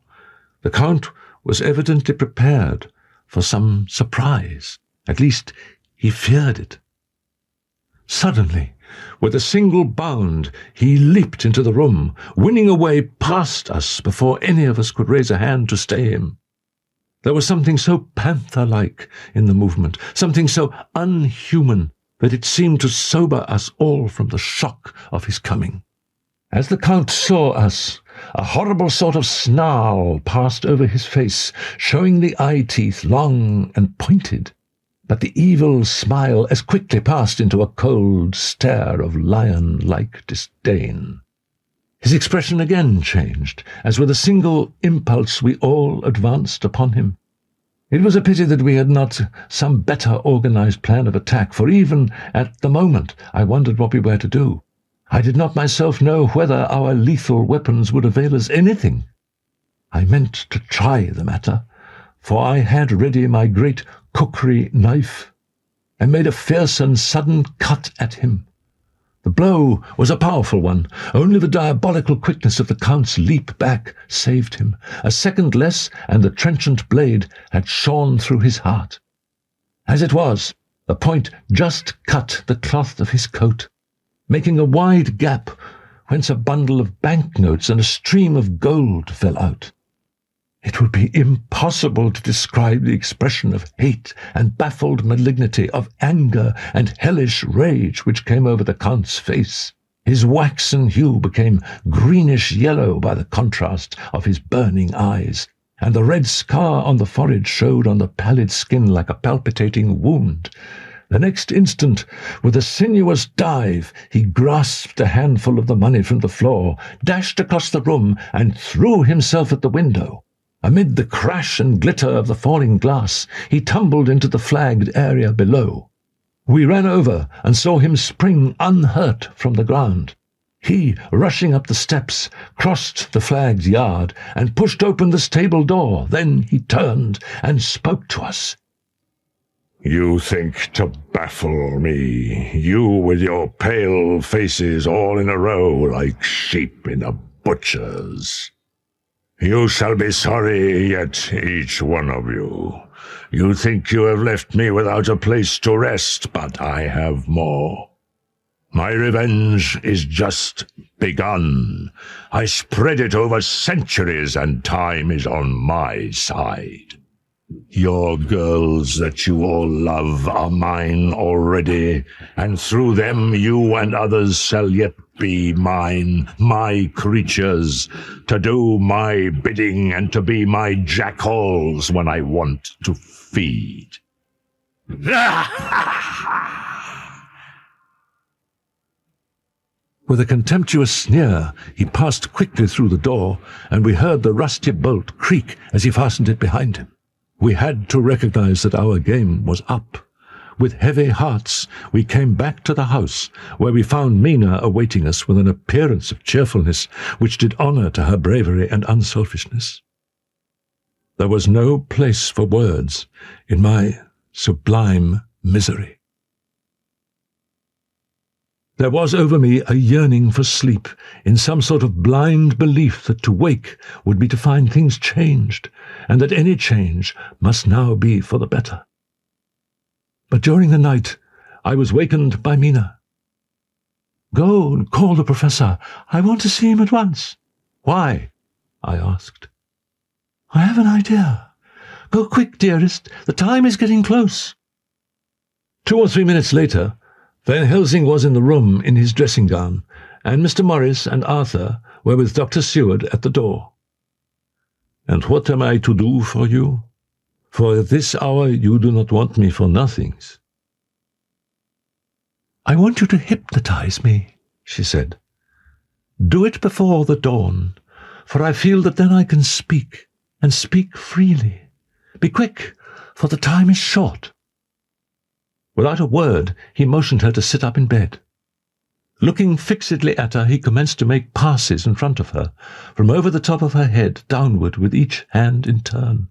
The Count was evidently prepared for some surprise. At least, he feared it. Suddenly, with a single bound, he leaped into the room, winning a way past us before any of us could raise a hand to stay him. There was something so panther-like in the movement, something so unhuman, that it seemed to sober us all from the shock of his coming. As the Count saw us, a horrible sort of snarl passed over his face, showing the eye-teeth long and pointed. But the evil smile as quickly passed into a cold stare of lion-like disdain. His expression again changed, as with a single impulse we all advanced upon him. It was a pity that we had not some better organized plan of attack, for even at the moment I wondered what we were to do. I did not myself know whether our lethal weapons would avail us anything. I meant to try the matter, for I had ready my great cookery knife, and made a fierce and sudden cut at him. The blow was a powerful one. Only the diabolical quickness of the Count's leap back saved him. A second less, and the trenchant blade had shorn through his heart. As it was, the point just cut the cloth of his coat, making a wide gap whence a bundle of banknotes and a stream of gold fell out. It would be impossible to describe the expression of hate and baffled malignity, of anger and hellish rage which came over the Count's face. His waxen hue became greenish-yellow by the contrast of his burning eyes, and the red scar on the forehead showed on the pallid skin like a palpitating wound. The next instant, with a sinuous dive, he grasped a handful of the money from the floor, dashed across the room, and threw himself at the window. Amid the crash and glitter of the falling glass, he tumbled into the flagged area below. We ran over and saw him spring unhurt from the ground. He, rushing up the steps, crossed the flagged yard and pushed open the stable door. Then he turned and spoke to us. "You think to baffle me, you with your pale faces all in a row like sheep in a butcher's. You shall be sorry yet, each one of you. You think you have left me without a place to rest, but I have more. My revenge is just begun. I spread it over centuries, and time is on my side. Your girls that you all love are mine already, and through them you and others shall yet be mine, my creatures, to do my bidding and to be my jackals when I want to feed. With a contemptuous sneer, he passed quickly through the door, and we heard the rusty bolt creak as he fastened it behind him. We had to recognize that our game was up. With heavy hearts, we came back to the house, where we found Mina awaiting us with an appearance of cheerfulness which did honor to her bravery and unselfishness. There was no place for words in my sublime misery. There was over me a yearning for sleep, in some sort of blind belief that to wake would be to find things changed, and that any change must now be for the better. But during the night I was wakened by Mina. "Go and call the professor. I want to see him at once." "Why?" I asked. "I have an idea. Go quick, dearest. The time is getting close." 2 or 3 minutes later, Van Helsing was in the room in his dressing gown, and Mr. Morris and Arthur were with Dr. Seward at the door. "And what am I to do for you? For at this hour you do not want me for nothings." "I want you to hypnotize me," she said. "Do it before the dawn, for I feel that then I can speak, and speak freely. Be quick, for the time is short." Without a word, he motioned her to sit up in bed. Looking fixedly at her, he commenced to make passes in front of her, from over the top of her head downward with each hand in turn.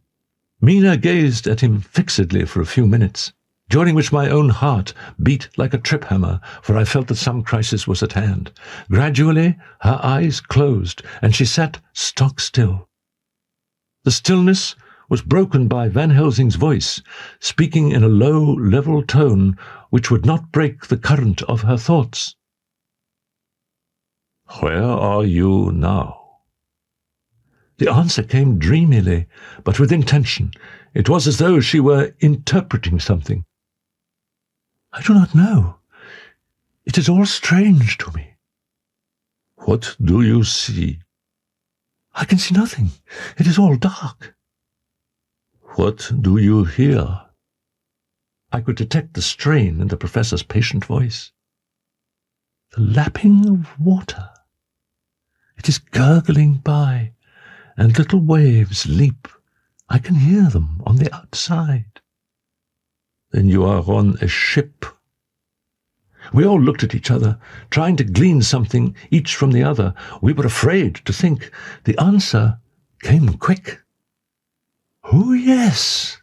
Mina gazed at him fixedly for a few minutes, during which my own heart beat like a trip-hammer, for I felt that some crisis was at hand. Gradually her eyes closed, and she sat stock still. The stillness was broken by Van Helsing's voice, speaking in a low, level tone which would not break the current of her thoughts. "Where are you now?" The answer came dreamily, but with intention. It was as though she were interpreting something. "I do not know. It is all strange to me." "What do you see?" "I can see nothing. It is all dark." "What do you hear?" I could detect the strain in the professor's patient voice. "The lapping of water. It is gurgling by, and little waves leap. I can hear them on the outside." "Then you are on a ship." We all looked at each other, trying to glean something each from the other. We were afraid to think. The answer came quick. "Oh, yes."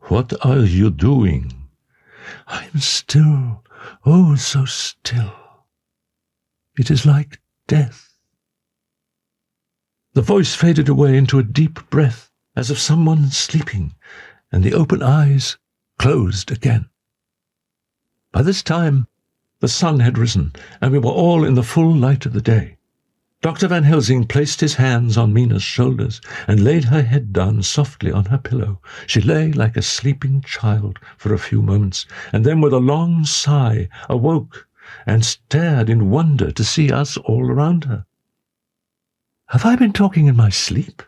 "What are you doing?" "I am still, oh, so still. It is like death." The voice faded away into a deep breath, as of someone sleeping, and the open eyes closed again. By this time, the sun had risen, and we were all in the full light of the day. Dr. Van Helsing placed his hands on Mina's shoulders and laid her head down softly on her pillow. She lay like a sleeping child for a few moments, and then with a long sigh awoke and stared in wonder to see us all around her. "Have I been talking in my sleep?"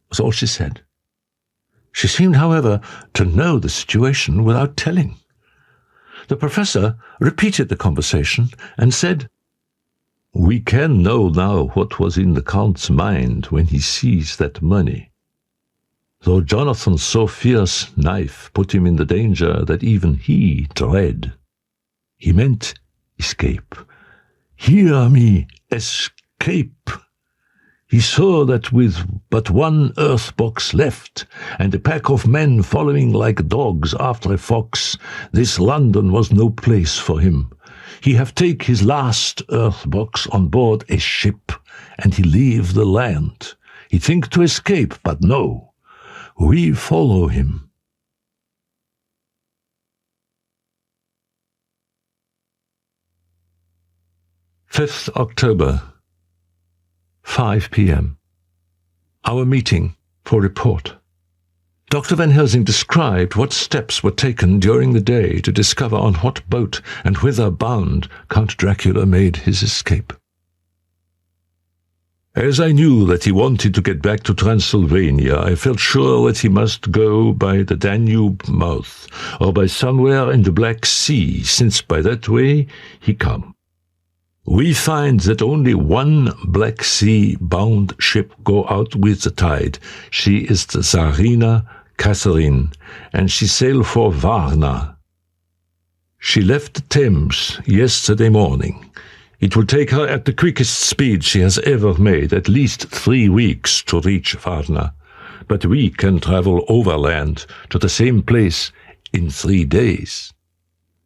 was all she said. She seemed, however, to know the situation without telling. The professor repeated the conversation and said, "We can know now what was in the Count's mind when he seized that money. Though Jonathan's so fierce knife put him in the danger that even he dread. He meant escape. Hear me, escape. He saw that with but one earth box left, and a pack of men following like dogs after a fox, this London was no place for him. He have take his last earth box on board a ship, and he leave the land. He think to escape, but no. We follow him." "5th October, 5 p.m. Our meeting for report. Dr. Van Helsing described what steps were taken during the day to discover on what boat and whither bound Count Dracula made his escape. As I knew that he wanted to get back to Transylvania, I felt sure that he must go by the Danube mouth, or by somewhere in the Black Sea, since by that way he come. We find that only one Black Sea-bound ship go out with the tide. She is the Tsarina Catherine, and she sailed for Varna. She left the Thames yesterday morning. It will take her at the quickest speed she has ever made at least 3 weeks to reach Varna, but we can travel overland to the same place in 3 days.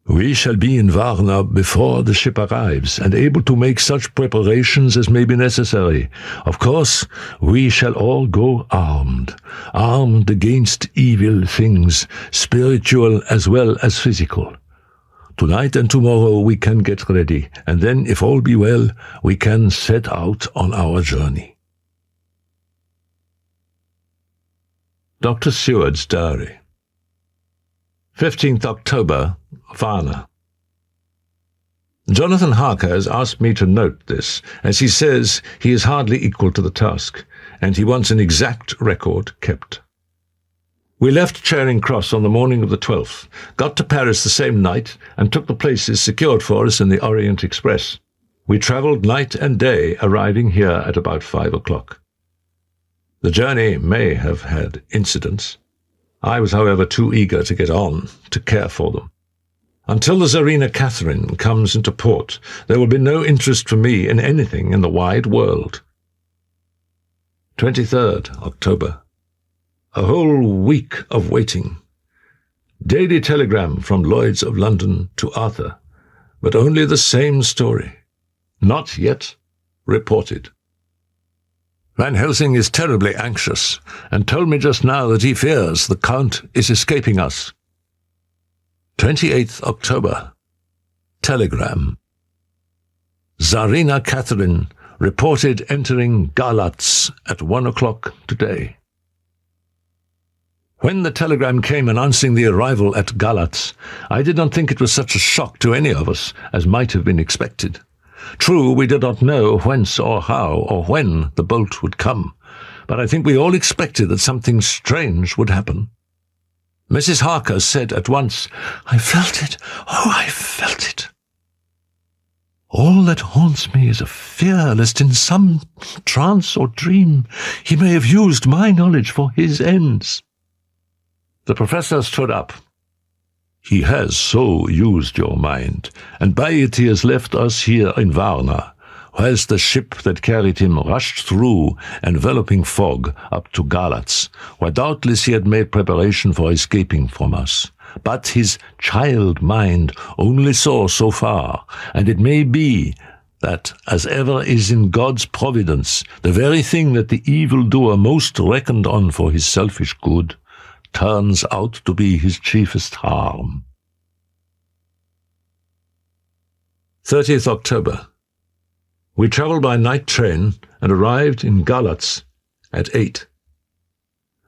We shall be in Varna before the ship arrives, and able to make such preparations as may be necessary. Of course, we shall all go armed against evil things, spiritual as well as physical. Tonight and tomorrow we can get ready, and then, if all be well, we can set out on our journey. Dr. Seward's Diary. 15th October, Varna. Jonathan Harker has asked me to note this, as he says he is hardly equal to the task, and he wants an exact record kept. We left Charing Cross on the morning of the 12th, got to Paris the same night, and took the places secured for us in the Orient Express. We travelled night and day, arriving here at about 5 o'clock. The journey may have had incidents. I was, however, too eager to get on to care for them. Until the Tsarina Catherine comes into port, there will be no interest for me in anything in the wide world. 23rd October. A whole week of waiting. Daily telegram from Lloyd's of London to Arthur, but only the same story. Not yet reported. Van Helsing is terribly anxious, and told me just now that he fears the Count is escaping us. 28th October. Telegram. Tsarina Catherine reported entering Galatz at 1 o'clock today. When the telegram came announcing the arrival at Galatz, I did not think it was such a shock to any of us as might have been expected. True, we did not know whence or how or when the boat would come, but I think we all expected that something strange would happen. Mrs. Harker said at once, "I felt it. Oh, I felt it." All that haunts me is a fear lest in some trance or dream he may have used my knowledge for his ends. The professor stood up. "He has so used your mind, and by it he has left us here in Varna, whilst the ship that carried him rushed through enveloping fog up to Galatz, where doubtless he had made preparation for escaping from us. But his child mind only saw so far, and it may be that, as ever is in God's providence, the very thing that the evildoer most reckoned on for his selfish good turns out to be his chiefest harm. 30th October. We travelled by night train and arrived in Galatz at 8.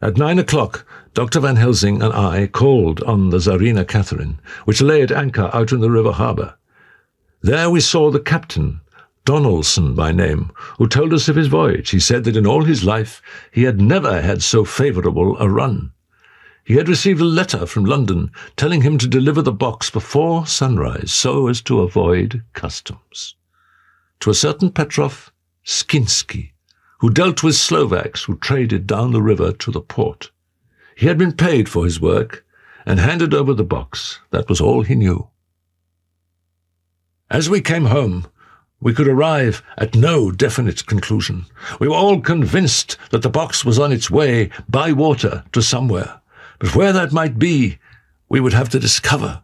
At 9 o'clock, Dr. Van Helsing and I called on the Tsarina Catherine, which lay at anchor out in the river harbour. There we saw the captain, Donaldson by name, who told us of his voyage. He said that in all his life he had never had so favourable a run. He had received a letter from London telling him to deliver the box before sunrise so as to avoid customs. To a certain Petrov Skinsky, who dealt with Slovaks who traded down the river to the port. He had been paid for his work and handed over the box. That was all he knew. As we came home, we could arrive at no definite conclusion. We were all convinced that the box was on its way by water to somewhere. But where that might be, we would have to discover.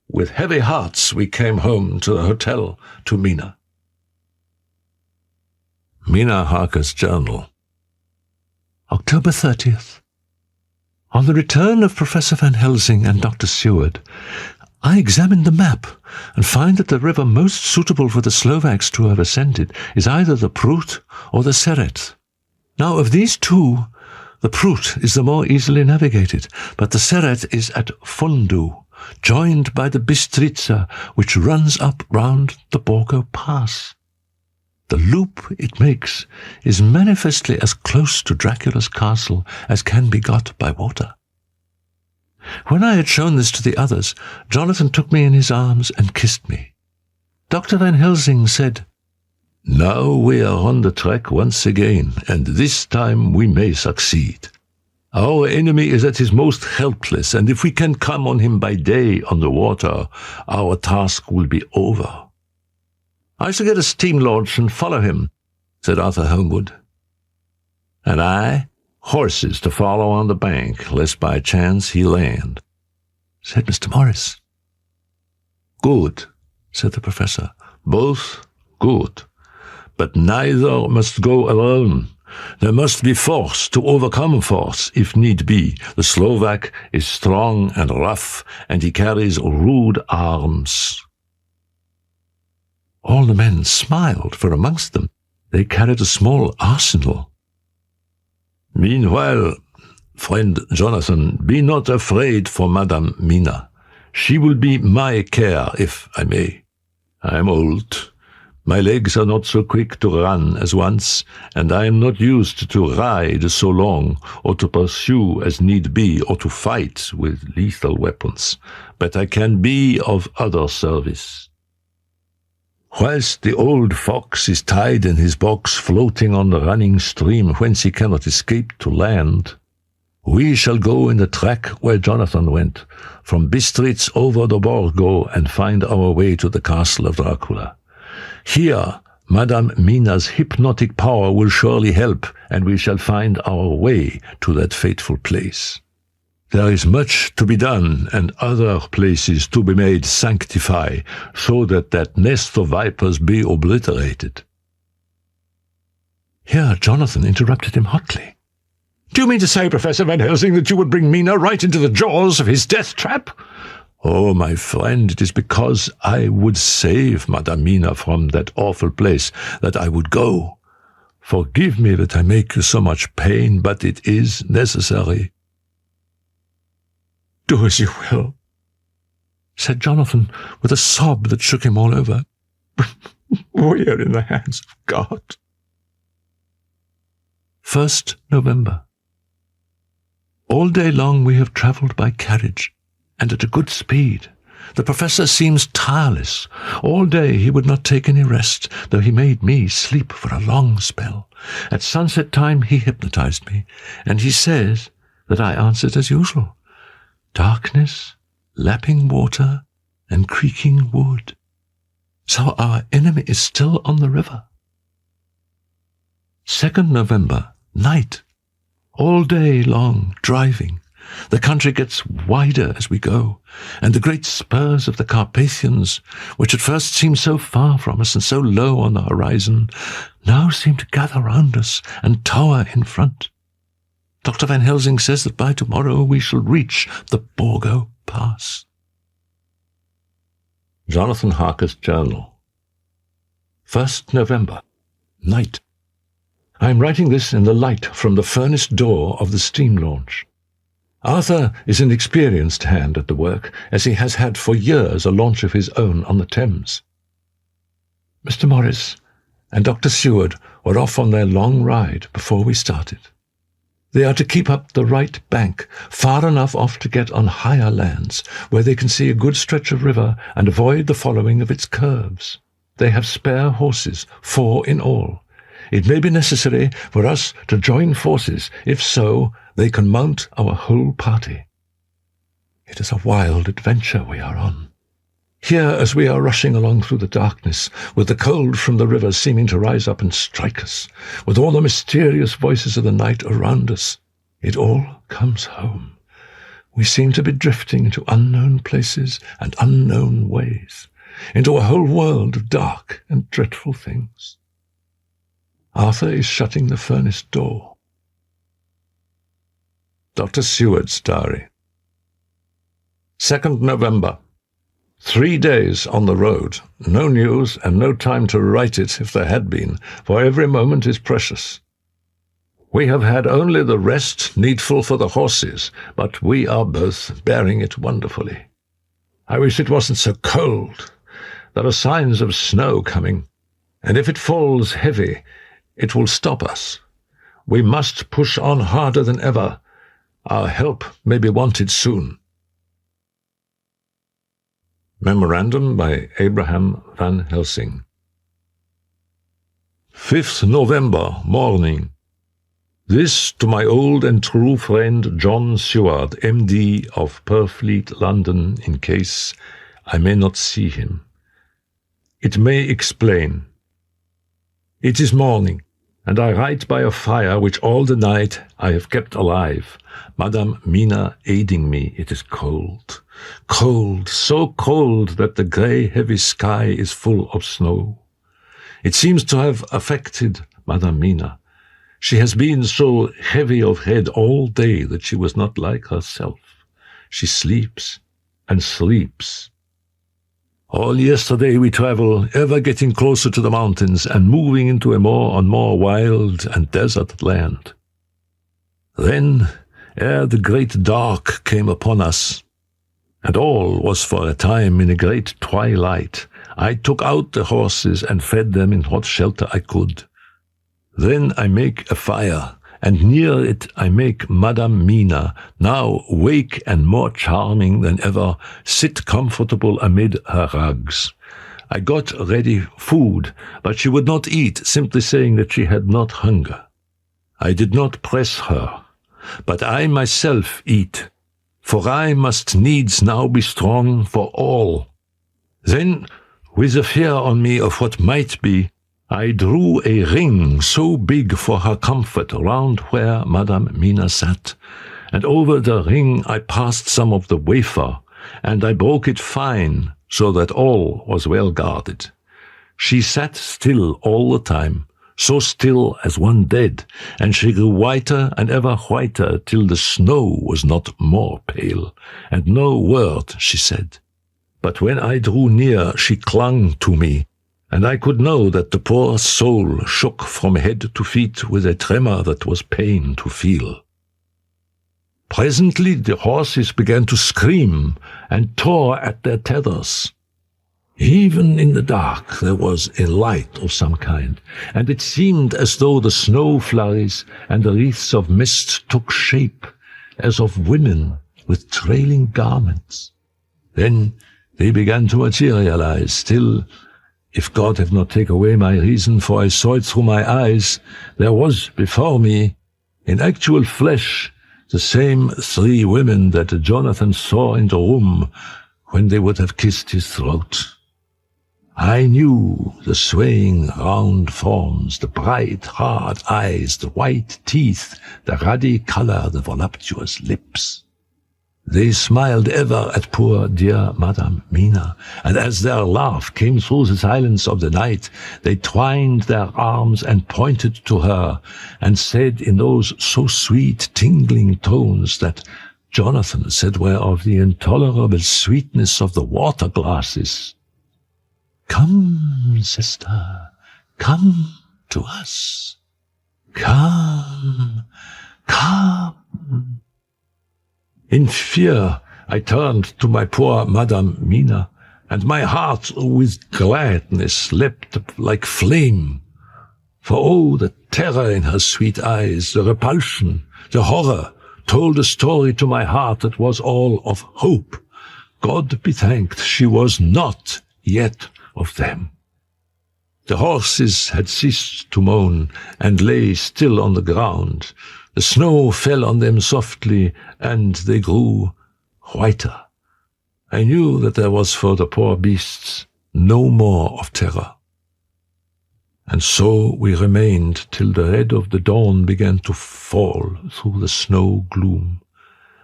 With heavy hearts, we came home to the hotel to Mina. Mina Harker's Journal. October 30th. On the return of Professor Van Helsing and Dr. Seward, I examined the map and find that the river most suitable for the Slovaks to have ascended is either the Prut or the Seret. Now, of these two, The Prut is the more easily navigated, but the Seret is at Fondu, joined by the Bistritza, which runs up round the Borgo Pass. The loop it makes is manifestly as close to Dracula's castle as can be got by water. When I had shown this to the others, Jonathan took me in his arms and kissed me. Dr. Van Helsing said, "Now we are on the track once again, and this time we may succeed. Our enemy is at his most helpless, and if we can come on him by day on the water, our task will be over." "I shall get a steam launch and follow him," said Arthur Homewood. "And I, horses to follow on the bank, lest by chance he land," said Mr. Morris. "Good," said the professor. "Both good. But neither must go alone. There must be force to overcome force, if need be. The Slovak is strong and rough, and he carries rude arms." All the men smiled, for amongst them they carried a small arsenal. "Meanwhile, friend Jonathan, be not afraid for Madame Mina. She will be my care, if I may. I am old. My legs are not so quick to run as once, and I am not used to ride so long, or to pursue as need be, or to fight with lethal weapons. But I can be of other service. Whilst the old fox is tied in his box floating on the running stream whence he cannot escape to land, we shall go in the track where Jonathan went, from Bistritz over the Borgo, and find our way to the castle of Dracula. Here, Madame Mina's hypnotic power will surely help, and we shall find our way to that fateful place. There is much to be done, and other places to be made sanctify, so that nest of vipers be obliterated." Here Jonathan interrupted him hotly. "Do you mean to say, Professor Van Helsing, that you would bring Mina right into the jaws of his death trap?" "Oh, my friend, it is because I would save Madame Mina from that awful place that I would go. Forgive me that I make you so much pain, but it is necessary." "Do as you will," said Jonathan, with a sob that shook him all over. "We are in the hands of God." 1st November. All day long we have travelled by carriage, and at a good speed. The professor seems tireless. All day he would not take any rest, though he made me sleep for a long spell. At sunset time he hypnotized me, and he says that I answered as usual. Darkness, lapping water, and creaking wood. So our enemy is still on the river. 2nd November, night. All day long driving. The country gets wider as we go, and the great spurs of the Carpathians, which at first seemed so far from us and so low on the horizon, now seem to gather round us and tower in front. Dr. Van Helsing says that by tomorrow we shall reach the Borgo Pass. Jonathan Harker's Journal. 1st November, night. I am writing this in the light from the furnace door of the steam launch. Arthur is an experienced hand at the work, as he has had for years a launch of his own on the Thames. Mr. Morris and Dr. Seward were off on their long ride before we started. They are to keep up the right bank, far enough off to get on higher lands, where they can see a good stretch of river and avoid the following of its curves. They have spare horses, 4 in all. It may be necessary for us to join forces. If so, they can mount our whole party. It is a wild adventure we are on. Here, as we are rushing along through the darkness, with the cold from the river seeming to rise up and strike us, with all the mysterious voices of the night around us, it all comes home. We seem to be drifting into unknown places and unknown ways, into a whole world of dark and dreadful things. Arthur is shutting the furnace door. Dr. Seward's Diary. 2nd November. 3 days on the road, no news and no time to write it if there had been, for every moment is precious. We have had only the rest needful for the horses, but we are both bearing it wonderfully. I wish it wasn't so cold. There are signs of snow coming, and if it falls heavy, it will stop us. We must push on harder than ever. Our help may be wanted soon. Memorandum by Abraham van Helsing. 5th November, morning. This to my old and true friend John Seward, M.D. of Purfleet, London, in case I may not see him. It may explain. It is morning, and I write by a fire which all the night I have kept alive, Madame Mina aiding me. It is cold, cold, so cold that the grey, heavy sky is full of snow. It seems to have affected Madame Mina. She has been so heavy of head all day that she was not like herself. She sleeps and sleeps. All yesterday we travel, ever getting closer to the mountains and moving into a more and more wild and desert land. Then, ere the great dark came upon us, and all was for a time in a great twilight, I took out the horses and fed them in what shelter I could. Then I make a fire, and near it I make Madame Mina, now wake and more charming than ever, sit comfortable amid her rugs. I got ready food, but she would not eat, simply saying that she had not hunger. I did not press her, but I myself eat, for I must needs now be strong for all. Then, with a fear on me of what might be, I drew a ring so big for her comfort round where Madame Mina sat, and over the ring I passed some of the wafer, and I broke it fine, so that all was well guarded. She sat still all the time, so still as one dead, and she grew whiter and ever whiter till the snow was not more pale, and no word she said. But when I drew near, she clung to me, and I could know that the poor soul shook from head to feet with a tremor that was pain to feel. Presently the horses began to scream and tore at their tethers. Even in the dark there was a light of some kind, and it seemed as though the snow flurries and the wreaths of mist took shape as of women with trailing garments. Then they began to materialize, still, if God have not taken away my reason, for I saw it through my eyes, there was before me, in actual flesh, the same 3 women that Jonathan saw in the room when they would have kissed his throat. I knew the swaying round forms, the bright hard eyes, the white teeth, the ruddy color, the voluptuous lips. They smiled ever at poor dear Madame Mina, and as their laugh came through the silence of the night, they twined their arms and pointed to her, and said in those so sweet, tingling tones that Jonathan said were of the intolerable sweetness of the water glasses, "Come, sister, come to us. Come, come." In fear, I turned to my poor Madame Mina, and my heart with gladness leapt like flame. For oh, the terror in her sweet eyes, the repulsion, the horror, told a story to my heart that was all of hope. God be thanked, she was not yet of them. The horses had ceased to moan, and lay still on the ground. The snow fell on them softly, and they grew whiter. I knew that there was for the poor beasts no more of terror. And so we remained till the red of the dawn began to fall through the snow gloom.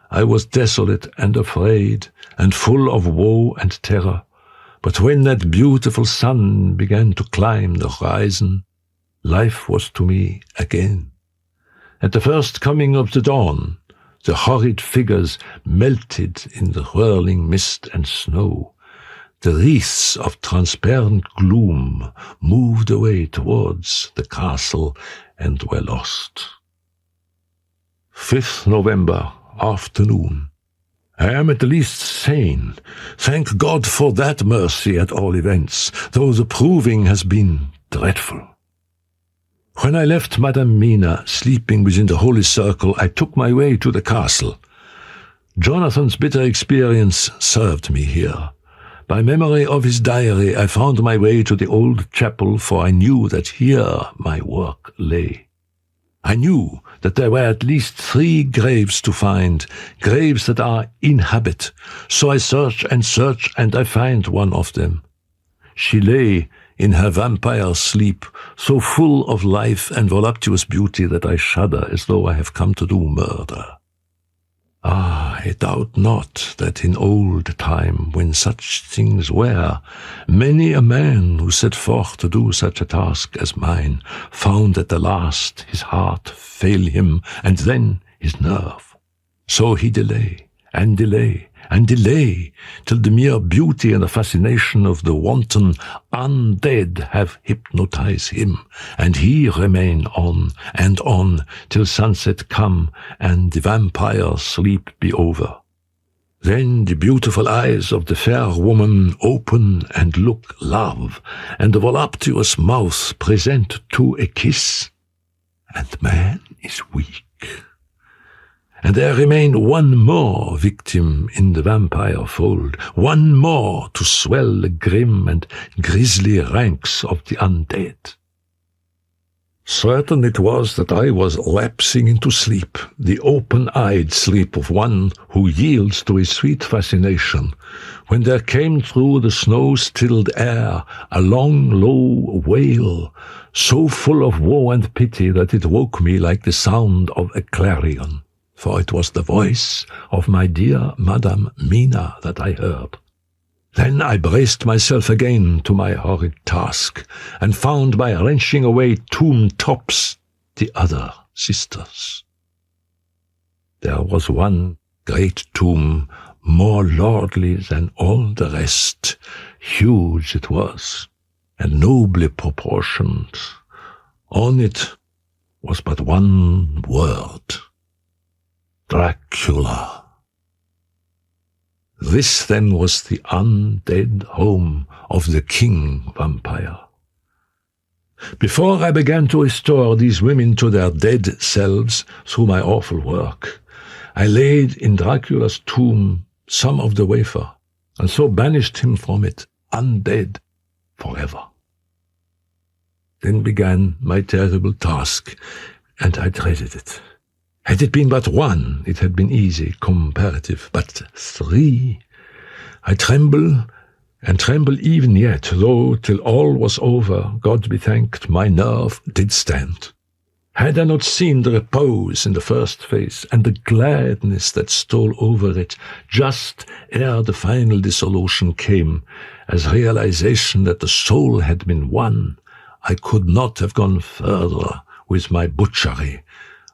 I was desolate and afraid, and full of woe and terror. But when that beautiful sun began to climb the horizon, life was to me again. At the first coming of the dawn, the horrid figures melted in the whirling mist and snow. The wreaths of transparent gloom moved away towards the castle and were lost. 5th November, afternoon. I am at least sane. Thank God for that mercy at all events, though the proving has been dreadful. When I left Madame Mina sleeping within the holy circle, I took my way to the castle. Jonathan's bitter experience served me here. By memory of his diary, I found my way to the old chapel, for I knew that here my work lay. I knew that there were at least 3 graves to find, graves that are inhabit. So I search, and I find one of them. She lay in her vampire sleep, so full of life and voluptuous beauty that I shudder as though I have come to do murder. I doubt not that in old time, when such things were, many a man who set forth to do such a task as mine found at the last his heart fail him, and then his nerve. So he delay, and delay, and delay, till the mere beauty and the fascination of the wanton undead have hypnotized him, and he remain on, till sunset come, and the vampire sleep be over. Then the beautiful eyes of the fair woman open and look love, and the voluptuous mouth present to a kiss, and man is weak. And there remained one more victim in the vampire fold, one more to swell the grim and grisly ranks of the undead. Certain it was that I was lapsing into sleep, the open-eyed sleep of one who yields to a sweet fascination, when there came through the snow-stilled air a long, low wail, so full of woe and pity that it woke me like the sound of a clarion. For it was the voice of my dear Madame Mina that I heard. Then I braced myself again to my horrid task, and found by wrenching away tomb tops the other sisters. There was one great tomb, more lordly than all the rest. Huge it was, and nobly proportioned. On it was but one word: Dracula. This then was the undead home of the king vampire. Before I began to restore these women to their dead selves through my awful work, I laid in Dracula's tomb some of the wafer, and so banished him from it, undead, forever. Then began my terrible task, and I dreaded it. Had it been but one, it had been easy, comparative, but 3. I tremble, and tremble even yet, though till all was over, God be thanked, my nerve did stand. Had I not seen the repose in the first face, and the gladness that stole over it, just ere the final dissolution came, as realization that the soul had been won, I could not have gone further with my butchery.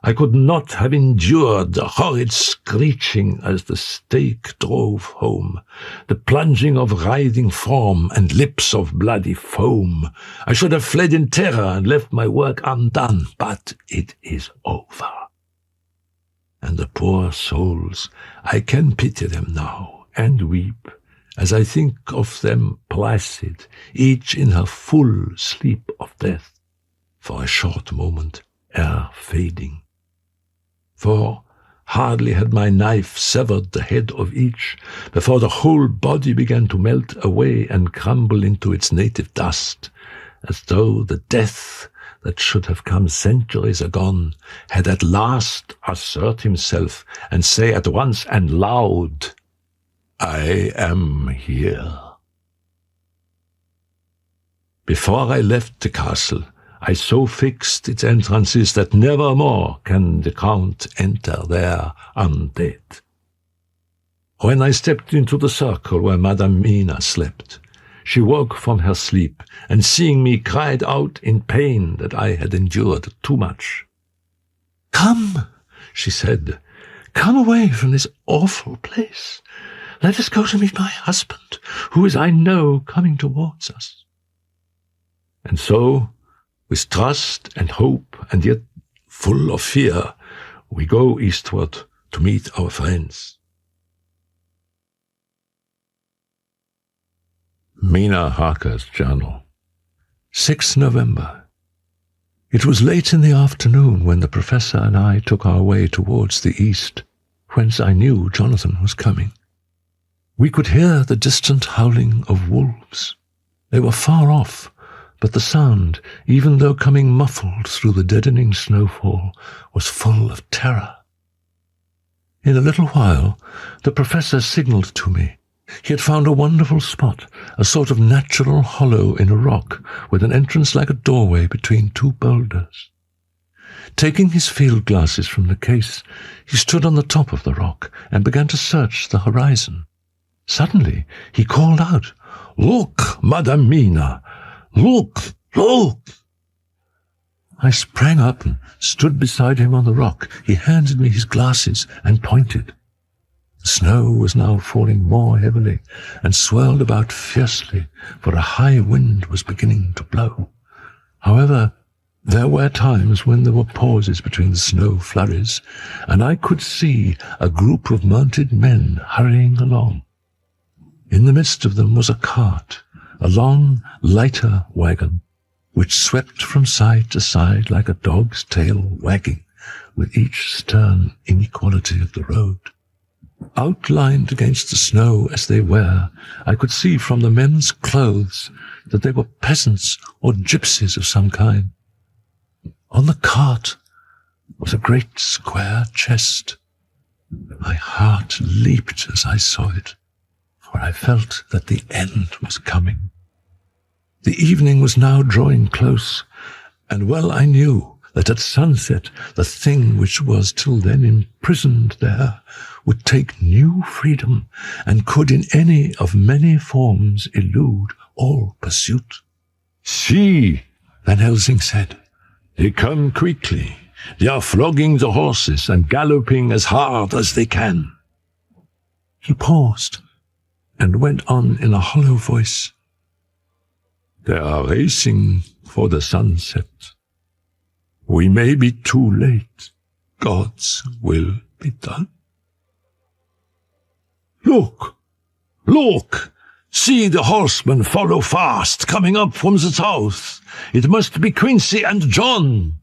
I could not have endured the horrid screeching as the stake drove home, the plunging of writhing form and lips of bloody foam. I should have fled in terror and left my work undone, but it is over. And the poor souls, I can pity them now and weep, as I think of them placid, each in her full sleep of death, for a short moment ere fading. For hardly had my knife severed the head of each, before the whole body began to melt away and crumble into its native dust, as though the death that should have come centuries agone had at last assert himself and say at once and loud, "I am here." Before I left the castle, I so fixed its entrances that never more can the Count enter there undead. When I stepped into the circle where Madame Mina slept, she woke from her sleep, and seeing me cried out in pain that I had endured too much. "Come," she said, "come away from this awful place. Let us go to meet my husband, who is, I know, coming towards us." And so, with trust and hope, and yet full of fear, We go eastward to meet our friends. Mina Harker's journal. 6 November. It was late in the afternoon when the professor and I took our way towards the east, whence I knew Jonathan was coming. We could hear the distant howling of wolves. They were far off, but the sound, even though coming muffled through the deadening snowfall, was full of terror. In a little while, the professor signalled to me. He had found a wonderful spot, a sort of natural hollow in a rock, with an entrance like a doorway between two boulders. Taking his field glasses from the case, he stood on the top of the rock and began to search the horizon. Suddenly, he called out, "Look, Madame Mina! Look! Look!" I sprang up and stood beside him on the rock. He handed me his glasses and pointed. The snow was now falling more heavily and swirled about fiercely, for a high wind was beginning to blow. However, there were times when there were pauses between the snow flurries, and I could see a group of mounted men hurrying along. In the midst of them was a cart, a long, lighter wagon, which swept from side to side like a dog's tail wagging with each stern inequality of the road. Outlined against the snow as they were, I could see from the men's clothes that they were peasants or gypsies of some kind. On the cart was a great square chest. My heart leaped as I saw it, for I felt that the end was coming. The evening was now drawing close, and well I knew that at sunset the thing which was till then imprisoned there would take new freedom, and could in any of many forms elude all pursuit. "See," Van Helsing said, "they come quickly. They are flogging the horses and galloping as hard as they can." He paused and went on in a hollow voice, "They are racing for the sunset. We may be too late. God's will be done." "Look! Look! See the horsemen follow fast, coming up from the south. It must be Quincy and John."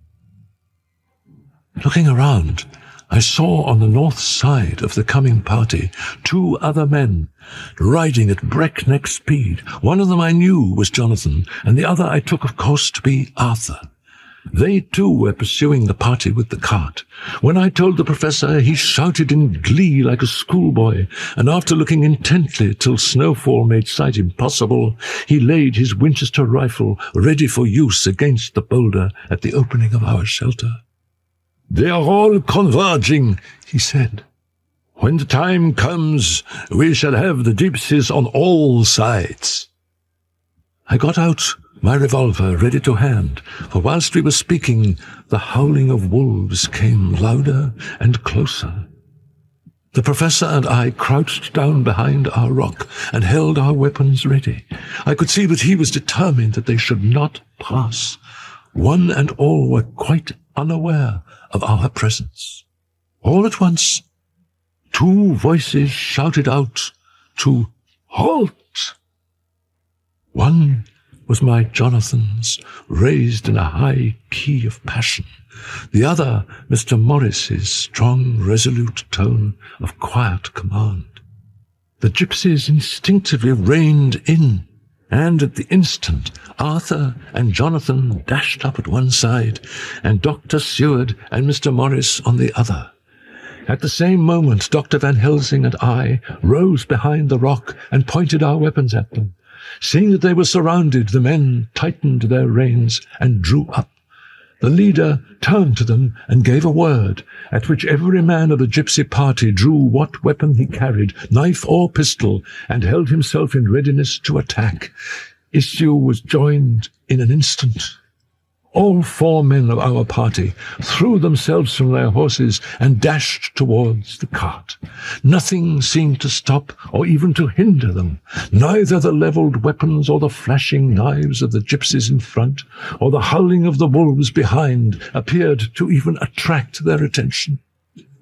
Looking around, I saw on the north side of the coming party 2 other men, riding at breakneck speed. One of them I knew was Jonathan, and the other I took of course to be Arthur. They too were pursuing the party with the cart. When I told the professor, he shouted in glee like a schoolboy, and after looking intently till snowfall made sight impossible, he laid his Winchester rifle ready for use against the boulder at the opening of our shelter. "They are all converging," he said. "When the time comes, we shall have the gypsies on all sides." I got out my revolver ready to hand, for whilst we were speaking, the howling of wolves came louder and closer. The professor and I crouched down behind our rock and held our weapons ready. I could see that he was determined that they should not pass. One and all were quite unaware of our presence. All at once, 2 voices shouted out to halt. One was my Jonathan's, raised in a high key of passion. The other, Mr. Morris's strong, resolute tone of quiet command. The gypsies instinctively reined in, and at the instant Arthur and Jonathan dashed up at one side, and Dr. Seward and Mr. Morris on the other. At the same moment, Dr. Van Helsing and I rose behind the rock and pointed our weapons at them. Seeing that they were surrounded, the men tightened their reins and drew up. The leader turned to them and gave a word, at which every man of the gypsy party drew what weapon he carried, knife or pistol, and held himself in readiness to attack. Issue was joined in an instant. All 4 men of our party threw themselves from their horses and dashed towards the cart. Nothing seemed to stop or even to hinder them. Neither the levelled weapons or the flashing knives of the gypsies in front, or the howling of the wolves behind, appeared to even attract their attention.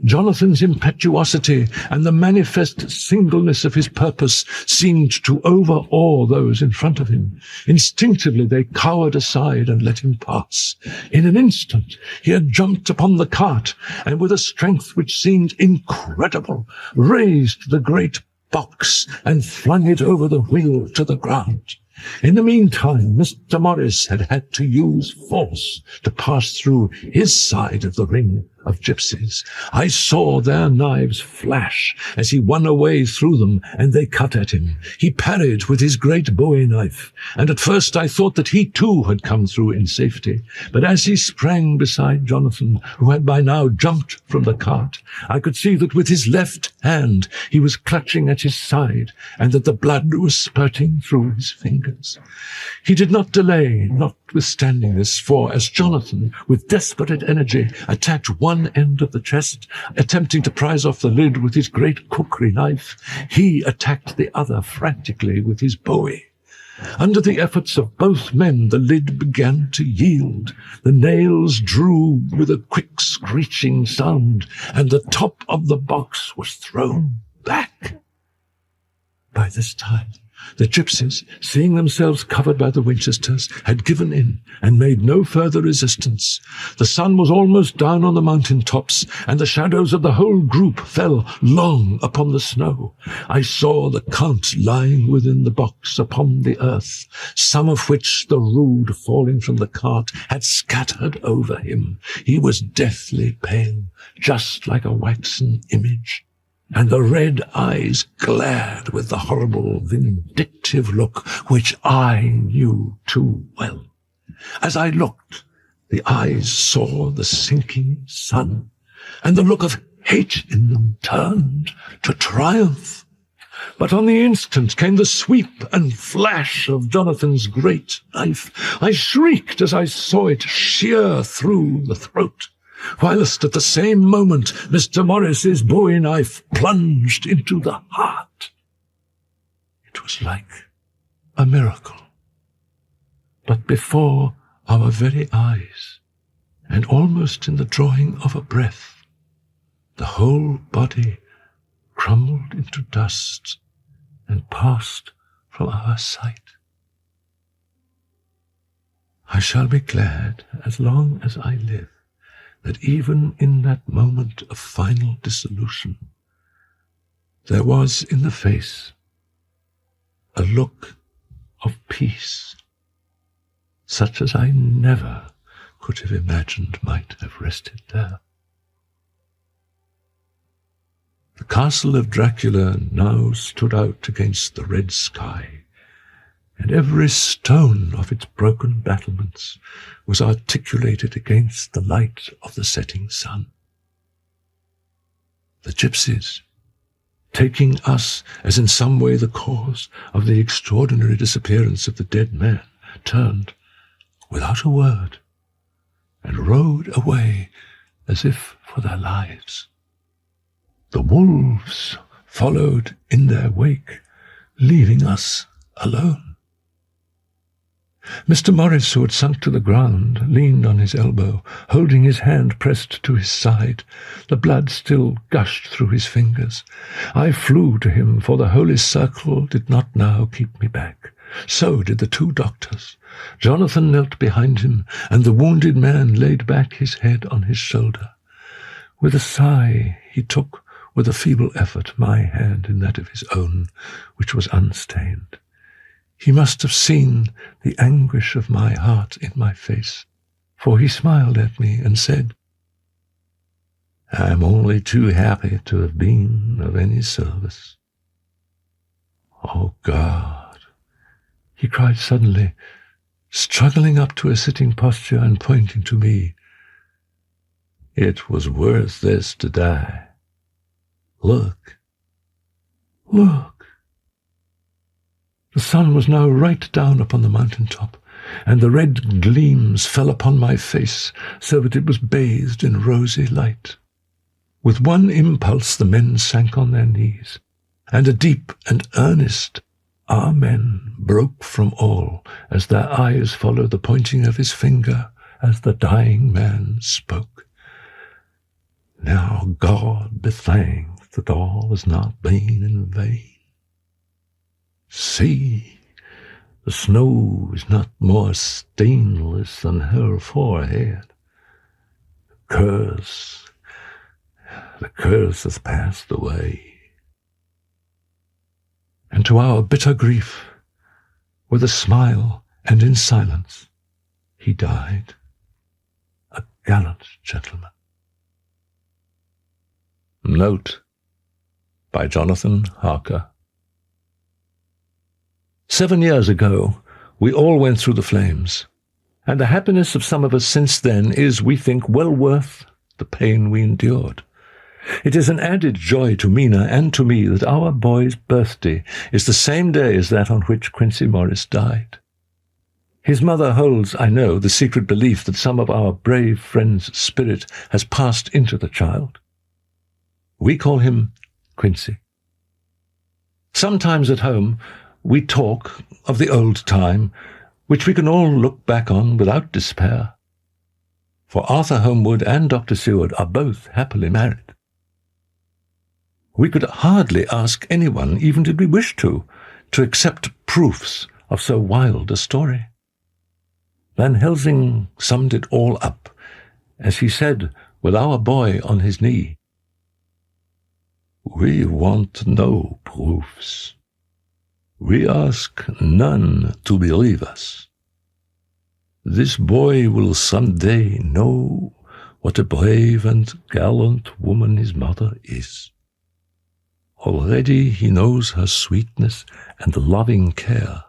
Jonathan's impetuosity and the manifest singleness of his purpose seemed to overawe those in front of him. Instinctively they cowered aside and let him pass. In an instant he had jumped upon the cart, and with a strength which seemed incredible, raised the great box and flung it over the wheel to the ground. In the meantime, Mr. Morris had had to use force to pass through his side of the ring of gypsies. I saw their knives flash as he won a way through them, and they cut at him. He parried with his great bowie knife, and at first I thought that he too had come through in safety. But as he sprang beside Jonathan, who had by now jumped from the cart, I could see that with his left hand he was clutching at his side, and that the blood was spurting through his fingers. He did not delay, notwithstanding this, for as Jonathan, with desperate energy, attacked one end of the chest, attempting to prise off the lid with his great cookery knife, he attacked the other frantically with his bowie. Under the efforts of both men, the lid began to yield. The nails drew with a quick screeching sound, and the top of the box was thrown back. By this time, the gypsies, seeing themselves covered by the Winchesters, had given in and made no further resistance. The sun was almost down on the mountain tops, and the shadows of the whole group fell long upon the snow. I saw the Count lying within the box upon the earth, some of which the rood falling from the cart had scattered over him. He was deathly pale, just like a waxen image, and the red eyes glared with the horrible, vindictive look which I knew too well. As I looked, the eyes saw the sinking sun, and the look of hate in them turned to triumph. But on the instant came the sweep and flash of Jonathan's great knife. I shrieked as I saw it shear through the throat, whilst at the same moment Mr. Morris's bowie knife plunged into the heart. It was like a miracle. But before our very eyes, and almost in the drawing of a breath, the whole body crumbled into dust and passed from our sight. I shall be glad, as long as I live, that even in that moment of final dissolution, there was in the face a look of peace, such as I never could have imagined might have rested there. The castle of Dracula now stood out against the red sky, and every stone of its broken battlements was articulated against the light of the setting sun. The gypsies, taking us as in some way the cause of the extraordinary disappearance of the dead man, turned, without a word, and rode away as if for their lives. The wolves followed in their wake, leaving us alone. Mr. Morris, who had sunk to the ground, leaned on his elbow, holding his hand pressed to his side. The blood still gushed through his fingers. I flew to him, for the holy circle did not now keep me back. So did the two doctors. Jonathan knelt behind him, and the wounded man laid back his head on his shoulder. With a sigh, he took, with a feeble effort, my hand in that of his own, which was unstained. He must have seen the anguish of my heart in my face, for he smiled at me and said, "I am only too happy to have been of any service." "Oh, God!" he cried suddenly, struggling up to a sitting posture and pointing to me. "It was worth this to die. Look, look." The sun was now right down upon the mountain top, and the red gleams fell upon my face so that it was bathed in rosy light. With one impulse the men sank on their knees, and a deep and earnest Amen broke from all as their eyes followed the pointing of his finger as the dying man spoke. Now God be thanked that all has not been in vain. See, the snow is not more stainless than her forehead. The curse has passed away. And to our bitter grief, with a smile and in silence, he died, a gallant gentleman. Note by Jonathan Harker. 7 years ago, we all went through the flames, and the happiness of some of us since then is, we think, well worth the pain we endured. It is an added joy to Mina and to me that our boy's birthday is the same day as that on which Quincy Morris died. His mother holds, I know, the secret belief that some of our brave friend's spirit has passed into the child. We call him Quincy. Sometimes at home we talk of the old time, which we can all look back on without despair. For Arthur Homewood and Dr. Seward are both happily married. We could hardly ask anyone, even did we wish to accept proofs of so wild a story. Van Helsing summed it all up as he said, with our boy on his knee, "We want no proofs. We ask none to believe us. This boy will some day know what a brave and gallant woman his mother is. Already he knows her sweetness and loving care.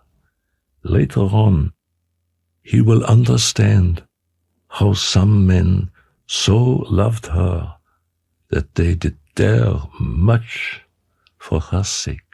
Later on, he will understand how some men so loved her that they did dare much for her sake."